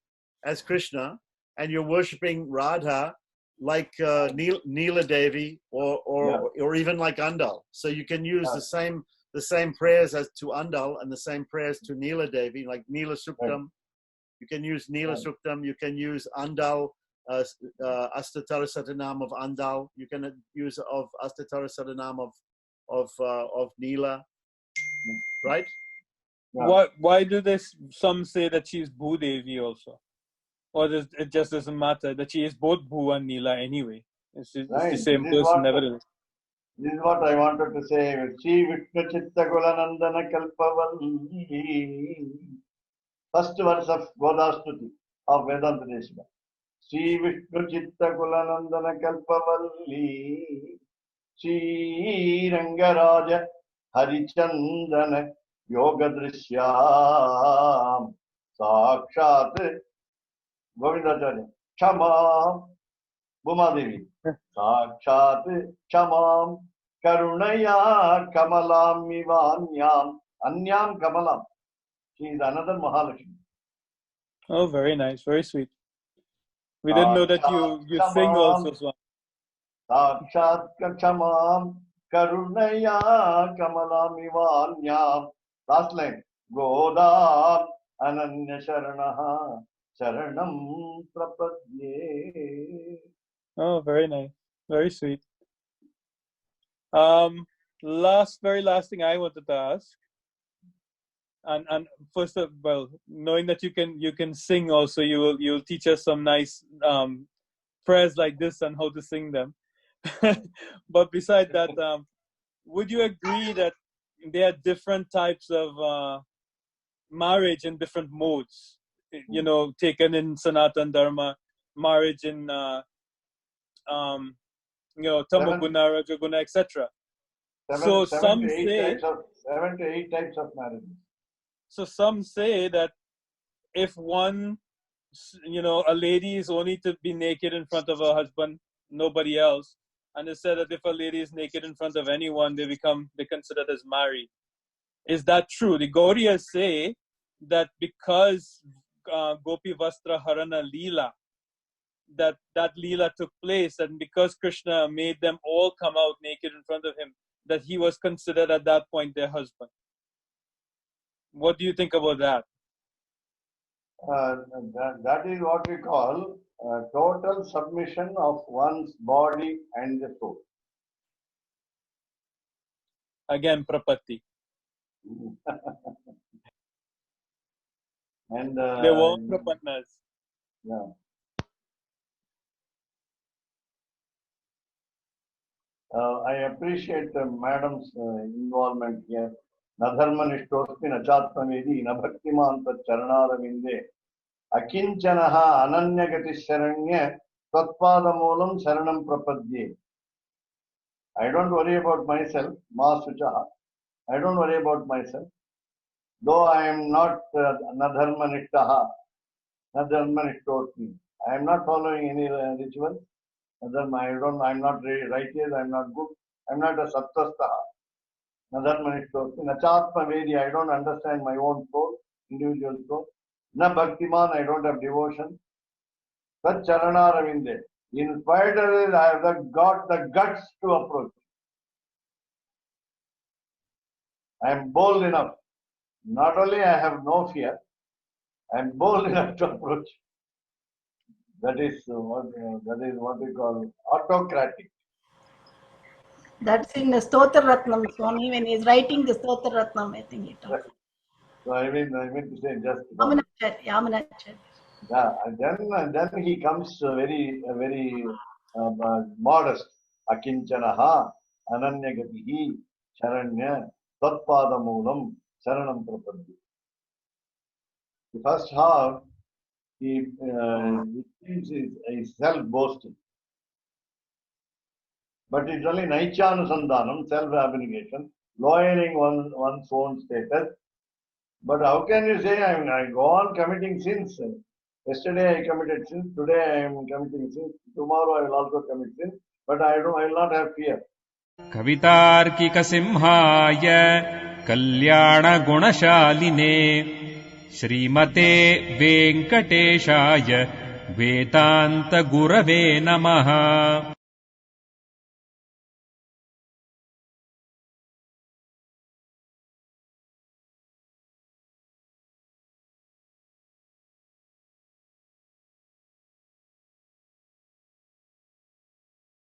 as Krishna, and you're worshipping Radha like Neela Devi, or even like Andal. So you can use the same prayers as to Andal and the same prayers to Neela Devi, like Neela Suktam. You can use Neela Suktam. You can use Andal. Astatara Satanam of Andal. You can use of Astatara Satanam of Neela, right? Why do some say that she's Bhudevi also, or it just doesn't matter that she is both Bhu and Neela anyway? It's the same person, nevertheless. This is what I wanted to say. Chi Vishnu Chitta Gulanandana Kalpavalli. First verse of Godastuti of Vedanta Deshika. Sri Vishnu Chitta Kulanandana Kalpavalli Sri Rangaraja Harichandana Yoga Drishyam Sakshat Govindacharya Chama Bhumadevi Sakshat Chamam Karunaya Kamalam Mivanyam Anyam Kamalam. She is another Mahalakshmi. Oh, very nice, very sweet. We didn't know that you sing also, Swami. Sakshat Kachamam Karunaya Kamalamivanyam. Last line. Goda Ananya Sharanaha Sharanam Prapadye. Oh, very nice. Very sweet. Very last thing I wanted to ask. And first of well, knowing that you can sing also, you'll teach us some nice prayers like this and how to sing them. But beside that, would you agree that there are different types of marriage in different modes? You know, taken in Sanatan Dharma, marriage in Tamoguna, Rajoguna, etc. So some say 7 to 8 types of marriages. So some say that if a lady is only to be naked in front of her husband, nobody else, and they said that if a lady is naked in front of anyone, they considered as married. Is that true? The Gauriyas say that because Gopi Vastra Harana Leela, that Leela took place, and because Krishna made them all come out naked in front of him, that he was considered at that point their husband. What do you think about that? That is what we call total submission of one's body and the soul. Again, prapatti. And they were prapannas. Yeah. I appreciate Madam's involvement here. Nadharmanishtosti nachatmavedi nabhaktiman charanaravinde akinchanaha ananyagati sharanya tatpadamulam saranam prapadye. I don't worry about myself, Ma Suchaha. I don't worry about myself. Though I am not Nadharmanishtaha, Nadharmanishtosti. I am not following any ritual. I'm not righteous, I'm not good, I'm not a Sattvastaha. Nadharmanishtosti. Nachatma Vedi, I don't understand my own soul, individual soul. Na Bhaktiman, I don't have devotion. Sat Charana Ravinde. In spite of it, I have got the guts to approach. I am bold enough. Not only I have no fear, I am bold enough to approach. That is what we call autocratic. That's in the Stotra Ratnam, Swami, when he's writing the Stotra Ratnam, I think he talks. So I mean to say just. Yamanacharya. Yeah, and then he comes very modest. Akinchanaha ananyagatihi charanya tatpadamulam saranam prapadye. The first half, he seems is self-boasting. But it's only Naichanusandanam, self-abnegation, lowering one's own status. But how can you say I go on committing sins? Yesterday I committed sins, today I am committing sins, tomorrow I will also commit sins, but I will not have fear. Kavitarkika Simhaya Kalyana Gunashaline Srimate Venkateshaya Vedanta Gurave Namaha.